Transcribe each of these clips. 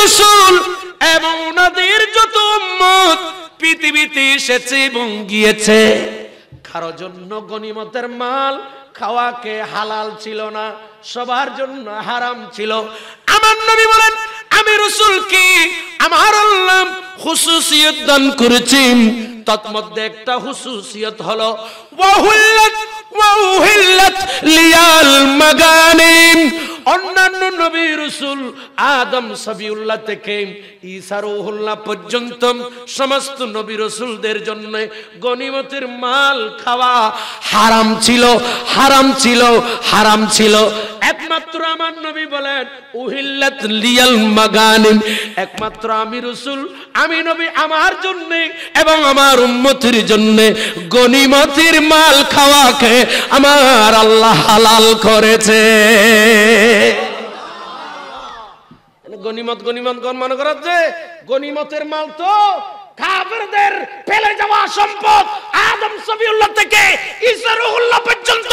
রাসূল এবং ওনাদের যত উম্মত পৃথিবীতে এসেছে এবং গিয়েছে, কারো জন্য গনিমতের মাল খাওয়াকে হালাল ছিল না, সবার জন্য হারাম ছিল। আমার নবী বলেন, আমি রাসূলকে আমার আল্লাহ খুসুসিয়ত দান করেছেন, তন্মধ্যে একটা খুসুসিয়ত হলো ওয়াহুল্লাত লিয়াল মাগানিম। অন্যান্য নবী রাসূল আদম সফিউল্লাহ থেকে ঈসা রূহুল্লাহ পর্যন্ত সমস্ত নবী রাসূলদের জন্য গনিমতের মাল খাওয়া হারাম ছিল, হারাম ছিল, হারাম ছিল। একমাত্র আমার নবী বলেন উহিল্লাত লিয়াল মাগানিম, একমাত্র আমি রাসূল, আমি নবী আমার জন্য এবং আমার উম্মতের জন্য গনিমতের মাল খাওয়াকে আমার আল্লাহ হালাল করেছে। গনিমত গনিমত কোন মনে করা যে গনিমতের মাল তো কাফেরদের ফেলে যাওয়া সম্পদ, আদম সফিউল্লাহ থেকে ঈসা রূহুল্লাহ পর্যন্ত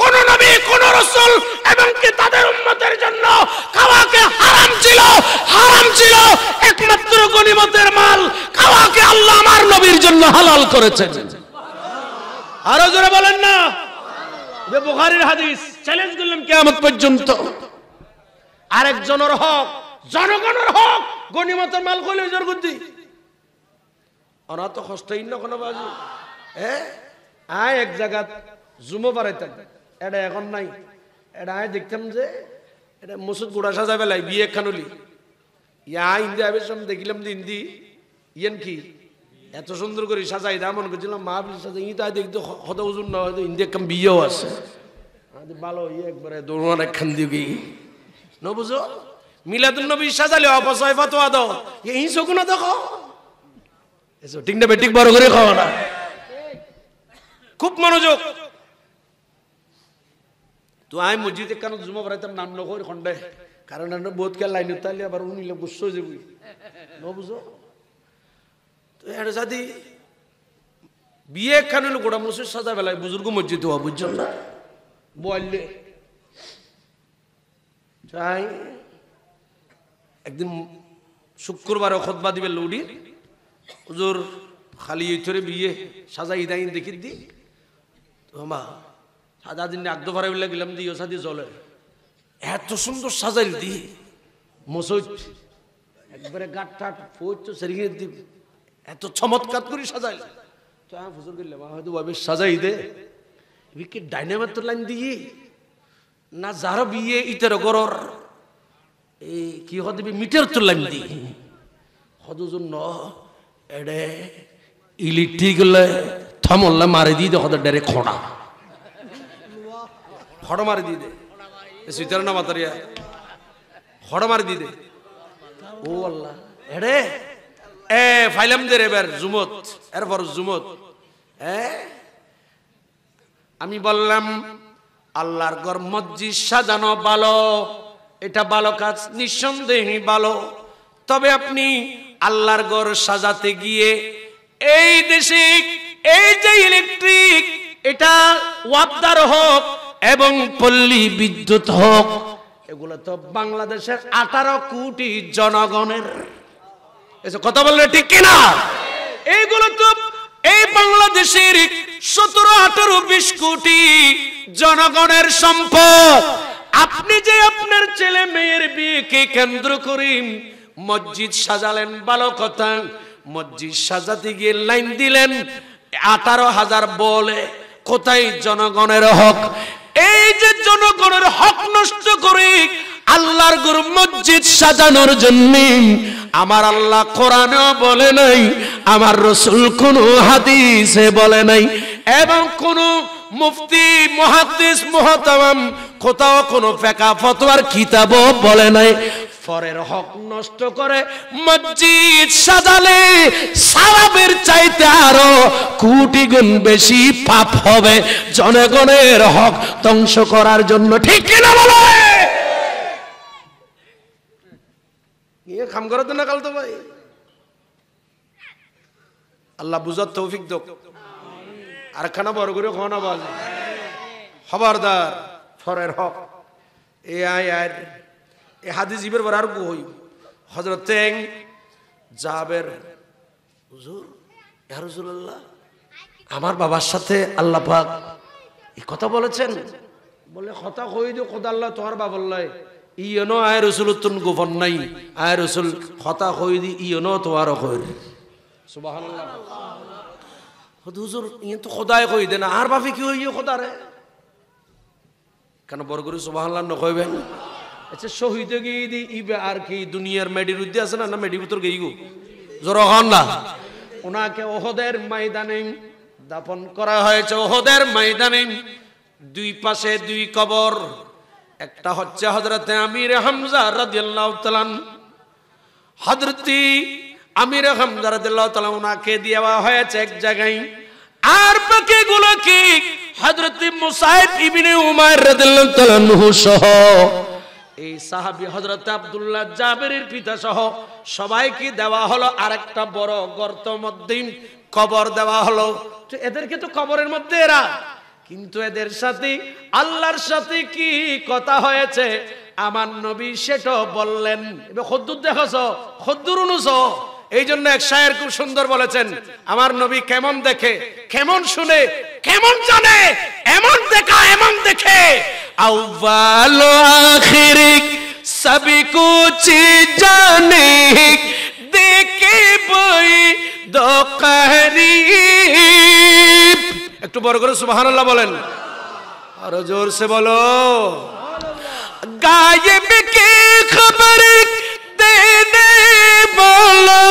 কোন নবী কোন রাসূল এবং কি তাদের উম্মতের জন্য খাওয়াকে হারাম ছিল, হারাম ছিল। একমাত্র গনিমতের মাল খাওয়াকে আল্লাহ আমার নবীর জন্য হালাল করেছেন। আরো জোরে বলেন না। যে বুখারীর হাদিস, চ্যালেঞ্জ করলাম কিয়ামত পর্যন্ত। আরেকজনের হক, জনগণের হক, গনিমতের মাল কইলে জোর করদি ওরা তো কষ্টই না কোনো বাজু। আয় এক জায়গা জুমো বাড়াইতাম, এটা এখন নাই। এটা আয় দেখতাম যে এটা মসুদ গুড়া সাজা বেলায় বিয়ে খানুলি ইয়া ইন্দি আবের সামনে দেখিলাম যে ইন্দি ইয়েন কি এত সুন্দর করে সাজাই দা মনে করছিলাম মা সাজা ই তাই দেখতে হত ওজন না হয়তো ইন্দি একদম বিয়েও আছে ভালো ইয়ে একবারে দৌড়ান একখান দিকে ন বুঝো। মিলাদুন নবী সাজালে অপচয় ফতোয়া দাও, এই শকুনা দেখো ঠিক না বেটিক বড় করে খাওয়া না। খুব মনোযোগ। তো আমি মসজিদে কেন জুমা বাড়াইতাম নাম নকর খন্ডে, কারণ বহুত কে লাইন তাইলে আবার উনিলে গুচ্ছ যাবি ন বুঝো। তো এটা যদি বিয়ে খান হলো গোটা মসজিদ সাজা বেলায় বুজুর্গ মসজিদ হওয়া বুঝছেন না বললে চাই। একদিন শুক্রবারে খুতবা দিবে লৌডি হুজুর খালি ইথরে বিয়ে সাজাই দাইন দেখি দি মা সাজা দিন আগদ ফারে বলে গেলাম দি ওসা দিয়ে চলে এত সুন্দর সাজাইল দি মসজিদ একবারে গাট টাট ফোচ সেরিয়ে দি এত চমৎকার করে সাজাইল। তো আমি হুজুর গেলাম হয়তো ভাবে সাজাই দে কি ডাইনামাইট লাইন দিয়ে না যার বিয়ে ইতের গরর এই কি হতে মিটার তো লাইন দি হদুর জন্য এডে ইলেকট্রিক থামল্লা মারি দিয়ে দে হতে ডাইরেক্ট খড়া খড় মারি দিয়ে দে সুইটার না মাতারিয়া খড় মারি দিয়ে দে। ও আল্লাহ এডে এ ফাইলাম দে এবার জুমত এরপর জুমত আমি বললাম আল্লাহর ঘর মসজিদ সাজানো ভালো, এটা ভালো কাজ নিঃসন্দেহে ভালো। তবে আপনি আল্লাহর ঘর সাজাতে গিয়ে এই দেশে এই যে ইলেকট্রিক এটা ওয়াপদার হোক এবং পল্লী বিদ্যুৎ হোক এগুলো তো বাংলাদেশের 18 কোটি জনগণের। কথা বললে ঠিক কিনা? এইগুলো তো এই বাংলাদেশের 17, 18, 20 কোটি জনগণের সম্পদ। আপনি যে আপনার ছেলে মেয়ের বিয়েকে কেন্দ্র করে মসজিদ সাজালেন ভালো কথা, মসজিদ সাজাতে গিয়ে লাইন দিলেন 18,000 বলে, কোথায় জনগণের হক? এই যে জনগণের হক নষ্ট করে আল্লাহর ঘর মসজিদ সাজানোর জন্য আমার আল্লাহ কোরআনেও বলে নাই, আমার রাসূল কোন হাদিসে বলে নাই, এবং কোন মুফতি মুহাদ্দিস মুহতারাম কোথাও কোন ফিকহ ফতোয়ার কিতাবও বলে নাই। পরের হক নষ্ট করে মসজিদ সাজালে সওয়াবের চাইতে আরো কোটি গুণ বেশি পাপ হবে জনগণের হক ধ্বংস করার জন্য। ঠিক কিনা বলে? ये काम करो तो ना कल तो भाई अल्लाह बुझत तौफिक दो আর খানা বড় করে খাওয়ানো বল খবরদার ফরের হক এ আয় আর এ হাদিস ইবের বড় আর কই হযরতে জাবের, হুজুর ইয়া রাসূলুল্লাহ, আমার বাবার সাথে আল্লাহ পাক এই কথা বলেছেন। বলে কথা কই দিও, খোদা আল্লাহ তোমার বাবার লয় ইয়নো আয় রাসূল তুন গোপন নাই, আয় রাসূল কথা কই দি ইয়নো তোমার কই। সুবহানাল্লাহ। হুজুর ইয়ে তো খোদায় কই দেন, আর বাপে কি হইও খোদা রে কেন বড় করে সুবহানাল্লাহ ন কইবেন? আচ্ছা শহীদ গিয়ে দি ইবে আর কি দুনিয়ার মেডির উদ্দে আছে না, না মেডির ভিতর গই গো জোর হন না। ওনাকে ওহদের ময়দানে দাফন করা হয়েছে। ওহদের ময়দানে দুই পাশে দুই কবর, একটা হচ্ছে হযরতে আমির হামজা রাদিয়াল্লাহু তাআলা, হযরতি আমির হামজা রাদিয়াল্লাহু তাআলা ওনাকে দেওয়া হয়েছে এক জায়গায়, আর বাকিগুলো কি হযরত মুসাইব ইবনে উমাইর রাদিয়াল্লাহু তাআলা সহ এই সাহাবী হযরত আব্দুল্লাহ জাবেরের পিতা সহ সবাইকে দেওয়া হলো আরেকটা বড় গর্ত মধ্যে কবর দেওয়া হলো। তো এদেরকে তো কবরের মধ্যে এরা, কিন্তু এদের সাথে আল্লাহর সাথে কি কথা হয়েছে আমার নবী সেটা বললেন। এবার খদ্দুর দেখছো, খদ্দুর অনুসো। এই জন্য এক শায়ের খুব সুন্দর বলেছেন, আমার নবী কেমন দেখে, কেমন শুনে, কেমন জানে, এমন দেখা এমন দেখে। আউয়াল আখির সবই কুছ জানে, দেখে বই দো করিব। একটু বড় করে সুবহানাল্লাহ বলেন, আরো জোর সে বলো। গায়েব কি খবর দেনে বলো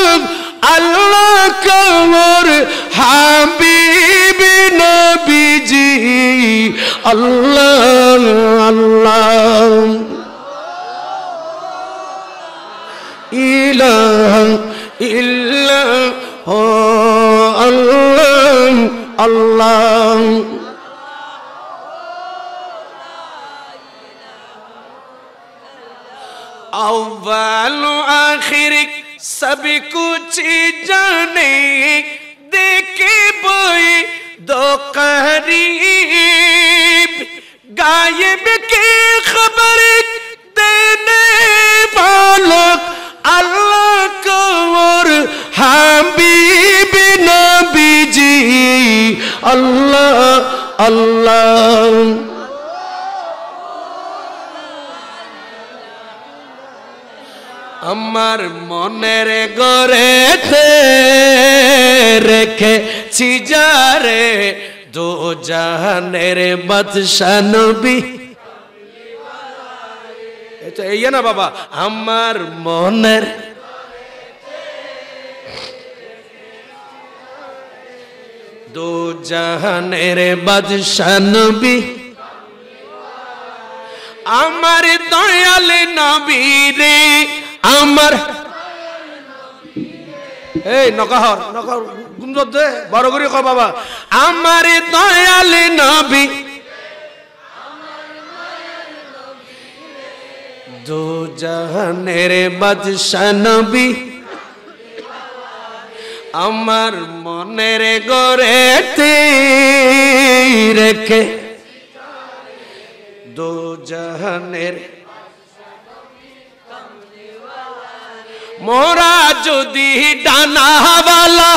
আল্লাহ কমর হাবিব নবীজি, আল্লাহ আল্লাহ ইলাহা ইল্লাল্লাহ আল্লাহ আল্লাহ। अव्वल आखिर सब कुछ जाने, देखे बोई दो करीब, गायब की खबर देने वालों अल्लाह को और हबीब नबी जी, अल्लाह अल्लाह। আমার মনের গড়েতে রেখেছি যারে, দো জাহানের বাদশা নবী। এটা এই না বাবা, আমার মনের দো জাহানের বাদশা নবী, আমার দয়াল নবী রে, আমার এই নকাহর নকাহর গুঞ্জত দে বড় করে কও বাবা, আমার দয়াল নবী দো জাহানের বাদশা নবী, আমার মনের গড়েতে রেখে দো জাহানের। মোরা যদি ডানাওয়ালা,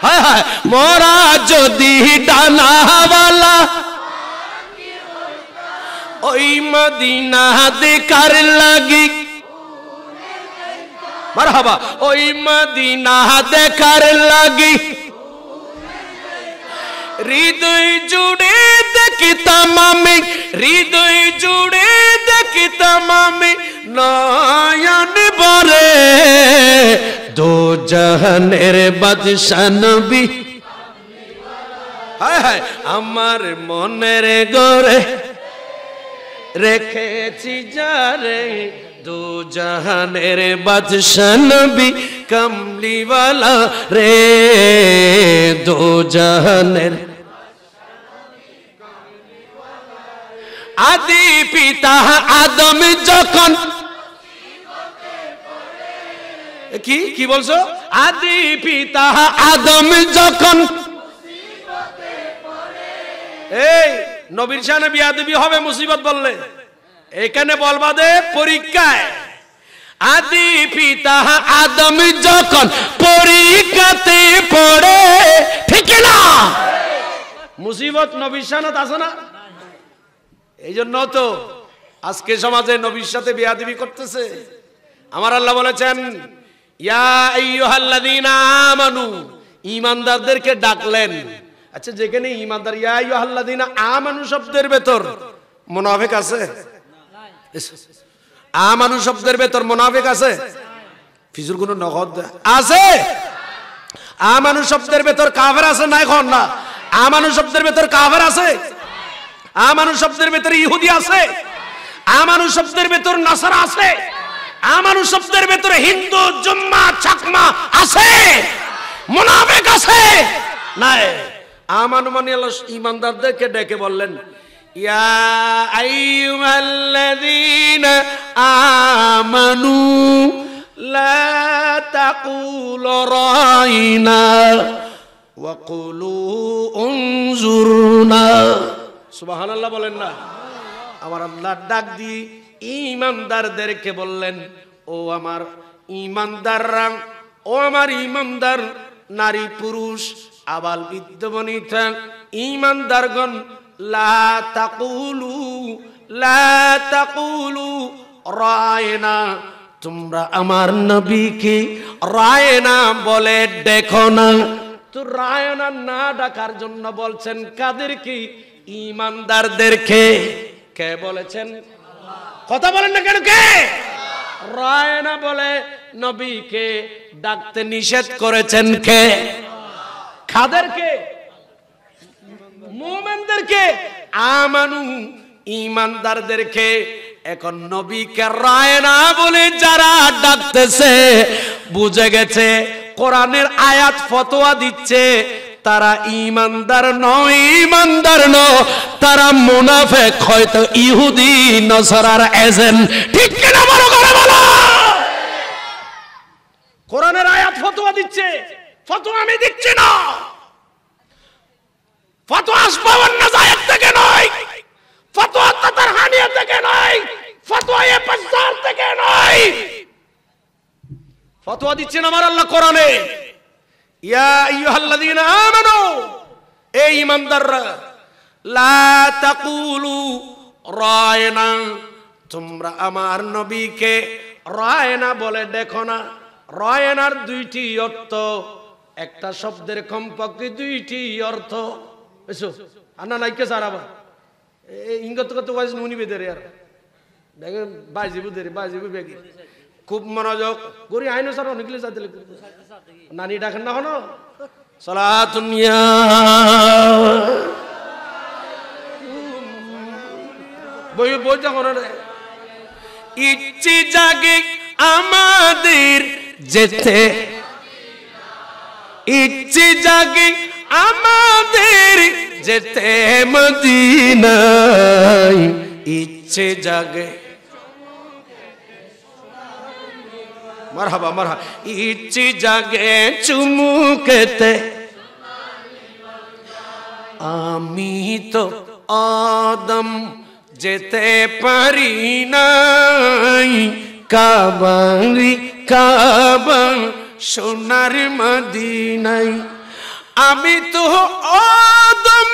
হায় হায়, মোরা যদি ডানাওয়ালা ওই মদিনা দেখার লাগি, মারহাবা, ওই মদিনা দেখার লাগি হৃদয় জুড়ে দেখতাম আমি, হৃদয় জুড়ে দেখতাম আমি নয়ন ভরে দো জাহানের বাদশা নবী, হায় হায়, আমার মনের গড়ে রেখেছি যারে, দো জাহানের বাদশা নবী কমলিওয়ালা রে, দো জাহানের আদি পিতা আদম যখন, কি কি বলছো? আদি পিতা আদম যখন, এই নবীর শানে বিয়াদবি হবে মুসিবত বললে, এখানে বলবা দে পরীক্ষায় আদি পিতা আদম যখন পরীক্ষাতে পড়ে, ঠিক না? মুসিবত নবীর শানত আছে না? এই জন্য তো আজকে সমাজে নবীর সাথে বেয়াদবি করতেছে। আমার আল্লাহ বলেছেন, ইয়া আইয়ুহাল্লাযীনা আমানু, ঈমানদারদেরকে ডাকলেন। আচ্ছা, যেখানে ঈমানদার, ইয়া আইয়ুহাল্লাযীনা আমানু শব্দের ভেতর মুনাফিক আছে? আমানু শব্দের ভেতর মুনাফিক আছে? ফিজুর কোন নগদ আছে? আমানু শব্দের ভেতর কাফের আছে না? এখন না। আমানু শব্দের ভেতর কাফের আছে? আমানু শব্দের ভেতর ইহুদি আছে? আমানু শব্দের ভেতর নাসারা আছে? আমানু শব্দের ভেতর হিন্দু জুম্মা চাকমা আছে? মুনাফিক আছে? নাই। আমানু মানে আল্লাহ ঈমানদারদেরকে ডেকে বললেন, ইয়া আইয়ুহাল্লাযীনা আমানু লা তাকুলু রাইনা ওয়া কুলু উনজুরনা। সুবহানাল্লাহ বলেন না? আমার আল্লাহ ডাক দিয়ে ঈমানদারদেরকে বললেন, ও আমার ঈমানদাররা, ও আমার ঈমানদার নারী পুরুষ আবাল বৃদ্ধ বনিতা ঈমানদারগণ, লা তাকুলু রায়না, তোমরা আমার নবীকে রায়না বলে দেখো না। তো রায়না না ডাকার জন্য বলছেন কাদেরকে? ঈমানদারদেরকে। কে বলেছেন? কথা বলেন না কেন? কে রায়না বলে নবীকে ডাকতে নিষেধ করেছেন? কে? কাদেরকে? মুমিনদেরকে, আমানু ঈমানদারদেরকে। এখন নবীকে রায়না বলে যারা ডাকতেছে, বুঝে গেছে কোরআনের আয়াত ফতোয়া দিচ্ছে, তারা ঈমানদার নয়, ঈমানদার নয়, তারা মুনাফিক, হয়তো ইহুদি নাসারার এজেন্ট। ঠিক কিনা বলো করে বলো? কোরআনের আয়াত ফতোয়া দিচ্ছে, ফতোয়া আমি দিচ্ছি না। ফতোয়া আসবাবুন নাজায়েত থেকে নয়, ফতোয়া তাতারহানিয়া থেকে নয়, ফতোয়া এ বাজার থেকে নয়। ফতোয়া দিচ্ছেন আমার আল্লাহ কোরআনে, ইয়া আইয়ুহাল্লাযীনা আমানু, এই ঈমানদাররা, লা তাকুলু রায়না, তোমরা আমার নবীকে রায়না বলে দেখো না। রায়নার দুইটি অর্থ, একটা শব্দের কমপক্ষে দুইটি অর্থ। এসো আনা নাইকে সারাবা ইঙ্গত কত ওয়াজ নুনি বেদের यार দেখেন বাজিবু দেরি বাজিবু বেগি খুব মনোযোগ গরি আইনো স্যার অনেকগুলো যাতে নানি ডাকেন না হনো সালাতুন ইয়া বই বই যখন ইচ্ছে জাগে আমাদের যেতে, ইচ্ছে জাগে আমাদের যেতে মদিনায়, ইচ্ছে জাগে মারহাবা মারহাবা, ইচ্ছে জাগে চুমুকেতে, আমি তো আদম যেতে পারি নাই, কাবারি কাবা সোনার মদিনায়, আমি তো আদম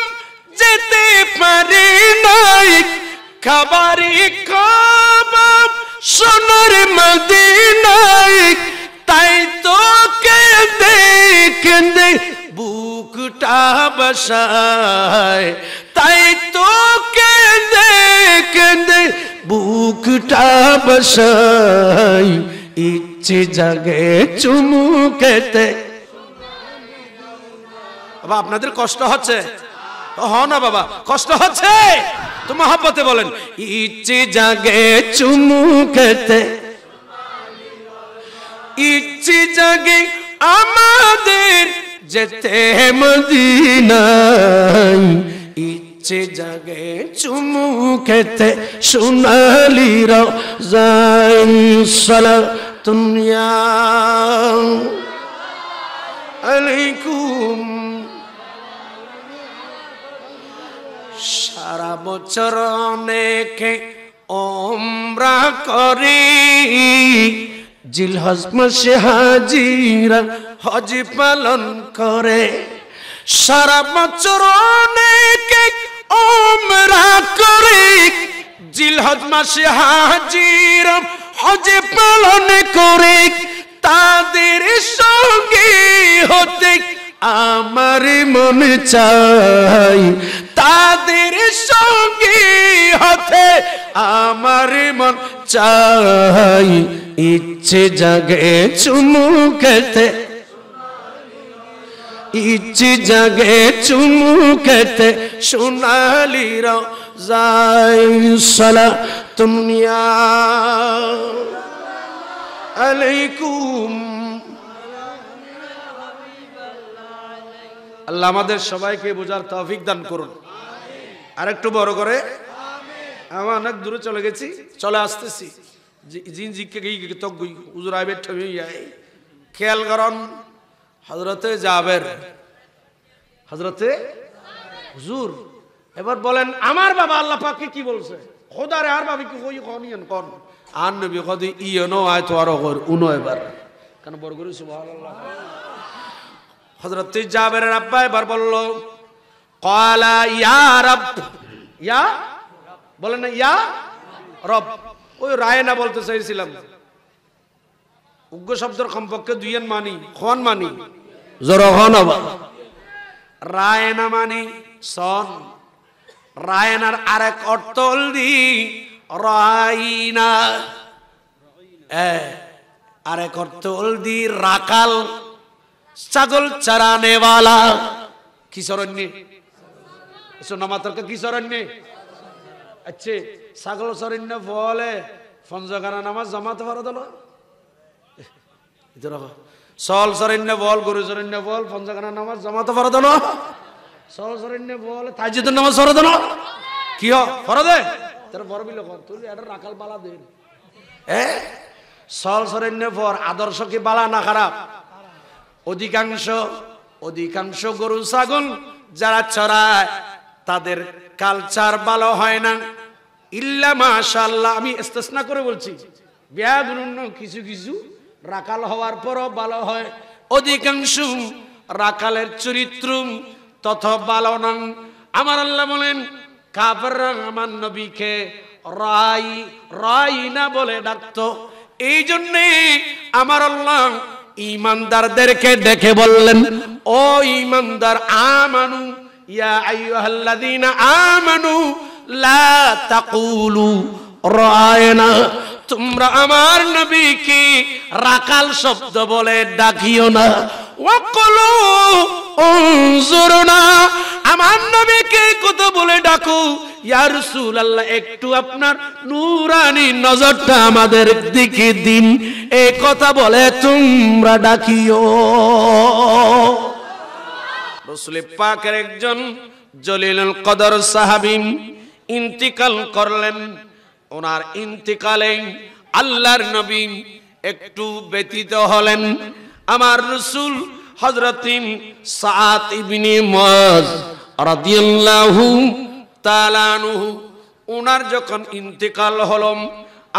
যেতে পারি নাই, কাবারি কাবা সোনার মদিনায়, তাই তো কেঁদে কেঁদে বুকটা বসায়, তাই তো কেঁদে কেঁদে বুকটা বসায়, ইচ্ছে জাগে চুমুকেতে। বাবা আপনাদের কষ্ট হচ্ছে? হ না বাবা, কষ্ট হচ্ছে তো মহব্বতে বলেন, ইচ্ছে জাগে চুমুকেতে, ইচ্ছে জাগে আমাদের যেতে মদিনায়, ইচ্ছে জাগে চুমুকেতে, সোনালি রওজায় সালাতুন ইয়া আলাইকুম। সারা বছর অনেকে ওমরা করি, জিলহজ মাসে হাজিরা হজ পালন করে, সারা বছর অনেকে উমরা করে, জিলহজ মাসে হাজিরা হজ পালন করে, তাদের সঙ্গে হতে আমার মন চাই, তাদের সঙ্গে হতে আমার মন চাই, ইচ্ছে জাগে চুমু খেতে, ইচ্ছে জাগে চুমু খেতে, সোনালি রওজায় সালাতুন ইয়া আলাইকুম। আল্লাহ আমাদের সবাইকে বোঝার তৌফিক দান করুন। আর একটু বড় করে, আমি অনেক দূরে চলে গেছি, চলে আসতেছি, জিন জিকে গিয়ে তো হুজুর আইবে ঠবি যাই, খেয়াল করুন। হযরতে জাবের, হযরতে হুজুর এবার বলেন আমার বাবা আল্লাহ পাককে কি বলছে, খোদারে আর বাবা কি কই কোনিয়ন কোন আর নবী কদি ইয়নো আয় তো আর কর উনো এবার কেন বড় করে সুবহানাল্লাহ। হযরতে জাবেরের আব্বা এবার বলল ক্বালা ইয়া রব, ইয়া বলেন না ইয়া রব, ওই রায় না বলতে চাইছিলাম, উগ্র শব্দের কমপক্ষে দুইয়েন মানি, খন মানি জরহন আবা, রায় না মানি সন, রায়নার আরেক অর্থ হলদি রাইনা, আরেক অর্থ হলদি রাকাল, ছাগল চরানেওয়ালা। কি সরণ্যে সোনামাতরকে কি সরণ্যে, আচ্ছা ছাগল সরণ্য বলে ফঞ্জগানা নামাজ জমাতে পারো দল, সল সরণ্য বল, গরু সরণ্য বল, ফঞ্জগানা নামাজ জমাতে পারো দল, সল সরণ্য বল, তাইজুদের নামাজ সরো দল, কি হর দে তোর বড় বিল কর, তুই এটা রাখাল বালা দে, সল সরণ্য পর আদর্শ কি বালা না খারাপ? অধিকাংশ গরু ছাগল যারা চড়ায় তাদের কালচার ভালো হয় না, ইল্লা মাশাআল্লাহ, আমি ইস্তেসনা করে বলছি, বিয়াগুন্য কিছু কিছু রাখাল হওয়ার পরও ভালো হয়, অধিকাংশ রাখালের চরিত্র তত ভালো না। আমার আল্লাহ বলেন কাফেররা আমার নবীকে রাইনা বলে ডাকতো, এই জন্যে আমার আল্লাহ ঈমানদারদেরকে ডেকে বললেন ও ঈমানদার, আমানু ইয়া আইয়ুহাল্লাযীনা আমানু লা তাকুলু রায়না, তোমরা আমার নবীকে রাকাল শব্দ বলে ডাকিও না, ওয়াকুলু উনজুরনা, আমার নবীকে কথা বলে ডাকো ইয়া রাসূলুল্লাহ, একটু আপনার নূরানি নজরটা আমাদের দিকে দিন, এই কথা বলে তোমরা ডাকিও। রাসূল পাকের একজন জলিলুল কদর সাহাবী ইন্তিকাল করলেন, ওনার ইন্তিকালে আল্লাহর নবী একটু ব্যথিত হলেন। আমার রাসূল হযরত সাদ ইবনে মুআয রাদিয়াল্লাহু তাআলা আনহু, ওনার যখন ইন্তিকাল হলো,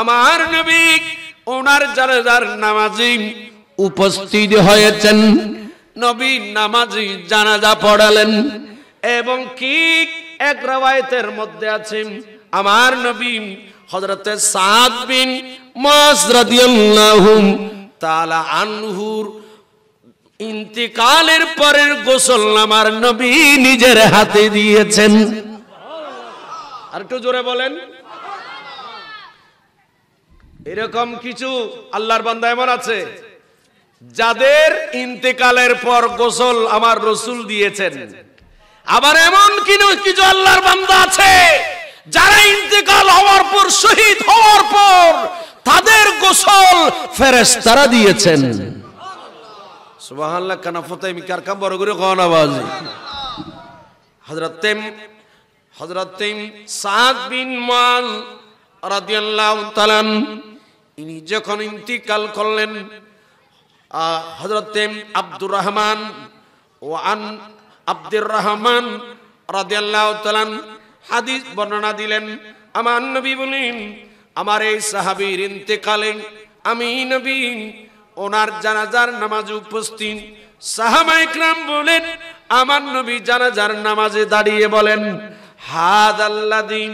আমার নবী ওনার জানাজার নামাজে উপস্থিত হয়েছেন, নবী নামাজে জানাজা পড়ালেন, এবং কি এক রওয়ায়াতের মধ্যে আছে আমার নবী হযরতে সাদ বিন মুআয রাদিয়াল্লাহু তাআলা আনহুর ইন্তিকালের পরের গোসল আমার নবী নিজের হাতে দিয়েছেন। আর একটু জোরে বলেন। এরকম কিছু আল্লাহর বান্দা এমন আছে যাদের ইন্তেকালের পর গোসল আমার রাসূল দিয়েছেন, আবার এমন কিছু আল্লাহর বান্দা আছে যারা ইন্তেকাল হওয়ার পর, শহীদ হওয়ার পর তাদের গোসল ফেরেশতারা দিয়েছেন। সুবহানাল্লাহ। কানাফতে মিকার কাম বড় করে কোন আওয়াজ। হযরত সাদ বিন মুআয রাদিয়াল্লাহু তাআলা ইনি যখন ইন্তিকাল করলেন, হযরত আব্দুর রহমান ওয়ান আব্দুর রহমান রাদিয়াল্লাহু তাআলা হাদিস বর্ণনা দিলেন। আমার নবী বলেন, আমার এই সাহাবীর ইন্তেকালে আমি নবী ওনার জানাজার নামাজে উপস্থিত। সাহাবায়ে কেরাম বলেন, আমার নবী জানাজার নামাজে দাঁড়িয়ে বলেন, হাদাল্লাযী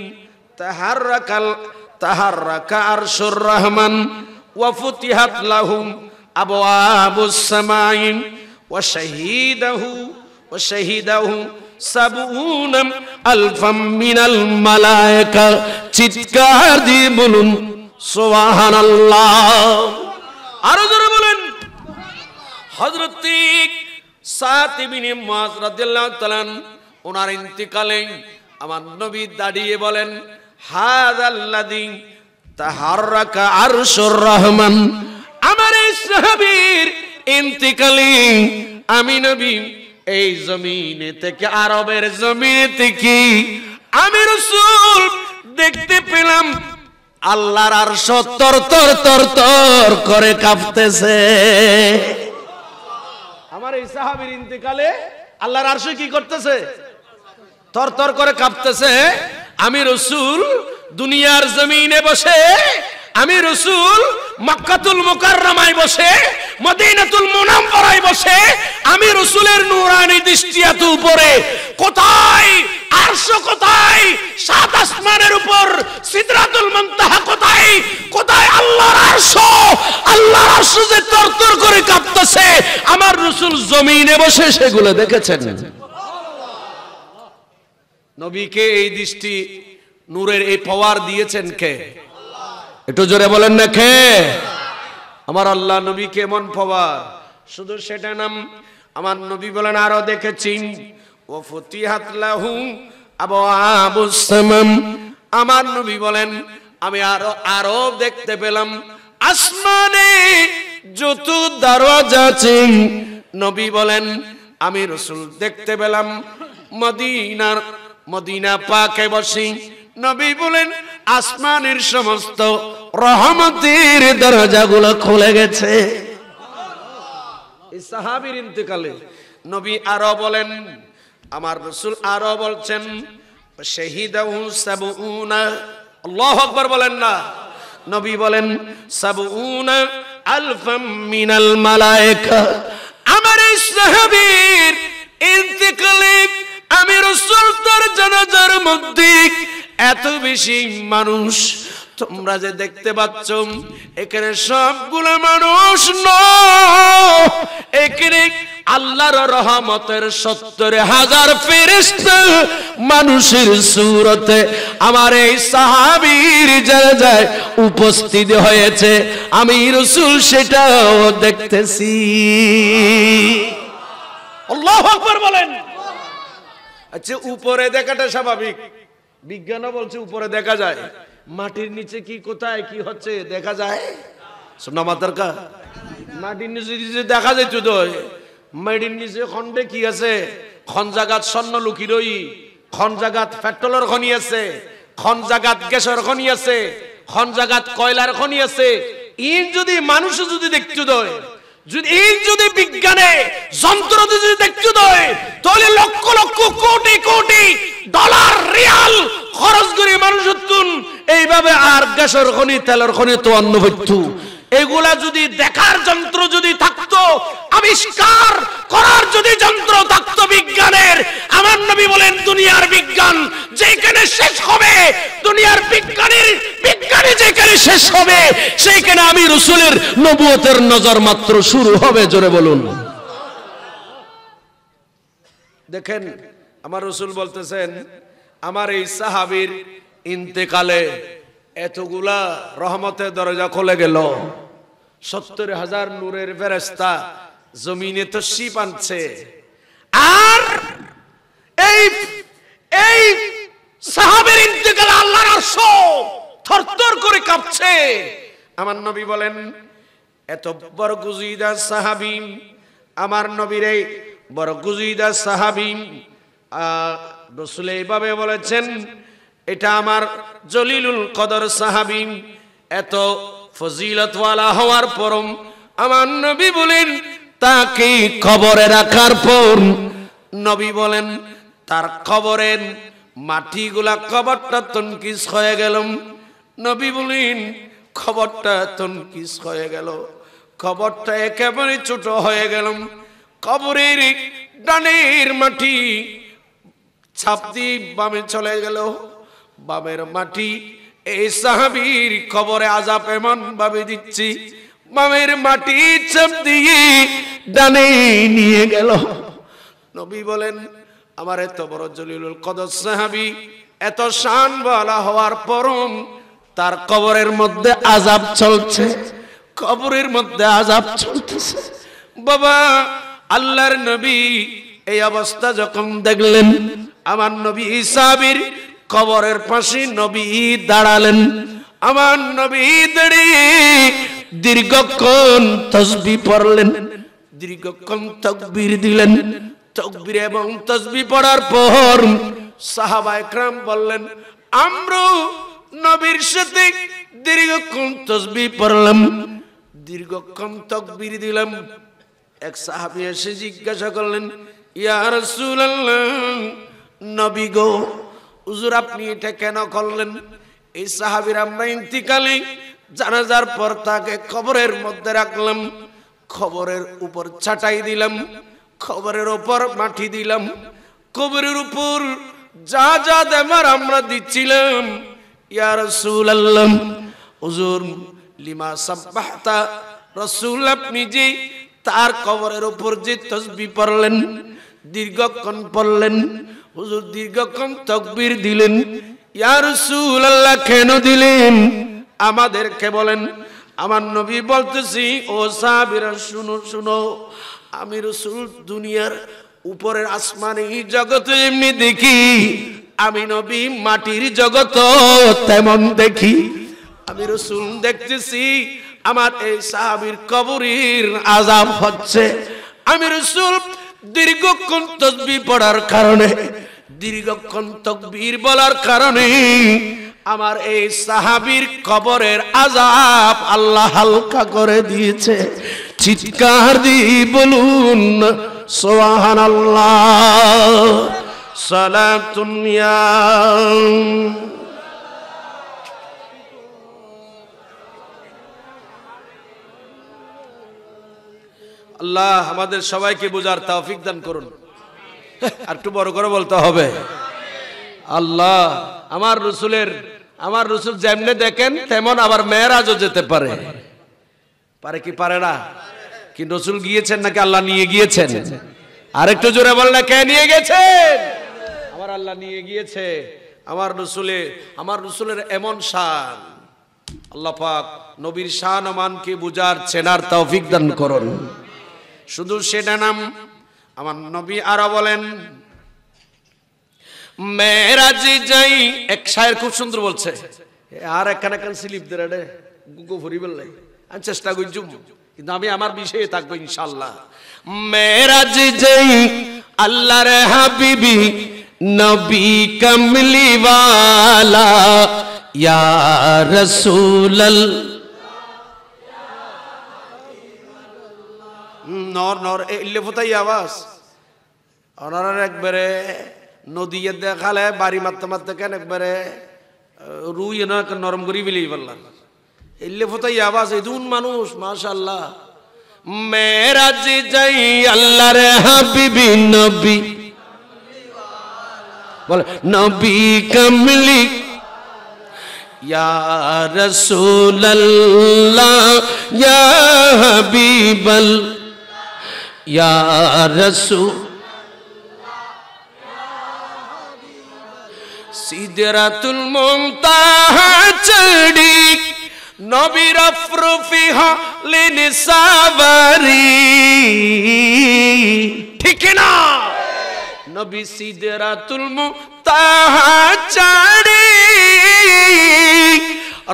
তাহাররাকা আরশুর রহমান ওয়া ফুতিহাত লাহুম আবওয়াবুস সামাই ওয়া শাহিদাহু সাবউনা আলফাম মিনাল মালায়েকা। চিৎকার দিয়ে বলুন সুবহানাল্লাহ। আরো জোরে বলেন। হযরত সাদ ইবনে মুআয রাদিয়াল্লাহু তাআলা ওনার ইন্তিকালে আমার নবী দাঁড়িয়ে বলেন, হাযাল্লাযী তাহাররাকা আরশুর রহমান। আমার এই সাহাবীর ইন্তিকালে আমি নবী এই জমিনে থেকে, আরবের জমিনে থেকে আমি রাসূল দেখতে পেলাম আল্লাহর আরশ তর তর তর তর করে কাঁপতেছে। আমার এই সাহাবীর ইন্তিকালে আল্লাহর আরশ কি করতেছে? তর তর করে কাঁপতেছে। আমি রাসূল দুনিয়ার জমিনে বসে, আমি রাসূল মক্কাতুল মুকাররমায় বসে, মদিনাতুল মুনাওয়ারায় বসে, আমি রাসূলের নূরানি দৃষ্টি এত উপরে, কোথায় আরশ, কোথায় সাত আসমানের উপর সিদরাতুল মুনতাহা, কোথায় কোথায় আল্লাহর আরশ। আল্লাহর আরশ যে তরতর করে কাঁপতেছে, আমার রাসূল জমিনে বসে সেগুলো দেখেছেন। নবীকে এই দৃষ্টি, নূরের এই পাওয়ার দিয়েছেন কে? একটু জোরে বলেন না কে? আমার আল্লাহ নবীকে এমন পাওয়ার। শুধু সেটা নাম, আমার নবী বলেন আরো দেখেছি, ও ফুতিহাত লাহু আবওয়াবুস সামাম। আমার নবী বলেন আমি আরো দেখতে পেলাম আসমানে যত দরজা আছে। নবী বলেন আমি রাসূল দেখতে পেলাম মদিনা পাকে বসে। নবী বলেন আসমানের সমস্ত রহমতের দরজাগুলো খুলে গেছে। এই সাহাবীর ইন্তেকালে নবী আরো বলেন, আমার রাসূল আরো বলছেন, শাহিদাহু সাবউনা। আল্লাহু আকবার বলেন না। নবী বলেন সাবউনা আলফাম মিনাল মালায়েকা। আমার এই সাহাবীর ইন্তেকালে আমি রাসূল তার জানাজার মধ্যে এত বেশি মানুষ, তোমরা যে দেখতে পাচ্ছ এখানে সবগুলো মানুষ নয়, এখানে আল্লাহর রহমতের ৭০,০০০ ফেরেশতা মানুষের সূরতে আমার এই সাহাবীর জানাজায় উপস্থিত হয়েছে। আমি রাসূল সেটাও দেখতেছি। আল্লাহু আকবার বলেন। আচ্ছা, উপরে দেখাটা স্বাভাবিক, বিজ্ঞানও বলছে উপরে দেখা যায়, মাটির নিচে কি কোথায় কি হচ্ছে দেখা যায়? শোনা মাতার কা মাটির নিচে দেখা যায় তো, মাটির নিচে খন্ডে কি আছে? খন জাগাত স্বর্ণ লুকি রই, খন জাগাত পেট্রোলের খনি আছে, খন জাগাত গ্যাসের খনি আছে, খন জাগাত কয়লার খনি আছে। ইন যদি মানুষ যদি দেখতে দেয়, যদি বিজ্ঞানে যন্ত্র যদি দেখতে দেয়, তাহলে লক্ষ লক্ষ কোটি কোটি ডলার রিয়াল খরচ করে মানুষ এইভাবে আর গ্যাসের খনি তেলের খনি তো অন্য হইতো। এগুলা যদি দেখার যন্ত্র যদি থাকতো, আবিষ্কার করার যদি যন্ত্র থাকতো বিজ্ঞানের, আমার নবী বলেন দুনিয়ার বিজ্ঞান যেখানে শেষ হবে, দুনিয়ার বিজ্ঞানী যেখানে শেষ হবে, সেইখানে আমি রাসূলের নবুয়তের নজর মাত্র শুরু হবে। জোরে বলুন। দেখেন আমার রাসূল বলতেছেন আমার এই সাহাবীর ইন্তেকালে এতগুলা রহমতের দরজা খুলে গেল। ৭০,০০০ নূরের ফেরেশতা জমিনে তশরিফ আনছে, আর এই সাহাবীর ইন্তেকালে আল্লাহর আরশ থরথর করে কাঁপছে। আমার নবী বলেন এত বড় গুজিদা সাহাবী, আমার নবীর এই বড় গুজিদা সাহাবী, রাসূল এইভাবে বলেছেন এটা আমার জলিলুল কদর সাহাবী, এত ফজিলতওয়ালা হওয়ার পরম আমার নবী বলেন তাকে কবরে রাখার পর নবী বলেন তার কবরের মাটিগুলা কবরটা তনকিস হয়ে গেল। নবী বলেন খবরটা তনকিস হয়ে গেল, খবরটা একেবারে ছোট হয়ে গেল। কবরের ডানের মাটি ছাপ দিয়ে বামে চলে গেল, বামের মাটি এই সাহাবীর কবরে আযাব এমন ভাবে দিচ্ছি, বামের মাটি চাপ দিয়ে ডানে নিয়ে গেল। নবী বলেন, আমার এত বড় জলিলুল কদর সাহাবী, এত শানওয়ালা হওয়ার পরও তার কবরের মধ্যে আযাব চলছে, কবরের মধ্যে আযাব চলতেছে। বাবা, আল্লাহর নবী এই অবস্থা যখন দেখলেন, আমার নবী সাহাবীর কবরের পাশে নবী দাঁড়ালেন। আমার নবী দাঁড়িয়ে দীর্ঘক্ষণ তাসবিহ পড়লেন, দীর্ঘক্ষণ তাকবীর দিলেন। তাকবীর এবং তাসবিহ পড়ার পর সাহাবায়ে কেরাম বললেন, আমরা নবীর সাথে দীর্ঘক্ষণ তাসবিহ পড়লাম, দীর্ঘক্ষণ তাকবীর দিলাম। এক সাহাবী এসে জিজ্ঞাসা করলেন, ইয়া রাসূলুল্লাহ, নবী গো, হুজুর আপনি এটা কেন করলেন? এই সাহাবীর আমরা ইন্তিকালে জানাজার পর তাকে কবরের মধ্যে রাখলাম, কবরের উপর ছাটাই দিলাম, কবরের উপর মাটি দিলাম, কবরের উপর যা যা দেবার আমরা দিচ্ছিলাম। ইয়া রাসূলুল্লাহ, হুজুর লিমা সাব্বাহতা, রাসূল আপনি যে তার কবরের উপর যে তাসবিহ পড়লেন, দীর্ঘক্ষণ পড়লেন, হুজুর দীর্ঘক্ষণ তাকবীর দিলেন, ইয়া রাসূলুল্লাহ কেন দিলেন আমাদেরকে বলেন। আমার নবী বলতেছি, ও সাহাবীরা শুনো শুনো, আমি রাসূল দুনিয়ার উপরের আসমানি জগতে এমনি দেখি, আমি নবী মাটির জগত তেমন দেখি। আমি রাসূল দেখতেছি আমার এই সাহাবীর কবরের আযাব হচ্ছে। আমি রাসূল দীর্ঘক্ষণ তাসবিহ পড়ার কারণে, দীর্ঘক্ষণ তাকবীর বলার কারণে আমার এই সাহাবীর কবরের আযাব আল্লাহ হালকা করে দিয়েছে। চিৎকার দিয়ে বলুন সুবহানাল্লাহ। সালাতুন ইয়া আল্লাহ আমাদের সবাইকে বোঝার তৌফিক দান করুন। আর একটু বড় করে বলতে হবে, আল্লাহ আমার রসুল যেমনে দেখেন তেমন আবার মেরাজও যেতে পারে, পারে কি পারে না? কি রসুল গিয়েছেন নাকি আল্লাহ নিয়ে গিয়েছেন? আর একটু জোরে বল না, কে নিয়ে গেছেন? আমার আল্লাহ নিয়ে গিয়েছে। আমার রসুলের এমন শান, আল্লাহ পাক নবীর শান ও মানকে বুঝার চেনার তৌফিক দান করুন। শুধু সেটা নাম, আমার নবী আরো বলেন, মেরাজে যাই। এক শায়ের খুব সুন্দর বলছে, আর একখানা কান স্লিপ দে রে গুগো ভরি বললে আমি চেষ্টা করছি, কিন্তু আমি আমার বিষয়ে থাকবো ইনশাআল্লাহ। মেরাজে যাই আল্লাহর হাবিবি নবী কমলি ওয়ালা ইয়া রাসূলুল্লাহ। নর নর এলে ফোটাই আওয়াজ ওনার একবারে নদীয়ে দেখালে বাড়ি মারতে মারতে কেন একবারে রুই না নরম করি বিলি বললাম, এলে ফোটাই আওয়াজ এদুন মানুষ মাশাআল্লাহ। মেরাজ যাই আল্লাহর হাবিবি নবী বলে নবী কমলি ইয়া রাসূলুল্লাহ ইয়া হাবিবাল ইয়া রাসূল সিদরাতুল মুনতাহা চড়ি নবীর আফরুফিহা লিনসাবারি, ঠিক না? নবী সিদরাতুল মুনতাহা চড়ি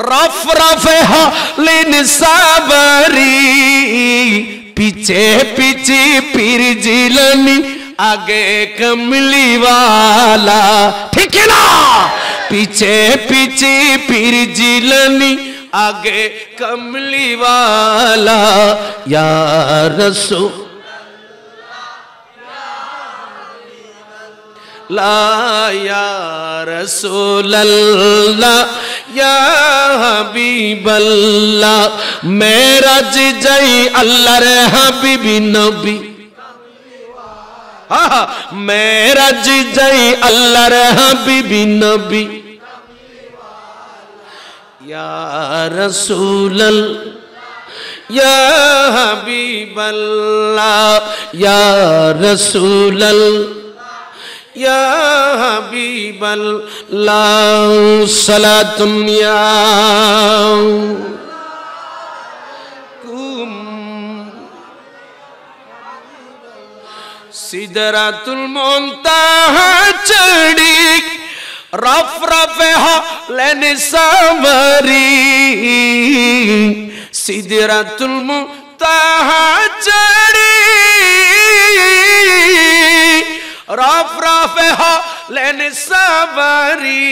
রফরফিহা লিনসাবারি, पीछे पीछे पीर जिलनी आगे कमली वाला, ठीक है ना? पीछे पीछे पीर जिलनी आगे कमली वाला या रसूल ला या रसूल अल्लाह ইয়া হাবিবাল্লাহ মেরাজ যাই আল্লাহর হাবিবি নবী মেরাজ যাই আল্লাহর হাবিবি নবী ইয়া রাসূলাল্লাহ ইয়া হাবিবাল্লাহ ইয়া রাসূলাল্লাহ ইয়া হাবিবাল্লাহ সালাতুন ইয়া কুম সিদরাতুল মুনতাহা চড়ি রফ রফে হলেন সামরি সিদরাতুল মুনতাহা চড়ি রফ রফে হলেন সামরি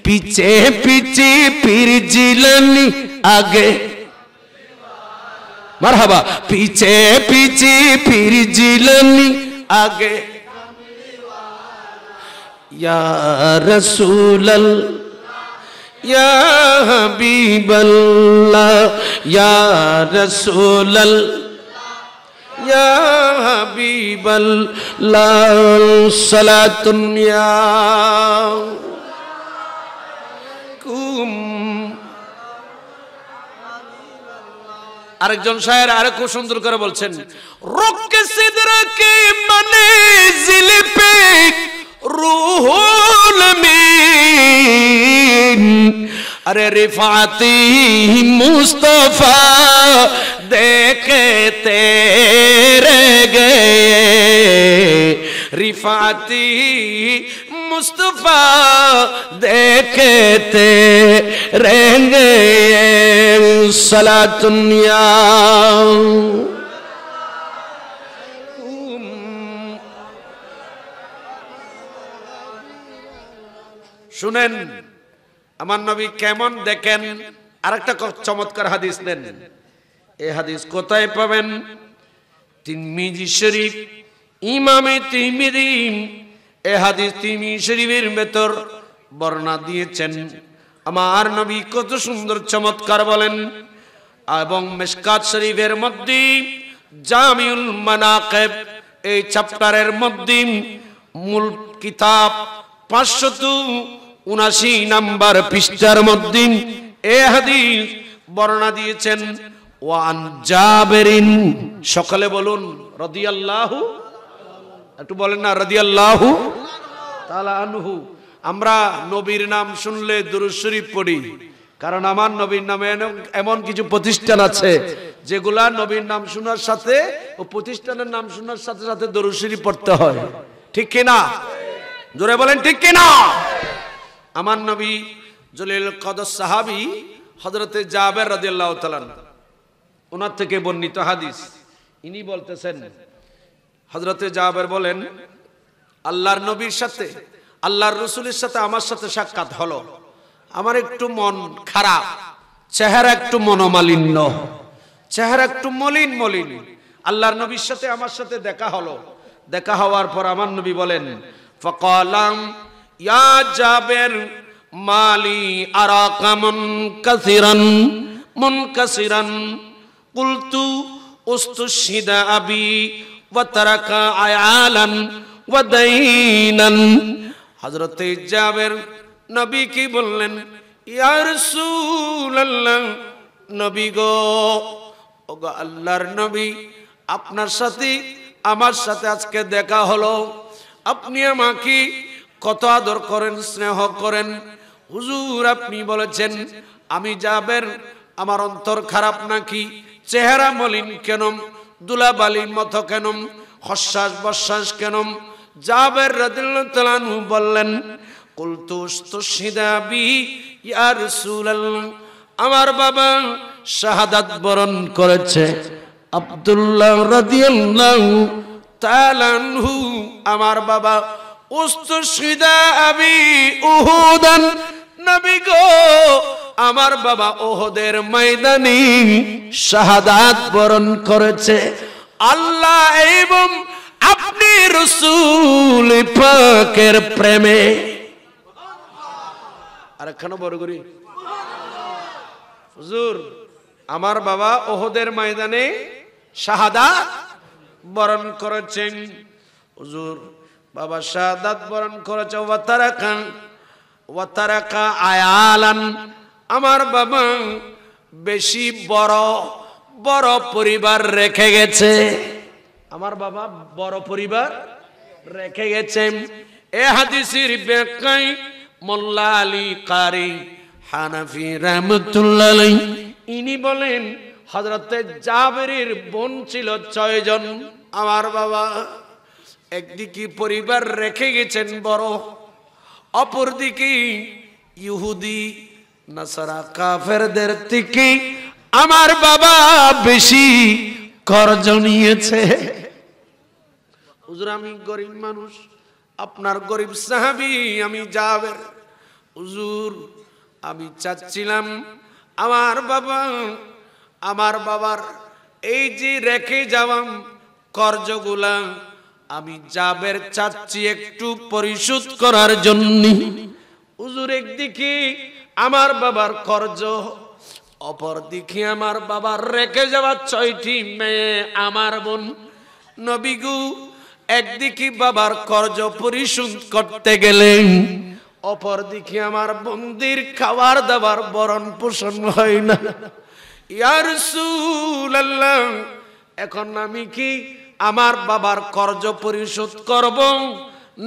পিছে পিছে পীর জিলানী আগে মারহাবা পিছে পিছে পীর জিলানী আগে ইয়া রাসূলাল্লাহ ইয়া হাবিবাল্লাহ ইয়া রাসূলাল্লাহ ইয়া হাবিবাল্লাহ সালাতুন ইয়া কুম আরেকজন শায়ের আরো খুব সুন্দর করে বলছেন রুক সিদরা কি মানজিল পে রূহুল আমিন अरे रिफाती मुस्तफा देखे तेरे गए रिफाती मुस्तफा देखे तेरे गए सलातुन या শুনেন আমার নবী কেমন দেখেন আরেকটা চমৎকার হাদিস নেন এই হাদিস কোথায় পাবেন তিরমিজি শরীফ ইমামে তিরমিজি এই হাদিস তিরমিজি শরীফের ভেতর বর্ণনা দিয়েছেন আমার নবী কত সুন্দর চমৎকার বলেন এবং মিশকাত শরীফের মধ্যে জামিউল মানাকিব এই চ্যাপ্টারের মধ্যে মূল কিতাব 579 নাম্বার পৃষ্ঠার মধ্যে এই হাদিস বর্ণনা দিয়েছেন ওয়ান জাবেরিন সকলে বলুন রাদিয়াল্লাহু একটু বলেন না রাদিয়াল্লাহু তাআলা আনহু আমরা নবীর নাম শুনলে দুরূদ শরীফ পড়ি কারণ আমার নবীর নামে এমন কিছু প্রতিষ্ঠান আছে যেগুলা নবীর নাম শোনার সাথে ও প্রতিষ্ঠানের নাম শোনার সাথে সাথে দুরূদ শরীফ পড়তে হয় ঠিক কি না জোরে বলেন ঠিক কি না আমার নবী জলিল কদর সাহাবী হযরতে জাবের রাদিয়াল্লাহু তাআলা ওনার থেকে বর্ণিত হাদিস ইনি বলতেছেন হযরতে জাবের বলেন আল্লাহর নবীর সাথে আল্লাহর রাসূলের সাথে আমার সাথে সাক্ষাৎ হলো আমার একটু মন খারাপ চেহারা একটু মনোমালিন্য চেহারা একটু মলিন মলিন আল্লাহর নবীর সাথে আমার সাথে দেখা হলো দেখা হওয়ার পর আমার নবী বলেন ফাকালাম ইয়া জাবের মালি আরাকা মুনকাসিরান কুলতু উস্তুশহিদা আবি ওয়া তারাকা আয়ালান ওয়া দাইনান হযরতে জাবের নবী কি বললেন ইয়া রাসূলুল্লাহ নবী গো ওগো আল্লাহর নবী আপনার সাথে আমার সাথে আজকে দেখা হলো আপনি আমাকে কত আদর করেন স্নেহ করেন হুজুর আপনি বলেছেন আমি জাবের আমার অন্তর খারাপ নাকি চেহারা মলিন কেন দুলাবালির মতো কেন হশ্বাস বশ্বাস কেন জাবের রাদিয়াল্লাহু তাআলা আনহু বললেন কুলতু উস্তুশহিদা বি ইয়া রাসূলুল্লাহ আমার বাবা শাহাদাত বরণ করেছে আব্দুল্লাহ রাদিয়াল্লাহু তাআলা আনহু আমার বাবা উস্তুশহিদা আবি উহুদান নবী গো আমার বাবা উহুদের ময়দানে শাহাদাত বরণ করেছে আল্লাহ এবং আপনি রাসূল পাকের প্রেমে আরেকখানা বড় করি। হুজুর আমার বাবা ওহদের ময়দানে শাহাদাত বরণ করেছেন। হুজুর বাবা শাহাদাত বরণ করেছে। ওয়াতারাকা আয়ালান, আমার বাবা বেশি বড় বড় পরিবার রেখে গেছে। আমার বাবা বড় পরিবার রেখে গেছেন। এ হাদিসের ব্যাখ্যায় মোল্লা আলী কারি হানাফি রাহমাতুল্লাহ আলাইহি ইনি বলেন হযরতে জাবেরের বোন ছিল 6 জন। আমার বাবা একদিকে পরিবার রেখে গেছেন বড়, অপরদিকে ইহুদি নাসারা কাফেরদের থেকে আমার বাবা বেশি কর্জ নিয়েছে। হুজুর আমি গরিব মানুষ, আপনার গরিব সাহাবী, আমি জাবের। হুজুর আমি চাচ্ছিলাম আমার বাবার এই যে রেখে যাওয়াম কর্জগুলা আমি জাবের চাচ্ছি একটু পরিশোধ করার জন্য। হুজুর একদিকে আমার বাবার কর্জ, অপর দিকে আমার বাবার রেখে যাওয়া 6টি মেয়ে আমার বোন। নবী গো একদিকে বাবার কর্জ পরিশোধ করতে গেলেন, অপর দিকে আমার বন্দির খাবার দাবার বরণ পোষণ হয় না। ইয়া রাসূলুল্লাহ এখন আমি কি আমার বাবার কর্জ পরিশোধ করব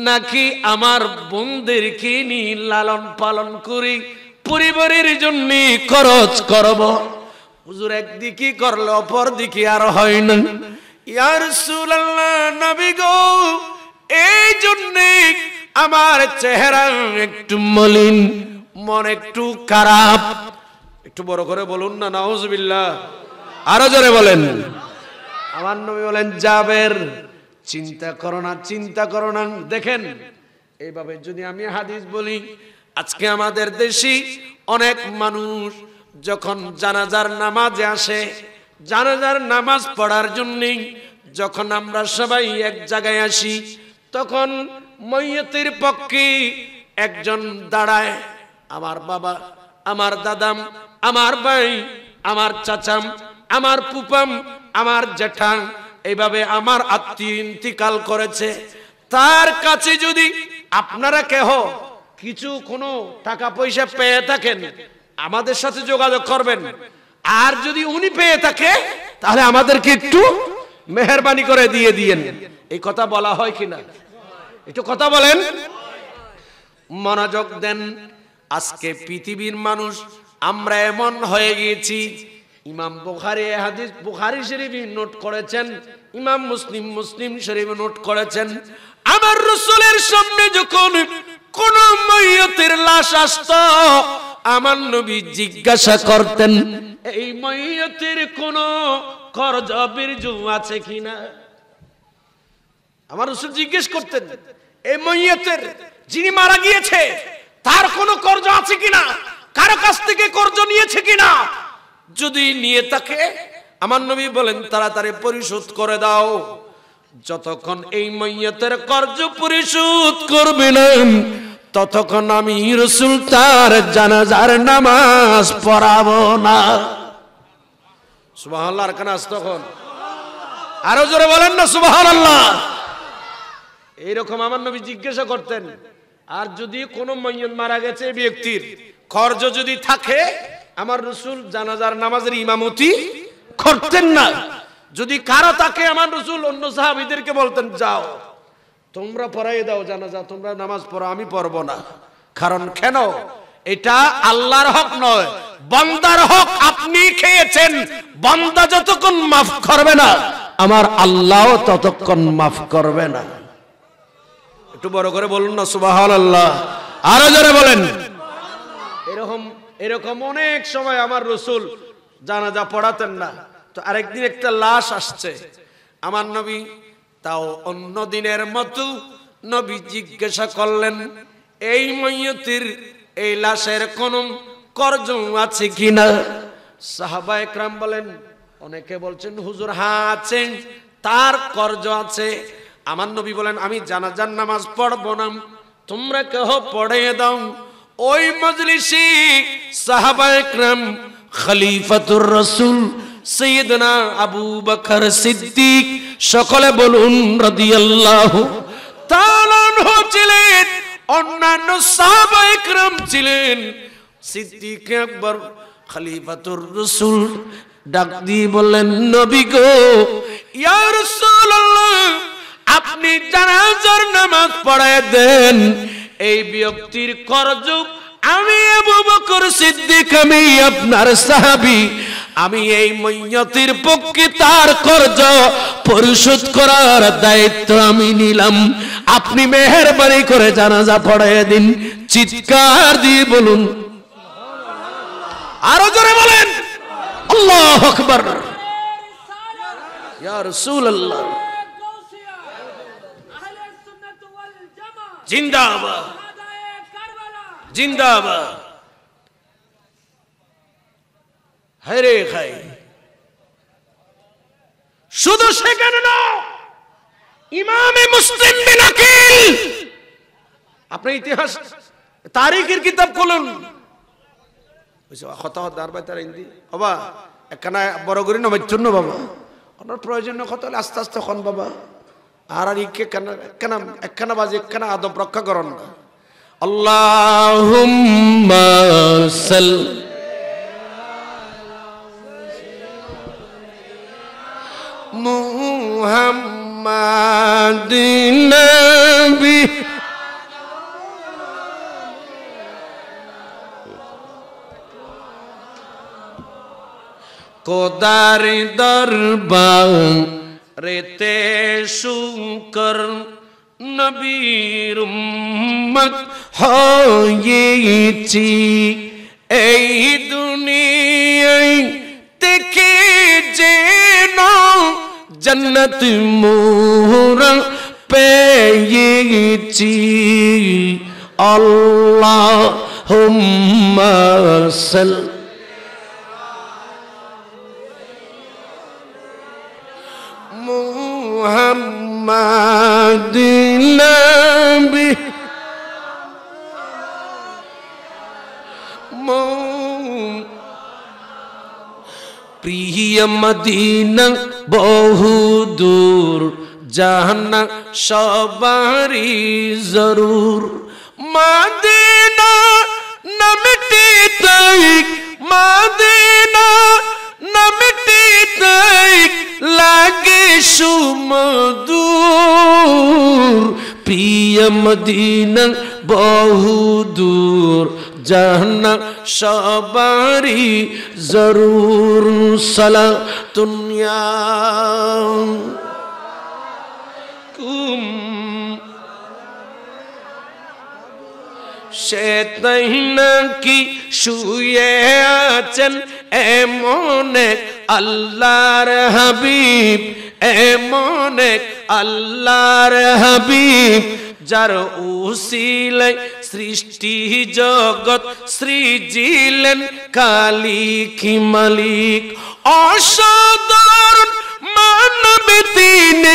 নাকি আমার বন্দিরকে নিয়ে লালন পালন করি পরিবারের জন্য খরচ করব? হুজুর একদিকে করলে অপর দিকে আর হয় না। ইয়া রাসূলুল্লাহ নবী গো এই জন্য আমার চেহারা একটু মলিন, মন একটু খারাপ। একটু বড় করে বলুন না নাউজুবিল্লাহ, আরো জোরে বলেন। আমার নবী বলেন জাবের চিন্তা করো না, চিন্তা করো না। দেখেন এইভাবে যদি আমি হাদিস বলি, আজকে আমাদের দেশে অনেক মানুষ যখন জানাজার নামাজে আসে, জানাজার নামাজ পড়ার জন্য যখন আমরা সবাই এক জায়গায় আসি, তখন ময়্যতের পক্ষে একজন দাঁড়ায়। আমার বাবা, আমার দাদাম, আমার ভাই, আমার চাচাম, আমার পুপাম, আমার জেঠা, এইভাবে আমার আত্মীয় ইন্তিকাল করেছে। তার কাছে যদি আপনারা কেহ কিছু কোনো টাকা পয়সা পেয়ে থাকেন আমাদের সাথে যোগাযোগ করবেন, আর যদি উনি পেয়ে থাকে তাহলে আমাদেরকে একটু মেহেরবানি করে দিয়ে দিয়েন। এই কথা বলা হয় কিনা? একটু কথা বলেন, মনোযোগ দেন। আজকে পৃথিবীর মানুষ আমরা এমন হয়ে গিয়েছি, ইমাম বুখারী হাদিস বুখারী শরীফে নোট করেছেন, ইমাম মুসলিম মুসলিম শরীফে নোট করেছেন, আমার রাসূলের সামনে যখন কোন মাইয়তের লাশ আসতো আমার নবী জিজ্ঞাসা করতেন এই মাইয়তের কোন কর্জ বীর্য আছে কিনা। আমার রাসূল জিজ্ঞেস করতেন এই মাইয়তের যিনি মারা গিয়েছে তার কোন কর্জ আছে কিনা, কারো কাছ থেকে কর্জ নিয়েছে কিনা। যদি নিয়ে থাকে আমার নবী বলেন তাড়াতাড়ি পরিশোধ করে দাও। যতক্ষণ এই মাইয়তের কর্জ পরিশোধ করবে না ততক্ষণ আমি রাসূল তার জানাজার নামাজ পড়াবো না। সুবহানাল্লাহ। আর কানা তখন আরো জোরে বলেন না সুবহানাল্লাহ। এইরকম আমার নবী জিজ্ঞাসা করতেন। আর যদি কোনো মাইয়ত মারা গেছে ব্যক্তির কর্জ যদি থাকে আমার রাসূল জানাজার নামাজের ইমামতি করতেন না। যদি কারো থাকে আমার রাসূল অন্য সাহাবীদেরকে বলতেন যাও তোমরা পড়াই দাও জানাজা, তোমরা নামাজ পড়ো, আমি পড়বো না। কারণ কেন? এটা আল্লাহর হক নয়, বান্দার হক। আপনি খেয়েছেন, বান্দা যতক্ষণ মাফ করবে না আমার আল্লাহও ততক্ষণ মাফ করবে না। একটু বড় করে বলুন না সুবহানাল্লাহ, আরো জোরে বলেন। এরকম অনেক সময় আমার রাসূল জানাজা পড়াতেন না। তো আরেকদিন একটা লাশ আসছে, আমার নবী তাও অন্য দিনের মতো নবী জিজ্ঞাসা করলেন এই মাইয়তের এই লাশের কোন কর্জ আছে কিনা। সাহাবায়ে কেরাম বলেন, অনেকে বলছেন হুজুর হ্যাঁ আছে, তার কর্জ আছে। আমার নবী বলেন আমি জানাজার নামাজ পড়বো না, তোমরা কেহ পড়িয়ে দাও। ওই মজলিসে সাহাবায়ে কেরাম খলিফাতুর রাসূল সাইয়েদনা আবু বকর সিদ্দিক সকলে বলুন রাদিয়াল্লাহু তাআলা আনহু ছিলেন, অন্যান্য সাহাবায়ে কেরাম ছিলেন। সিদ্দিক আকবর খলিফাতুর রাসূল ডাক দিয়ে বললেন, নবী গো, ইয়া রাসূলুল্লাহ, আপনি জানাজার নামাজ পড়ায় দেন। এই ব্যক্তির কর্জ আমি আবু বকর সিদ্দিক, আমি আপনার সাহাবী, আমি এই মাইয়্যিতের পক্ষে তার কর্জ পরিশোধ করার দায়িত্ব আমি নিলাম। আপনি মেহেরবানি করে জানাজা পড়ায় দিন। চিৎকার দিয়ে বলুন, আরো জোরে বলেন আল্লাহু আকবার। ইয়া রাসূলুল্লাহ জিন্দাবাদ, জিন্দাবাদ। হরে খাই শুধু সেখানে না, ইমামে মুসলিম বিন আকিল, আপনি ইতিহাস তারিখের কিতাব খুলুন। কথা দাঁড়ায় তার হিন্দি বাবা একখানা বড় করি না চন্ন বাবা, ওনার প্রয়োজন কত হলে আস্তে আস্তে খন বাবা। আর ইকে একখানা বাজে একখানা আদব রক্ষা করন না। আল্লাহুম্মা সাল্লি মুহাম্মাদিন নবী কোদার দরবার রেতে শুকর নবীর উম্মত হয়েছি। এই দুনিয়ায় থেকে যেন জান্নাত মোরা পেয়েছি। আল্লাহুম্মা সাল্লি মুহাম্মাদিন নবী প্রিয় মদিনা বহু দূর, জানা সবারই জরুর। মদিনা না মিটতে, মদিনা না মিটতে লাগে সুমধুর। প্রিয় মদিনা বহু দূর, জানা সবারই জরুর। সালাতুন ইয়াকুম শয়তান কি শুয়ে আছেন এমন আল্লাহর হাবিব, এমন আল্লাহর হাবিব, যার উসিলায় সৃষ্টি জগৎ সৃজিলেন কালিক মালিক। অসাধারণ মানব তিনি,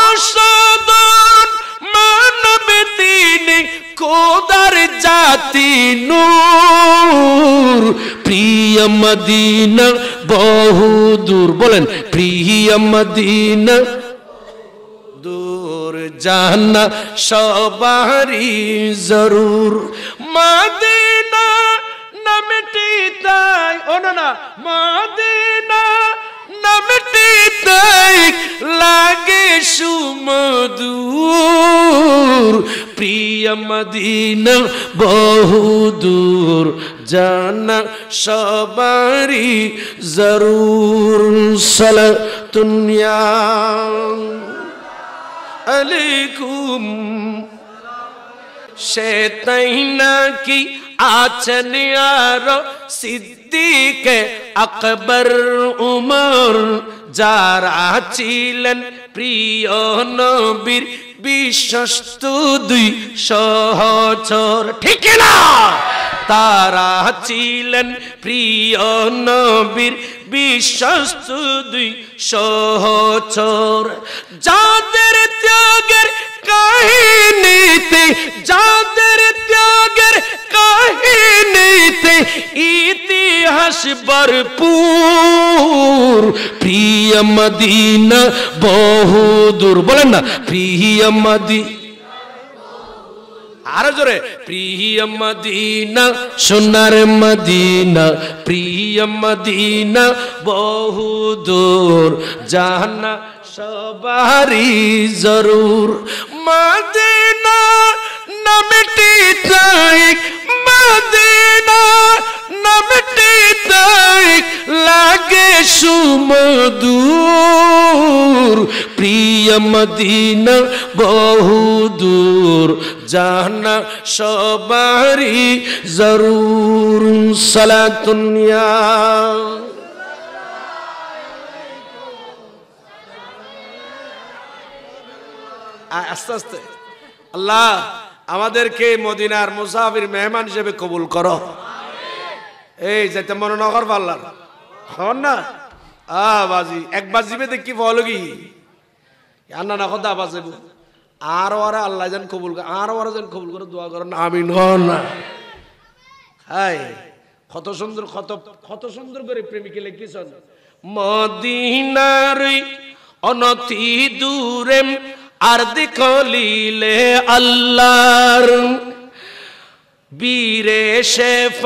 অসাধারণ মানব তিনি, খোদার জাতি নূর। প্রিয় মদিনা বহু দূর, বলেন প্রিয় মদিনা দূর, জানা সবারই জরুর। মদিনা না মিটিতাই, ও না, মদিনা না মিটিতাই লাগে সুমধুর। প্রিয় মদিনা বহু দূর, জানা সবারই জরুর। সালাতুন আলাইকুম। শয়তান কি আছেন আর সিদ্দিক আকবর উমর, যারা ছিলেন প্রিয় নবীর বিশ্বস্ত দুই সহচর। ঠিক না? তারা ছিলেন প্রিয় নবীর বিশ্বস্ত দুই সহচর, যাদের ত্যাগের কাহিনীতে, যাদের ত্যাগের কাহিনী জমিনেতে ইতিহাস ভরপুর প্রিয় মদিনা বহুদূর বলেন না প্রিয় মদিনা আরো জোরে প্রিয় মদিনা সোনার মদিনা প্রিয় মদিনা বহুদূর জানা সবারই জরুর মদিনা নামটি তাই মদিনা নামটি তাই লাগে সুমধুর প্রিয় মদিনা বহুদূর জানা সবারই জরুর সালাতুনিয়া আস্তে আস্তে আল্লাহ আমাদেরকে মদিনার মুসাফির মেহমান হিসেবে কবুল করো এই যেতে মনে না কর পারলাম হন না বাজি একবার জিবে দেখি বলগি আন্না না কথা বাজে আর ওরা আল্লাহ যেন কবুল করে আর ওরা যেন কবুল করে দোয়া করেন আমিন হন না হাই কত সুন্দর কত সুন্দর করে প্রেমিকে লিখেছেন মদিনার অনতি দূরে আর দেখলিলে আল্লাহর বীরে শেফ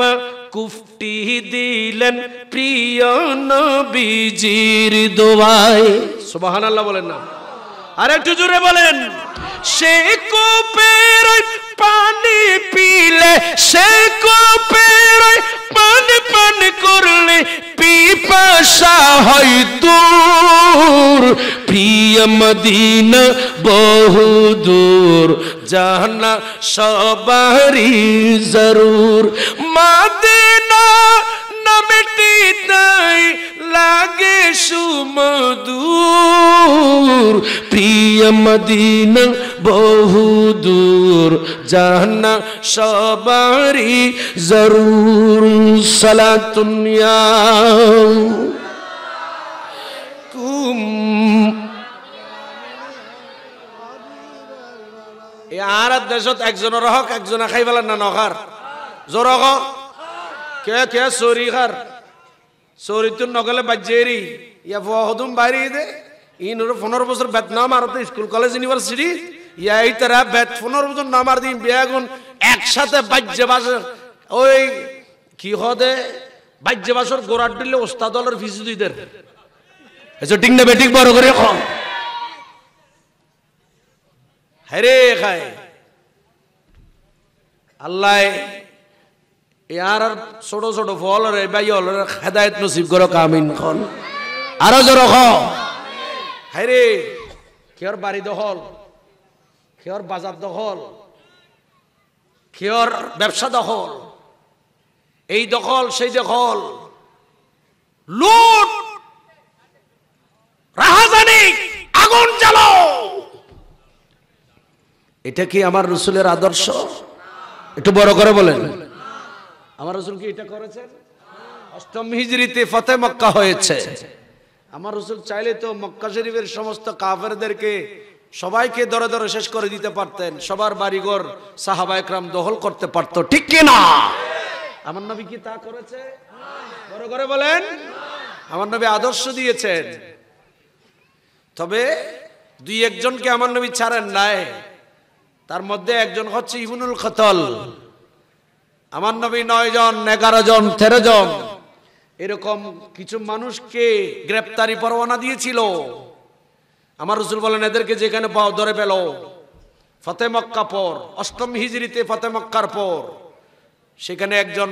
কুফটি দিলেন প্রিয় নবীজির দোয়ায় সুবহানাল্লাহ বলেন না আর একটু জোরে বলেন সে কূপের পানি পিলে সে কূপের পানি পান করলে পিপাসা হয় দূর প্রিয় মদিনা বহুদূর জানা সবারই জরুর মদিনা নামটি তাই লাগে সুমধুর প্রিয় মদিনা বহুদূর জানা সবারই জরুর সালাতুনিয়া কুম এই আর দেশত একজনের হক একজনে খাই পেলেন না নখার জোর হক কে কে চোরি খার চোরিত নগলে বাজ্যেরি ইয়া ফহদুম বাইরে দে ইনোর 15 বছর বেতন মারতে স্কুল কলেজ ইউনিভার্সিটি ইয়া এই তারা বেত 15 বছর না মার দিন বেগুন একসাথে বাজ্য বাসর ওই কি হদে বাজ্য বাসর গোড়াট দিলে ওস্তাদ দলের ফিস দুইদের এসো ঠিক না বেটিক বড় করে খ হরে খায় আল্লাহ ইয়ার ছোট ছোট ফল রে ভাই হল হেদায়েত নসিব করো কামিন খন আরো জোর খ হরে কেয়র বাড়ি দখল কেয়র বাজার দখল কেয়র ব্যবসা দখল এই দখল সেই দখল লুট রাহাজানি আগুন জ্বালো এটা কি আমার রাসূলের আদর্শ একটু বড় করে বলেন আমার রাসূল কি এটা করেছেন অষ্টম হিজরিতে ফতে মক্কা হয়েছে আমার রাসূল চাইলে তো মক্কা শরীফের সমস্ত কাফেরদেরকে সবাইকে দরে দরে শেষ করে দিতে পারতেন সবার বাড়িঘর সাহাবায়ে کرام দখল করতে পারত ঠিক কি না আমার নবী কি তা করেছে বড় করে বলেন আমার নবী আদর্শ দিয়েছেন তবে দুই একজনকে আমার নবী ছাড়েন নাই তার মধ্যে একজন হচ্ছে ইবনুল খতল আমার নবী 9 জন 11 জন 13 জন এরকম কিছু মানুষকে গ্রেফতারি পরোয়ানা দিয়েছিল আমার রাসূল বলেন এদেরকে যেখানে পাও ধরে পেল ফতে মক্কা পর অষ্টম হিজরিতে ফতে মক্কার পর সেখানে একজন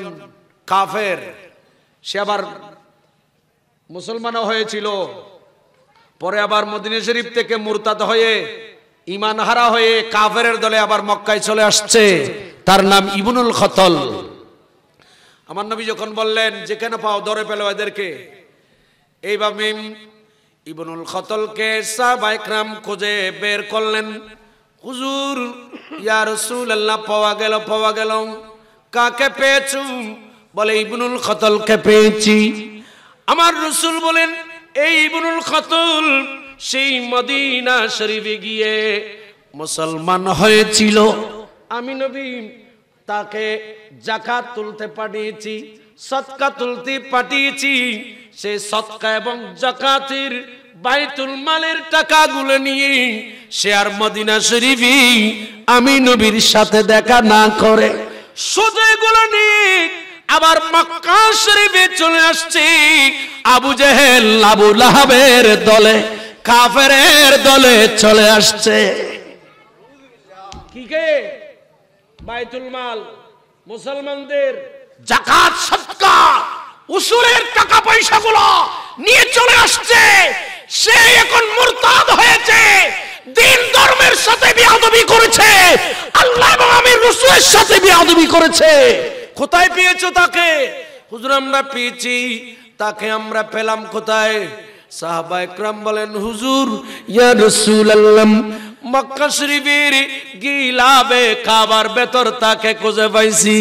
কাফের সে আবার মুসলমানও হয়েছিল পরে আবার মদিনা শরীফ থেকে মুরতাদ হয়ে ঈমান হারা হয়ে কাফেরের দলে আবার মক্কায় চলে আসছে তার নাম ইবনুল খতল আমার নবী যখন বললেন যেখানে পাও ধরে পেল এদেরকে এইভাবে ইবনুল খতলকে সাহাবায়ে کرام খুঁজে বের করলেন হুজুর ইয়া রাসূলুল্লাহ পাওয়া গেল কাকে পেয়েছো বলে ইবনুল খতলকে পেয়েছি আমার রাসূল বলেন এই ইবনুল খতল সেই মদিনা শরীফে গিয়ে মুসলমান হয়েছিল আমি নবী তাকে যাকাত তুলতে পাঠিয়েছি, সদকা তুলতে পাঠিয়েছি। সে সদকা এবং যাকাতের বাইতুল মালের টাকাগুলো নিয়ে সে আর মদিনা শরীফে আমি নবীর সাথে দেখা না করে সোজা এগুলো নিয়ে আবার মক্কা শরীফে চলে আসছে। আবু জেহেল আবু লাহাবের দলে, কাফেরের দলে চলে আসছে। কি কে? বাইতুল মাল, মুসলমানদের যাকাত, সদকা, উসুলের টাকা পয়সাগুলো নিয়ে চলে আসছে। সে এখন মুরতাদ হয়েছে, দিন ধর্মের সাথে বেয়াদবি করেছে, আল্লাহ এবং আমির রাসূলের সাথে বেয়াদবি করেছে। কোথায় পেয়েছো তাকে? হুজুর আমরা পেয়েছি। তাকে আমরা পেলাম কোথায়? সাহাবা একরাম বলেন, হুজুর ইয়া রাসূলুল্লাহ, মক্কা শরীফের গিলাবে কাবার ভেতর তাকে খুঁজে পাইছি।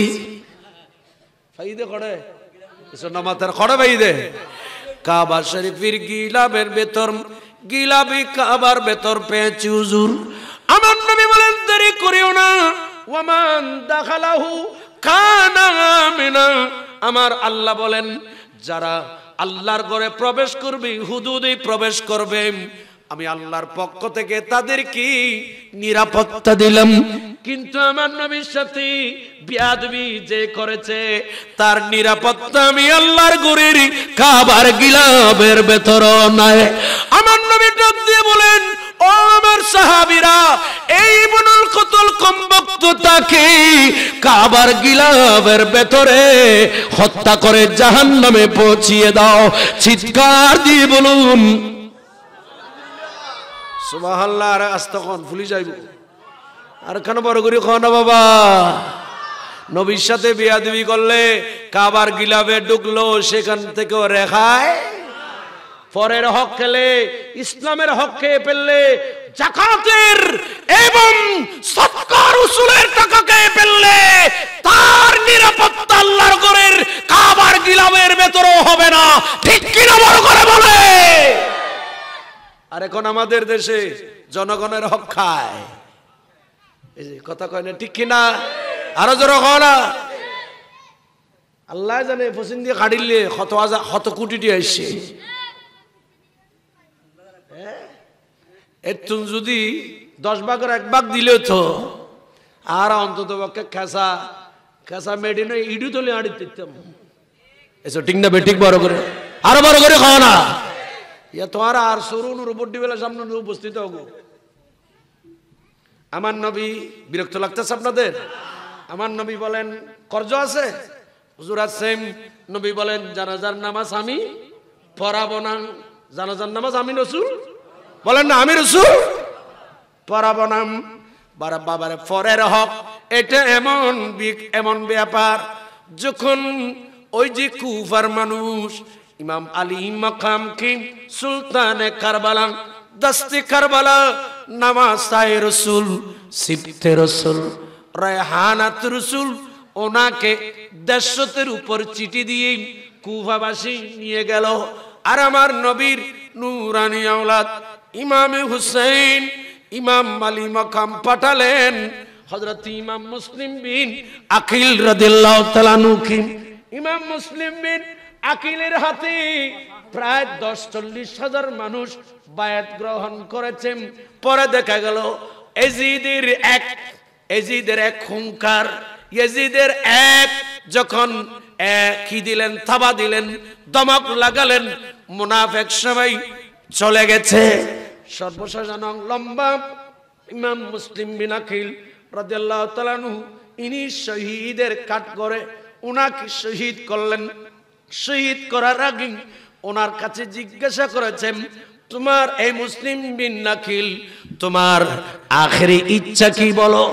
ফাইদে করে কিছু নামাতের খড়ে বাইদে কাবা শরীফের গিলাবের ভেতর, গিলাবি কাবার ভেতর পেয়েছি হুজুর। আমার নবী বলেন দেরি করিও না, ওয়ামান দাখালাহু কানা আমিনা। আমার আল্লাহ বলেন যারা আল্লাহর ঘরে প্রবেশ করবে, হুদুদে প্রবেশ করবে, আমি আল্লাহর পক্ষ থেকে তাদেরকে নিরাপত্তা দিলাম। কিন্তু আমার নবীর সাথে বেয়াদবি যে করেছে তার নিরাপত্তা আমি আল্লাহর ঘরের কাবার গিলাবের ভেতর নাই। আমার নবী ডাক দিয়ে বলেন, ও আমার সাহাবীরা, এই ইবনুল কতল কমবক্ত তাকে কাবার গিলাবের ভেতরে হত্যা করে জাহান্নামে পৌঁছিয়ে দাও। চিৎকার দিয়ে বলুন সুবহানাল্লাহ। আর আস্তাগফিরুল্লাহ ভুলে যাইব আর কেন বড় করে খাও না বাবা। নবীর সাথে বেয়াদবি করলে কাবার গিলাবে ঢুকলো, সেখান থেকে রেখায়। পরের হক খেলে, ইসলামের হক খেয়ে ফেললে, যাকাতের এবং সদকার উসুলের টাকা খেয়ে ফেললে তার নিরাপত্তা আল্লাহর ঘরের কাবার গিলাবের ভেতরেও হবে না। ঠিক কিনা বড় করে বলে? আর এখন আমাদের দেশে জনগণের হক খায়, এই যে কথা কয় না, ঠিক কিনা? আরো জোরে কও না। আল্লাহ জানে পছন্দ দিয়ে কাটিলে কত কোটি আসছে। এর যদি 10 ভাগের 1 ভাগ দিলে তো আর অন্তত পক্ষে খেসা মেডিন ইডু তোলে আড়ি দিতাম। এসো ঠিক না বেঠিক? বড় করে আরো বড় করে খাও না। ইয়া তোমার আর সরুন রোবটি বেলা সামনে উপস্থিত হবো। আমার নবী, বিরক্ত লাগতেছে আপনাদের? আমার নবী বলেন কর্জ আছে হুজুর আছে। নবী বলেন জানাজার নামাজ আমি পড়াবো না। জানাজার নামাজ আমি রাসূল বলেন না, আমি রাসূল পড়াবো না। বাবারে পরের হক এটা এমন ব্যাপার, যখন ওই যে কুফার মানুষ ইমাম আলী মাকামকে সুলতানে কারবালা, দস্তে কারবালা, নামাসায়ে রাসূল, সিফতে রাসূল, রায়হানাত রাসূল, ওনাকে 150 উপর চিঠি দিয়ে কুফাবাসী নিয়ে গেল। আর আমার নবীর নূরানী আওলাদ ইমামে হুসাইন, ইমাম আলী মাকাম পাঠালেন হযরত ইমাম মুসলিম বিন আকিল রাদিয়াল্লাহু তাআলা আনহু। ইমাম মুসলিম বিন আকিলের হাতে প্রায় 10-40 হাজার মানুষ বায়াত গ্রহণ করেছেন। পরে দেখা গেল এজিদের এক হুঙ্কার, ইয়াজিদের এক যখন কি দিলেন, থাবা দিলেন, দমক লাগালেন, মুনাফিক সবাই চলে গেছে। সর্বশেষ লম্বা ইমাম মুসলিম বিন আকিল রাদিয়াল্লাহু তাআলা আনহু ইনি শহীদের কাট করে উনাকে শহীদ করলেন। শহীদ করার আগে ওনার কাছে জিজ্ঞাসা করেছেন, তোমার এই মুসলিম বিন আকিল তোমার আখেরি ইচ্ছা কি বলো?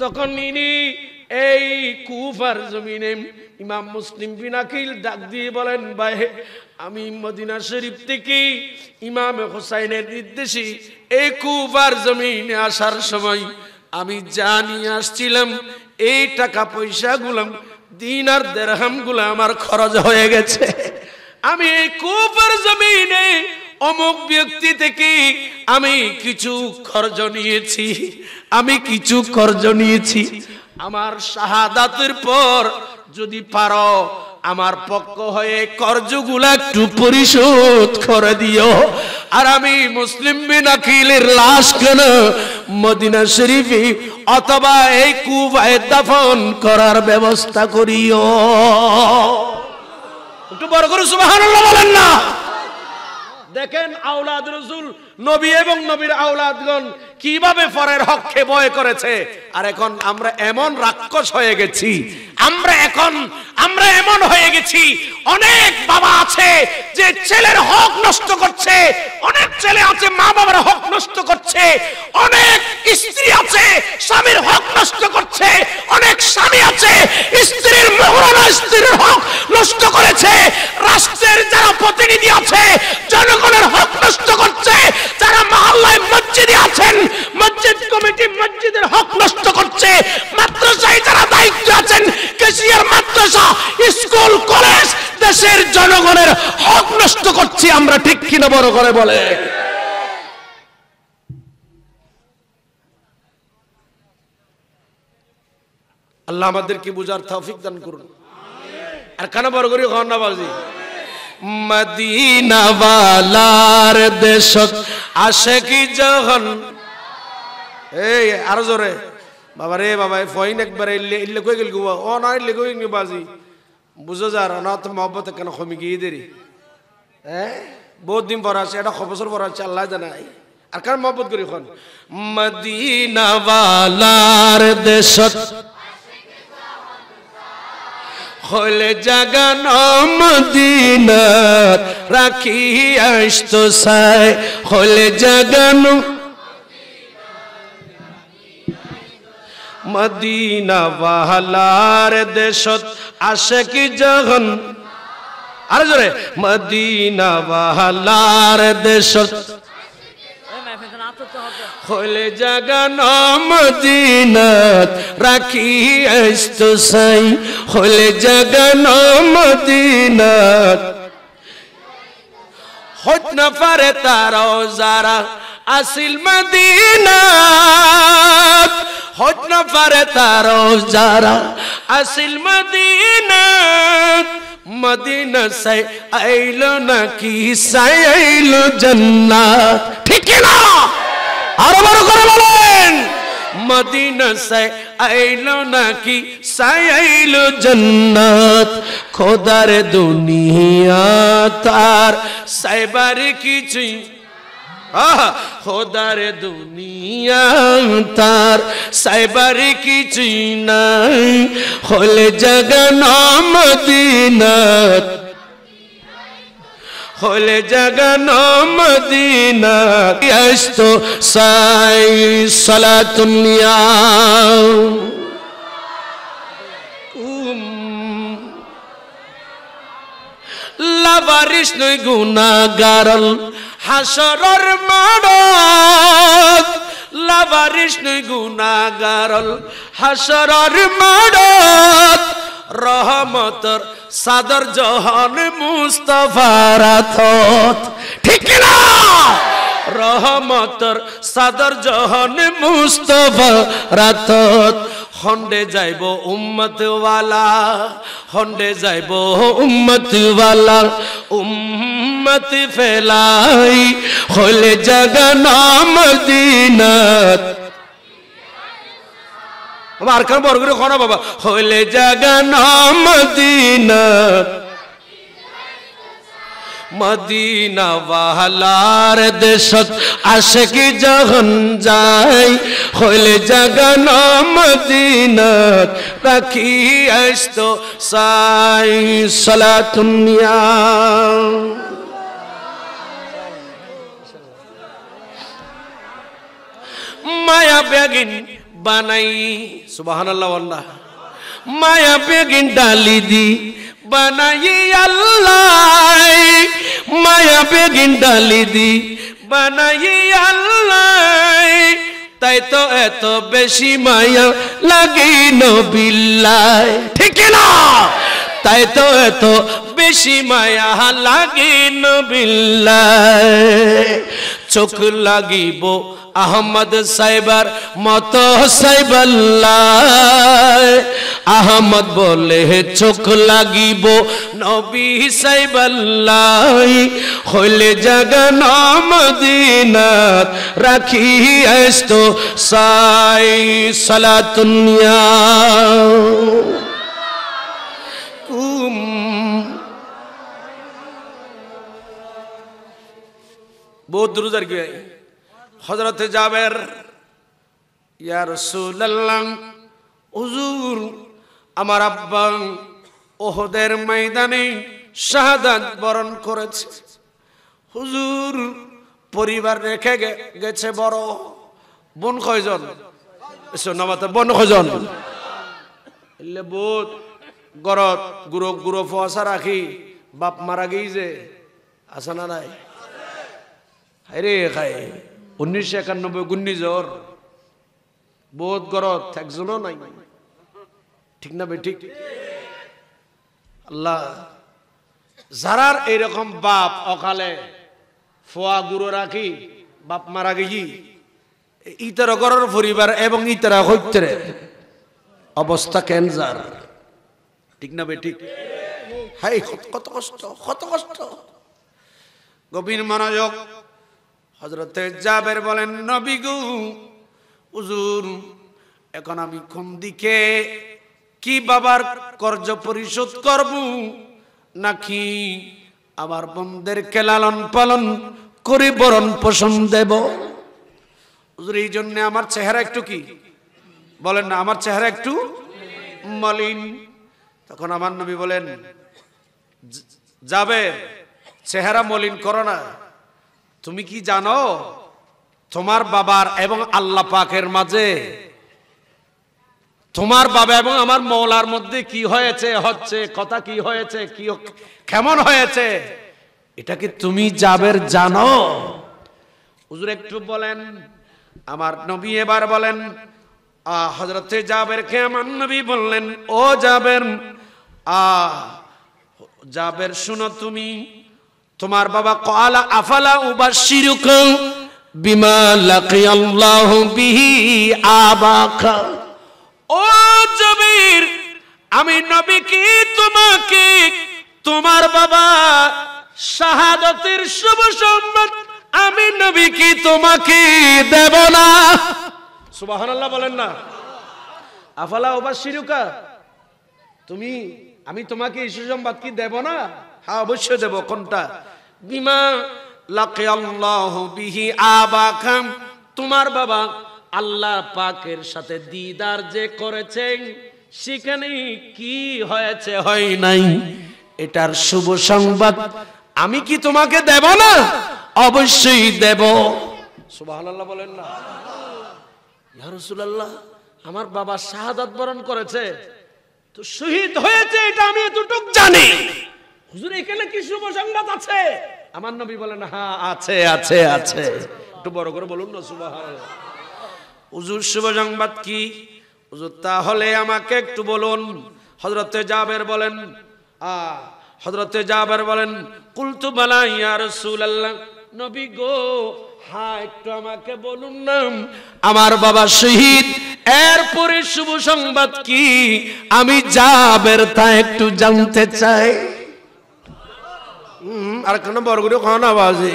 তখন ইনি এই কুফার জমিনে ইমাম মুসলিম বিন আকিল ডাক দিয়ে বলেন, ভাই আমি মদিনা শরীফ থেকে ইমাম হুসাইনের নির্দেশে এই কুফার জমিনে আসার সময় আমি জানিয়ে আসছিলাম এই টাকা পয়সা গুলাম দিনার দিরহাম গুলো আমার খরচ হয়ে গেছে। আমি এই কুফার জমিনে অমুক ব্যক্তি থেকে আমি কিছু খরচ নিয়েছি। আমার শাহাদাতের পর যদি পারো আমার পক্ষ হয়ে কর্জগুলা একটু পরিশোধ করে দিও। আর আমি মুসলিম বিন আকিলের লাশ কেন মদিনা শরীফে অথবা এই কুফায় দাফন করার ব্যবস্থা করিও। একটু বড় করে সুবহানাল্লাহ বলেন না। দেখেন আওলাদ রাসূল নবী এবং নবীর আওলাদগণ কিভাবে পরের হককে ভয় করেছে। আর এখন আমরা এমন রাক্ষস হয়ে গেছি, আমরা এমন হয়ে গেছি, অনেক বাবা আছে যে ছেলের হক নষ্ট করছে, অনেক ছেলে আছে মা বাবার হক নষ্ট করছে, অনেক স্ত্রী আছে স্বামীর হক নষ্ট করছে, অনেক স্বামী আছে স্ত্রীর মহরণা স্ত্রীর হক নষ্ট করেছে, রাষ্ট্রের যারা প্রতিনিধি আছে জনগণের হক নষ্ট করছে, যারা মহল্লায় মসজিদে আছেন মসজিদ কমিটি মসজিদের হক নষ্ট করছে, মাদ্রাসায় যারা দায়িত্ব আছেন কেশিয়ার মাদ্রাসা স্কুল কলেজ দেশের জনগণের হক নষ্ট করছি আমরা, ঠিক কিনা বড় করে বলে। আল্লাহ আমাদেরকে বুঝার তৌফিক দান করুন। আর কেন বড় করি খাওয়ান বাজি মদিনা ওয়ালার দেশত আশিকি যখন এই আরো জোরে বাবা রে বাবা ফইন একবার ইল্লে কই গেল গো ও না ইল্লে কই নি বাজি বুঝো যার না তো মহব্বত কেন কমে গিয়ে দেরি বহুত দিন পর আছে এটা বছর পর আছে আল্লাহ জানে। আর কার মহব্বত করি এখন মদিনা ওয়ালার দেশত হলে জাগানো মদিনাত রাখি আসতো সাই হলে জাগানো মদিনা ওয়ালার দেশত আশিকি যখন আর জোরে মদিনা ওয়ালার দেশত হলে জাগানো মদিনাত রাখি আসতো সাই হলে জাগানো মদিনাত হত না পারে তারাও যারা আসিল মদিনাত হত না পারে তারাও যারা আসিল মদিনাত মদিনা সাই আইলো নাকি সাই আইলো জান্নাত, ঠিক না? আরো বড় করে বলেন মদিনা সাই আইলো নাকি সাই আইলো জান্নাত। খোদার দুনিয়া তার সাইবার কিছুই খোদার দুনিয়া তার সাইবার কিছুই নাই হলে জাগানো মদিনাত হলে জাগানো মদিনাত আসতো সাই সালাতুনিয়া লাবারিশ নই গুনাহগারল হাসরের মাঠত লাবারিশ নই গুনাহগারল হাসরের মাঠত রহমতর সাদর জহান মুস্তাফার হাতত, ঠিক না? রহমতর সাদর জহান মুস্তাফার হাতত হন্ডে যাইব উম্মত ওয়ালা হন্ডে যাইব উম্মত ওয়ালা উম্মত ফেলাই হলে জাগানো মদিনাত আমার কার বড় করে কোন বাবা হলে জাগানো মদিনাত মদিনা ওয়ালার দেশত আশিকি যখন যায় হলে জাগানো মদিনাত রাখি আসতো সাই সালাতুনিয়া মায়া বেগিন বানাই সুবহানাল্লাহ আল্লাহ মায়া বেগিন ডালি দি বানাই আল্লাহ মায়া বেগিন ডালি দি বানাই আল্লাহ তাই তো এত বেশি মায়া লাগে নবিল্লাহ, ঠিক না? তাই তো এত বেশি মায়া লাগে নবিল্লাহ চোখ লাগিব আহমদ সাহেবার মতো সাহেবাল্লাহ আহমদ বলে চোখ লাগিব নবী সাহেবাল্লাহ হইলে জাগান মদিনাত রাখি আস্তো সাই সালাতুনিয়া बहुत दुरूद अर्ज़ किया हज़रत जाबिर या रसूल अल्लाह हुजूर আমার আব্বা ওহদের ময়দানে শাহাদাত বরণ করেছে হুজুর পরিবার রেখে গেছে বড় বোন কয়জন সোনামাতা বোন কয়জন এলে বহুত গরত গুরু গুরু ফসা রাখি বাপ মারা গিয়েছে আসা না নাই আরে খাই 1991 গুন্নি জ্বর বহুত গরত একজনও নাই ঠিক না বে ঠিক আল্লাহ যারার এরকম বাপ অকালে ফোয়া গুরু রাখি বাপ মারা গেছি ইতার ঘরের পরিবার এবং ইতারা হইতে অবস্থা ক্যান্সার ঠিক না বে ঠিক হাই কত কষ্ট গভীর মনোযোগ হযরতে জাবের বলেন নবী গো হুজুর এখন আমি কোন দিকে কি বাবার কর্জ পরিশোধ করব নাকি আমার বন্ধুদেরকে লালন পালন করে বরণ পোষণ দেব হুজুর এই জন্য আমার চেহারা একটু কি বলেন না আমার চেহারা একটু মলিন তখন আমার নবী বলেন যাবে চেহারা মলিন করো না তুমি কি জানো তোমার বাবার এবং আল্লাহ পাকের মাঝে তোমার বাবা এবং আমার মওলার মধ্যে কি হয়েছে হচ্ছে কথা কি হয়েছে কি কেমন হয়েছে এটা কি তুমি জাবের জানো হুজুর একটু বলেন আমার নবী এবার বলেন হযরতে জাবেরকে আমার নবী বললেন ও জাবের জাবের শুনো তুমি তোমার বাবা ক্বালা আফালা উবাশশিরুকা বিমা লাকিয়াল্লাহু বিহি আবাকা ও জাবির আমি নবী কি তোমাকে তোমার বাবা শাহাদাতের শুভ সংবাদ আমি নবী কি তোমাকে দেব না সুবহানাল্লাহ বলেন না আফালা উবাশশিরুকা তুমি আমি তোমাকে এই সুসংবাদ কি দেব না হ্যাঁ অবশ্যই দেব কোনটা বিমা লাকিয়াল্লাহু বিহি আবাকা তোমার বাবা আল্লাহ পাকের সাথে দিদার যে করেছেন সেখানে কি হয়েছে হয় নাই এটার শুভ সংবাদ আমি কি তোমাকে দেব না অবশ্যই দেব সুবহানাল্লাহ বলেন না ইয়া রাসূলুল্লাহ আমার বাবা শাহাদাত বরণ করেছে তো শহীদ হয়েছে এটা আমি এতটুকু জানি হুজুর এখানে কি শুভ সংবাদ আছে আমার নবী বলেন হ্যাঁ আছে আছে আছে একটু বড় করে বলুন না সুবহানাল্লাহ হুজুর শুভ সংবাদ কি হুজুর তাহলে আমাকে একটু বলুন হযরতে জাবের বলেন কুলতু বালা ইয়া রাসূলুল্লাহ নবী গো হ্যাঁ একটু আমাকে বলুন না আমার বাবা শহীদ এরপরে শুভ সংবাদ কি আমি জাবের তা একটু জানতে চাই আর কোন বড়গুলো কোন আওয়াজে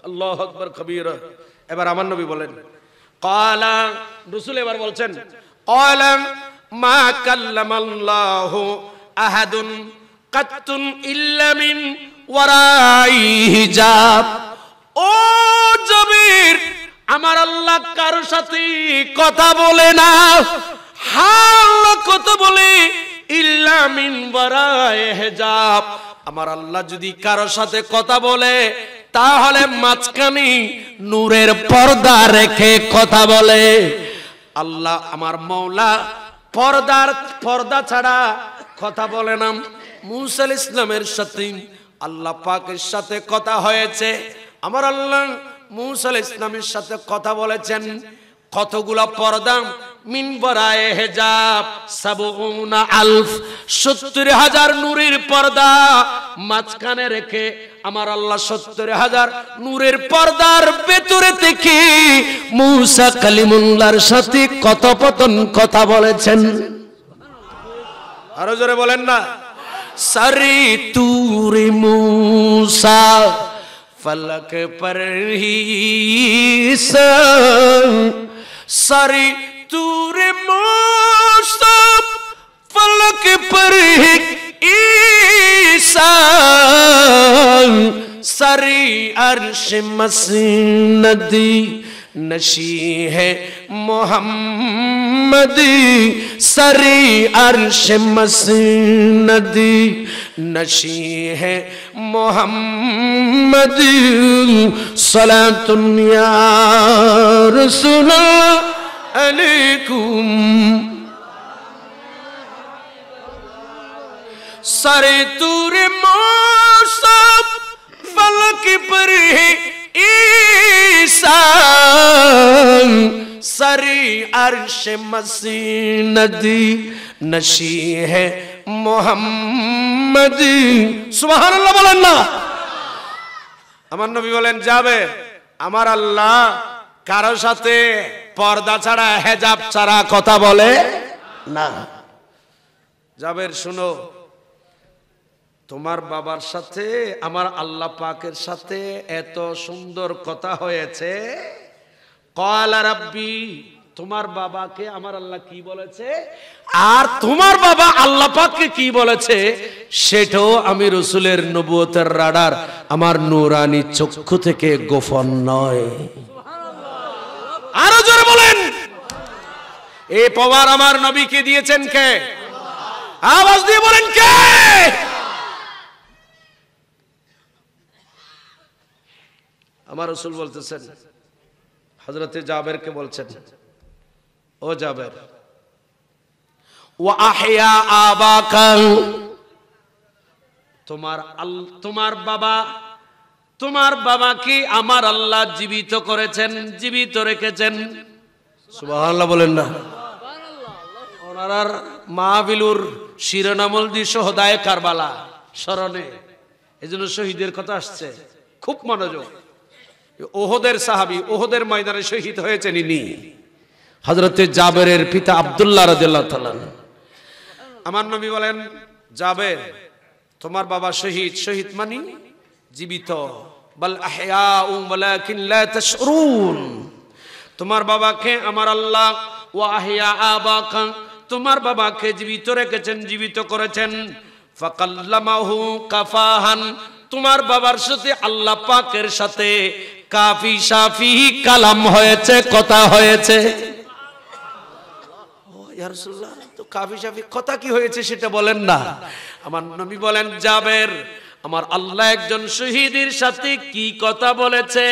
আল্লাহু আকবার কবীরা এবার আমার নবী বলেন ক্বালা রাসূল এবার বলছেন ক্বালা মা কাল্লামাল্লাহু আহাদুন কাত্তুন ইল্লা মিন ওয়ারাই হিজাব ও জাবির আমার আল্লাহ কারো সাথে কথা বলে না আল্লাহ কথা বলে ইল্লা মিন ওয়ারাই হিজাব আমার আল্লাহ যদি কারো সাথে কথা বলে তাহলে মাঝখানে নূরের পর্দা রেখে কথা বলে আল্লাহ আমার মওলা পর্দা ছাড়া কথা বলে না মুসা আলাইহিস সালামের সাথে আল্লাহ পাকের সাথে কথা হয়েছে আমার আল্লাহ মুসা আলাইহিস সালামের সাথে কথা বলেছেন কতগুলা পর্দা মিন বরায়ে হিজাব 70000 নূরের পর্দা মাঝখানে রেখে আমার আল্লাহ 70,000 নূরের পর্দার ভেতরে থেকে মুসা কালিমুল্লাহর সাথে কথোপকথন কথা বলেছেন। আরো জোরে বলেন না। সারি তুরে মুসা ফলক पर ही सारी तूरे मूसा फलक पर ही ईसा सारी अर्श मसनदी नशी है मोहम्मदी सारी अर्श मसनदी नशी है मोहम्मदी सलातुन या रसूल अलैकुम सारे तूरे मूसा फलक पर है ईसा सारी अर्श मसनदी नशी है मोहम्मदी। सुबहानाल्लाह बोलेन ना। আমার নবী বলেন যাবে আমার আল্লাহ কারো সাথে পর্দা ছাড়া হেজাব ছাড়া কথা বলে না। জাবের শুনো, তোমার বাবার সাথে আমার আল্লাহ পাকের সাথে এত সুন্দর কথা হয়েছে। ক্বালা রাব্বি, তোমার বাবাকে আমার আল্লাহ কি বলেছে আর তোমার বাবা আল্লাহ পাককে কি বলেছে সেটাও আমি রাসূলের নবুয়তের রাডার আমার নূরানি চক্ষু থেকে গোপন নয়। আরো জোরে বলেন। এই পাওয়ার আমার নবীকে দিয়েছেন কে? আওয়াজ দিয়ে বলেন কে? আমার রাসূল বলতেছেন, হযরতে জাবেরকে বলছেন, ও জাবের ওয়া আহয়া আবাকা, তোমার বাবাকে আমার আল্লাহ জীবিত করেছেন, জীবিত রেখেছেন। সুবহানাল্লাহ বলেন না। ওনার মাহফিলুর শিরোনামল দি শহদায়ে কারবালা স্মরণে, এজন্য শহীদের কথা আসছে, খুব মনোযোগ। ওহদের সাহাবী, ওহদের ময়দানে শহীদ হয়েছেন ইনি হযরতে জাবেরের পিতা আব্দুল্লাহ রাদিয়াল্লাহু তাআলা। আমার নবী বলেন, জাবের তোমার বাবা শহীদ, শহীদ মানে জীবিত, বাল আহয়াউ ওয়ালাকিন লা তাশউরুন। তোমার বাবাকে আমার আল্লাহ ওয়া আহয়া আবাকা, তোমার বাবাকে জীবিত রেখেছেন, জীবিত করেছেন। ফাকাল্লামাহু কাফাহান, তোমার বাবার সাথে আল্লাহ পাকের সাথে কাফি শাফি কালাম হয়েছে, কথা হয়েছে। ও ইয়া রাসূলুল্লাহ, তো কাফি শাফি কথা কি হয়েছে সেটা বলেন না। আমার নবী বলেন, জাবের আমার আল্লাহ একজন শহীদের সাথে কি কথা বলেছে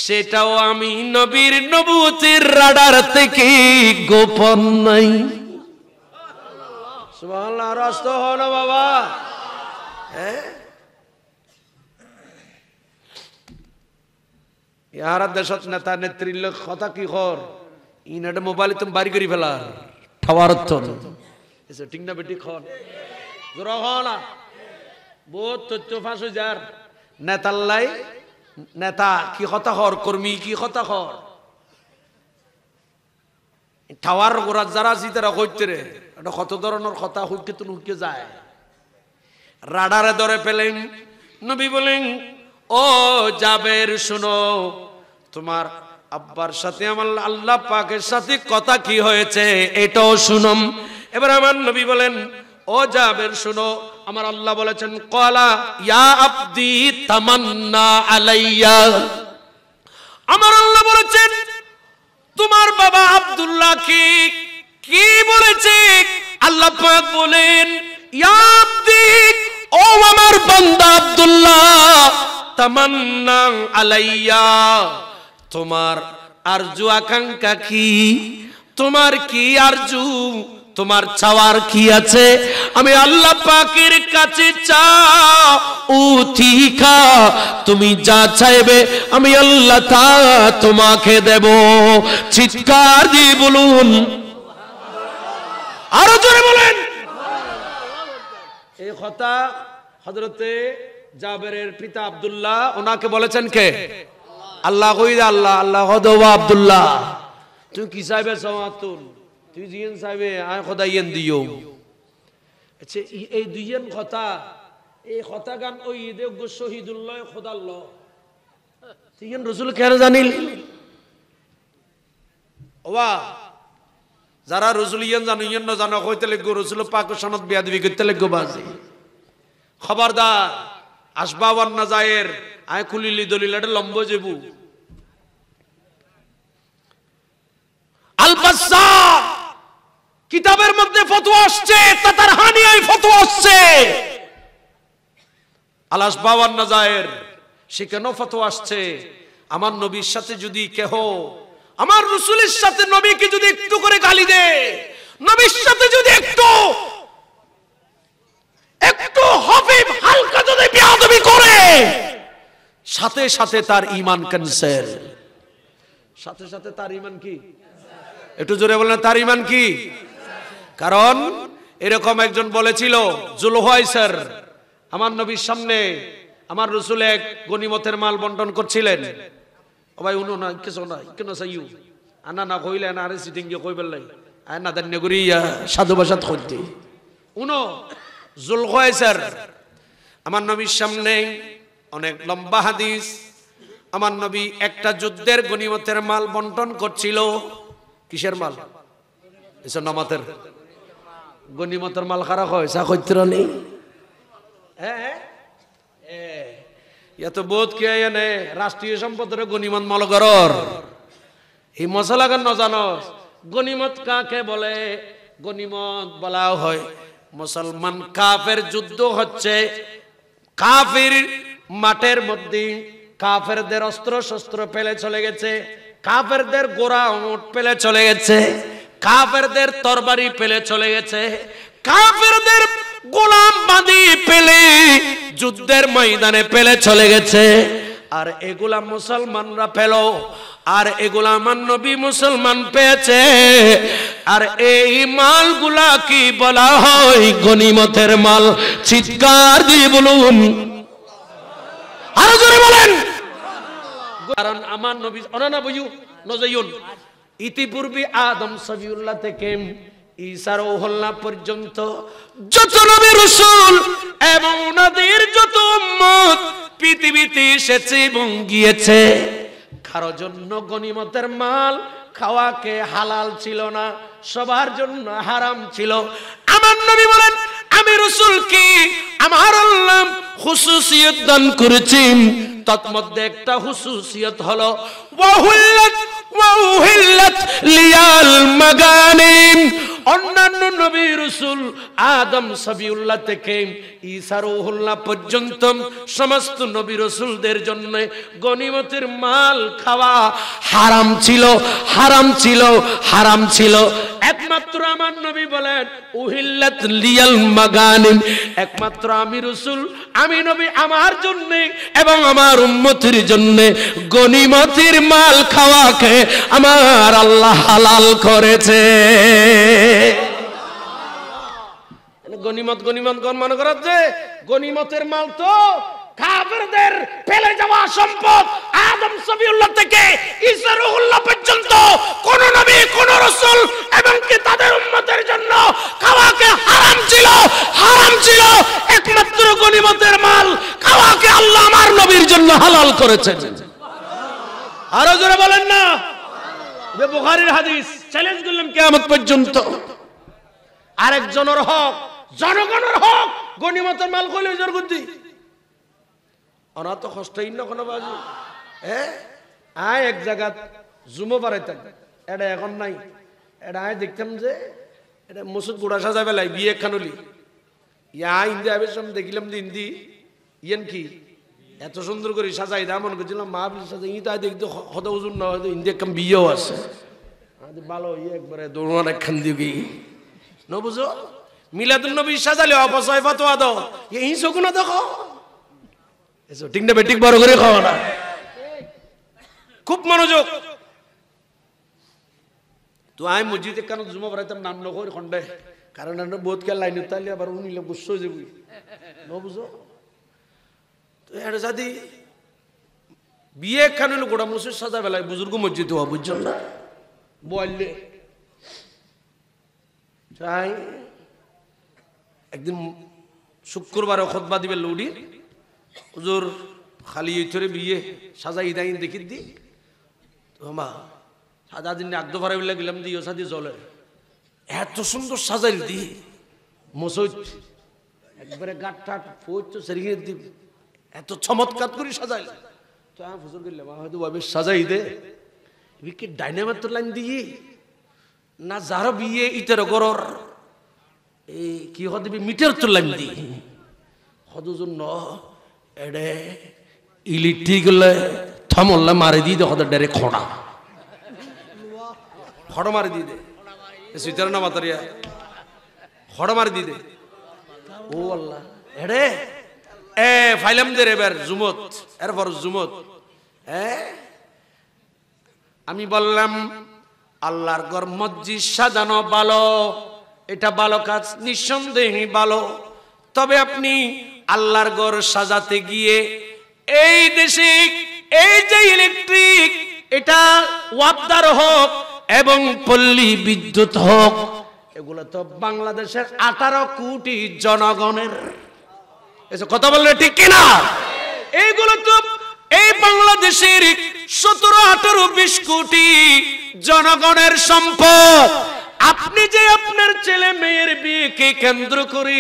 সেটাও আমি নবীর নবুয়তের রাডার থেকে গোপন নাই। সুবহানাল্লাহ। রাস্ত হলো বাবা। ইয়ার দেশত নেতা নেত্রীর লোক কথা কি কর ইনাডে মোবাইল তুমি বাড়ি করে ফেলার ঠাওয়ারতন এসে ঠিক না বেটি খন জরহনা বহুত তথ্য ফাঁস হয়ে যার নেতাল্লাই নেতা কি কথা কর, কর্মী কি কথা কর, ঠাওয়ার গোড়া যারা আছে তারা কইতে রে এটা কত ধরনের কথা হুকে তো হুকে যায়। রাডারে ধরে পেলেন। নবী বলেন, ও জাবের শুনো, তোমার আব্বার সাথে আমার আল্লাহ পাকের সাথে কথা কি হয়েছে এটাও শুনম। এবার আমার নবী বলেন, ও জাবের শুনো, আমার আল্লাহ বলেছেন, ক্বালা ইয়া আবদি তামান্না আলাইয়া। আমার আল্লাহ বলেছেন তোমার বাবা আব্দুল্লাহ কি বলেছে? আল্লাহ পাক বলেন, ইয়া আবদি, ও আমার বান্দা আব্দুল্লাহ, তামান্না আলাইয়া, তোমার আরজু আকাঙ্ক্ষা কি? তোমার কি আরজু, তোমার চাওয়ার কি আছে? আমি আল্লাহ পাকের কাছে চাও উঠিকা, তুমি যা চাইবে আমি আল্লাহ তা তোমাকে দেব। চিৎকার দিয়ে বলুন, আরো জোরে বলেন। এই কথা হযরতে জাবেরের পিতা আব্দুল্লাহ, ওনাকে বলেছেন কে? আল্লাহ কই আল্লাহ, আল্লাহ হদবা আব্দুল্লাহ তুই কি চাইবে সমাতুন, তুই জিয়েন চাইবে আয় খোদা ইয়েন দিও। আচ্ছা এই দুইয়েন কথা, এই কথা গান ওই ঈদে শহীদুল্লাহ খোদাল্লাহ তুইয়েন রসুল কেন জানিল? ওয়া যারা রসুল ইয়েন জানো ইয়েন না জানো কইতে লাগবো রসুল পাক সনদ বিয়াদবি করতে লাগবো বাজি। খবরদার আসবাবান নাজায়ের আয় খুলিলি দলিল এটা লম্ব যেবু। আল বাজ্জার কিতাবের মধ্যে ফতোয়া আসছে, তাতার হানিয়ায় ফতোয়া আসছে। আল আসবাবান নাজায়ের সেখানেও ফতোয়া আসছে, আমার নবীর সাথে যদি কেহ আমার রাসূলের সাথে নবীকে যদি একটু করে গালি দেয়, নবীর সাথে যদি একটু হাবিব হালকা যদি বেয়াদবি করে, সাথে সাথে তার ঈমান ক্যান্সেল। সাথে সাথে তার ঈমান কি? একটু জোরে বলেন, তার ঈমান কি? কারণ এরকম একজন বলেছিল জুলহুয়াইসার, আমার নবীর সামনে আমার রাসূল এক গনিমতের মাল বন্টন করছিলেন। ও ভাই উনো না কিছু না কেন চাইও আনা না কইলে না আরে সিটিং গিয়ে কইবেল লাই আয় না দান্য করি সাধু ভাষাত করতে উনো জুলহুয়াইসার আমার নবীর সামনে অনেক লম্বা হাদিস। আমার নবী একটা যুদ্ধের গনিমতের মাল বন্টন করছিল। কিসের মাল? এসব নামাতের গনিমতের মাল খারাপ হয় চা কইত্র নেই। হ্যাঁ এত বোধ কে এনে রাষ্ট্রীয় সম্পদের গনিমত মলগরর এই মশলা গান জানো? গনিমত কাকে বলে? গনিমত বলা হয় মুসলমান কাফের যুদ্ধ হচ্ছে, কাফির মাঠের মধ্যে কাফেরদের অস্ত্র শস্ত্র ফেলে চলে গেছে, কাফেরদের গোড়া উট ফেলে চলে গেছে, কাফেরদের তরবারি ফেলে চলে গেছে, কাফেরদের গোলাম বাঁধি পেলে যুদ্ধের ময়দানে পেলে চলে গেছে। আর এগুলা মুসলমানরা পেল, আর এগুলা আমার নবী মুসলমান পেয়েছে। আর এই মালগুলা কি বলা হয়? গনিমতের মাল। চিৎকার দিয়ে বলুন, আরো জোরে বলেন। কারণ আমার নবী অনানা বইউ নজাইউন ইতিপূর্বে আদম সফিউল্লাহ থেকে ঈসা রূহুল্লাহ পর্যন্ত যত নবী রাসূল এবং ওনাদের যত উম্মত পৃথিবীতে এসেছে এবং গিয়েছে, কারো জন্য গনিমতের মাল খাওয়াকে হালাল ছিল না, সবার জন্য হারাম ছিল। আমার নবী বলেন আমি রাসূলকে আমার আল্লাহ খুসুসিয়ত দান করেছেন, তন্মধ্যে একটা খুসুসিয়ত হলো ওয়াহুল্লাত লিয়াল মাগানিম। অন্যান্য নবী রাসূল আদম সফিউল্লাহ থেকে ঈসা রূহুল্লাহ পর্যন্ত সমস্ত নবী রাসূলদের জন্য গনিমতের মাল খাওয়া হারাম ছিল, হারাম ছিল, হারাম ছিল। একমাত্র আমার নবী বলেন উহিল্লাত লিয়াল মাগানিম, একমাত্র আমি রাসূল আমি নবী আমার জন্য এবং আমার উম্মতের জন্য গনিমতের মাল খাওয়াকে আমার আল্লাহ হালাল করেছে। গনিমত গনিমত গণ মনে করা যে গনিমতের মাল তো কাফেরদের ফেলে যাওয়া সম্পদ। আদম সফিউল্লাহ থেকে ঈসা রূহুল্লাহ পর্যন্ত কোন নবী কোন রাসূল এবং কি তাদের উম্মতের জন্য খাওয়াকে হারাম ছিল, হারাম ছিল। একমাত্র গনিমতের মাল খাওয়াকে আল্লাহ আমার নবীর জন্য হালাল করেছেন। আরো জোরে বলেন না। যে বুখারীর হাদিস চ্যালেঞ্জ করলাম কিয়ামত পর্যন্ত। আরেকজনের হক জনগণের হক গনিমতের মাল কইলে জোর গুদ্দি অনাথ কষ্টই না কোনো বাজু। হ্যাঁ আয় এক জায়গা জুমো পারাইতাম, এটা এখন নাই। এটা আয় দেখতাম যে এটা মুসুদ গুড়া সাজা বেলাই বিয়ে খানুলি ইয়া ইন্দি আবের সামনে দেখিলাম যে ইন্দি ইয়েন কি এত সুন্দর করে সাজাই দা মনে করছিলাম মা সাজা ই তাই দেখতে হত ওজন না হয়তো ইন্দি একদম বিয়েও আছে ভালো ইয়ে একবারে দৌড়ান একখান দিবি ন বুঝো। মিলাদুন নবী সাজালে অপচয় ফতোয়া দাও এই শকুনা দেখো এসো ঠিক না বেটিক বড় করে খাওয়া না। খুব মনোযোগ। তো আমি মসজিদে কেন জুমা পড়াইতাম নাম নকর খন্ডে, কারণ আমরা বহুত কে লাইন তাইলে আবার উনিলে গুচ্ছ যাবি ন বুঝো। এটা যদি বিয়ে খানে গোটা মুসির সাজা বেলায় বুজুর্গ মসজিদ হওয়া বুঝছেন না বললে চাই একদিন শুক্রবারে খুতবা দিবে লৌডি হুজুর খালি এইথরে বিয়ে সাজাই দাইন দেখি দি মা সাজা দিন আগদ ফারে বলে গেলাম দিও সাদি চলে এত সুন্দর সাজাইল দি মসজিদ একবারে গাট টাট ফোট সেরিয়ে দি এত চমৎকার করে সাজাইল তো আমি হুজুর গেলাম হয়তো ভাবে সাজাই দে কি ডাইনামাইট লাইন দিয়ে না যার বিয়ে ইতের গরর এই কি হদিবি মিটার তো লাইন দি হদুর জন্য এডে ইলেকট্রিক গলে থামল্লা মারি দি দে হদর ডাইরেক্ট খড়া খড় মারি দি দে সুইতার না মাতারিয়া খড় মারি দি দে ও আল্লাহ এডে এ ফাইলাম দে এবার জুমত এরপর জুমত আমি বললাম আল্লাহর ঘর মসজিদ সাজানো ভালো, এটা ভালো কাজ, নিঃসন্দেহে ভালো। তবে আপনি আল্লাহর ঘর সাজাতে গিয়ে এই দেশে এই যে ইলেকট্রিক এটা ওয়াপদার হোক এবং পল্লী বিদ্যুৎ হোক, এগুলো তো বাংলাদেশের 18 কোটি জনগণের। কথা বললে ঠিক কিনা? এইগুলো তো এই বাংলাদেশের 17, 18, 20 কোটি জনগণের সম্পদ। আপনি যে আপনার ছেলে মেয়ের বিয়েকে কেন্দ্র করে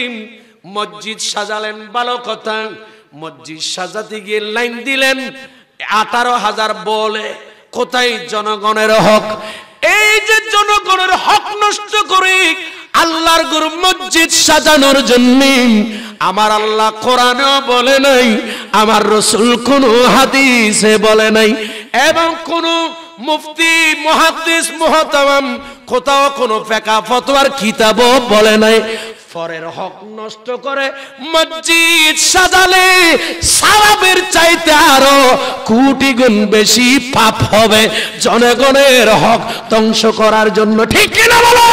মসজিদ সাজালেন, ভালো কথা। মসজিদ সাজাতে গিয়ে লাইন দিলেন 18,000 বলে, কোথায় জনগণের হক? এই যে জনগণের হক নষ্ট করে আল্লাহর ঘর মসজিদ সাজানোর জন্য আমার আল্লাহ কোরআনে বলে নাই, আমার রাসূল কোন হাদিসে বলে নাই, এবং কোন মুফতি মুহাদ্দিস মুহতারাম কোথাও কোন ফিকহ ফতোয়ার কিতাবও বলে নাই। পরের হক নষ্ট করে মসজিদ সাজালে সওয়াবের চাইতে আরো কোটি গুণ বেশি পাপ হবে জনগণের হক ধ্বংস করার জন্য। ঠিক কিনা বলে?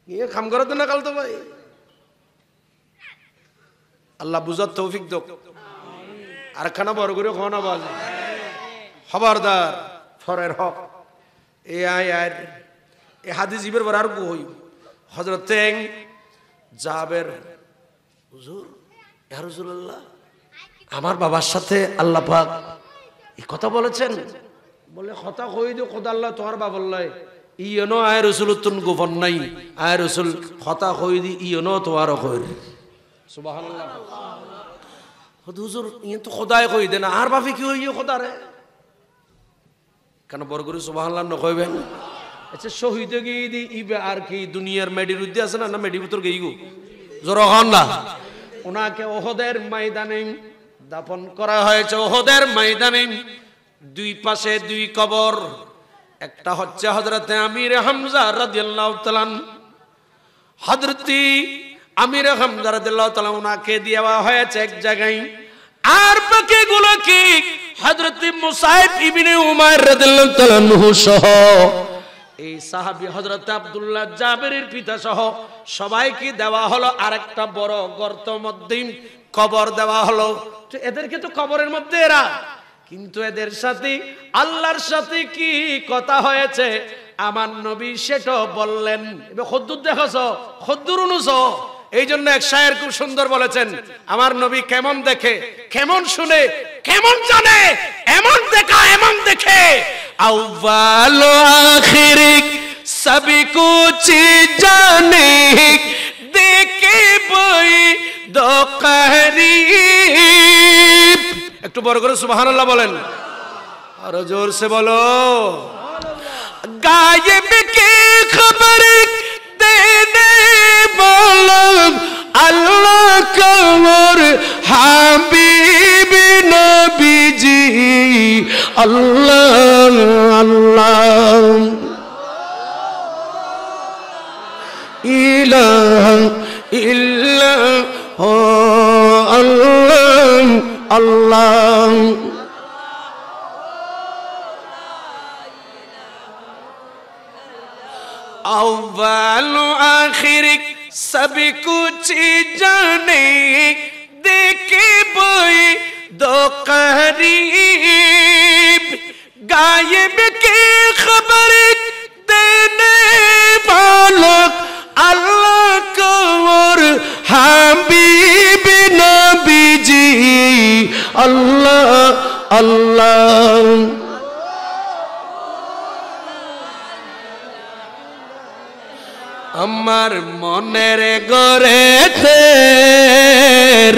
ये काम करो तो ना कल तो भाई अल्लाह बुझार तौफिक दो। আর খানা বড় করে খাওয়ানো বল, খবরদার ফরের হক। এ আয়ার এ হাদিস ইবের বড় আর কই হযরত জাবের হুজুর, ইয়া রাসূলুল্লাহ, আমার বাবার সাথে আল্লাহ পাক এই কথা বলেছেন। বলে কথা কই দিও, খোদা আল্লাহ তোমার বাবার লয় ইয়নো আয় রাসূল তুন গোপন নাই, আয় রাসূল কথা কই দি ইয়নো তোমার কই। সুবহানাল্লাহ। হুজুর ইয়ে তো খোদায় কই দেন, আর বাপে কি হইও খোদা রে কেন বড় করে সুবহানাল্লাহ ন কইবেন? আচ্ছা শহীদ গিয়ে দি ইবে আর কি দুনিয়ার মেডির উদ্দে আছে না, না মেডি ভিতর গই গো জোর হন না। ওনাকে ওহদের ময়দানে দাফন করা হয়েছে। ওহদের ময়দানে দুই পাশে দুই কবর, একটা হচ্ছে হযরতে আমির হামজা রাদিয়াল্লাহু তাআলা, হযরতি আমির হামজা রাদিয়াল্লাহু তাআলা ওনাকে দেওয়া হয়েছে এক জায়গায়, আর বাকিগুলো কি হযরত মুসাইব ইবনে উমাইর রাদিয়াল্লাহু তাআলা সহ এই সাহাবী হযরত আব্দুল্লাহ জাবেরের পিতা সহ সবাইকে দেওয়া হলো আরেকটা বড় গর্ত মধ্যে কবর দেওয়া হলো। তো এদেরকে তো কবরের মধ্যে এরা, কিন্তু এদের সাথে আল্লাহর সাথে কি কথা হয়েছে আমার নবী সেটা বললেন। এবার খদ্দুর দেখছো, খদ্দুর অনুসো। এই জন্য এক শায়ের খুব সুন্দর বলেছেন, আমার নবী কেমন দেখে, কেমন শুনে, কেমন জানে, এমন দেখা এমন দেখে। আউয়াল আখিরিক সবই কুছ জানে, দেখে বই দো করিব। একটু বড় করে সুবহানাল্লাহ বলেন, আর জোর সে বলো। গায়েব কি খবর দেনে বলো আল্লাহ কমর হাবিব নবীজি, আল্লাহ আল্লাহ ইলাহা ইল্লাল্লাহ আল্লাহ আল্লাহ। আউয়াল আখিরিক सब कुछ जाने देखे बोई दो करीब गायब की खबर देने वालों अल्लाह को और हबीब नबी जी अल्लाह अल्लाह আমার মনের গড়েতে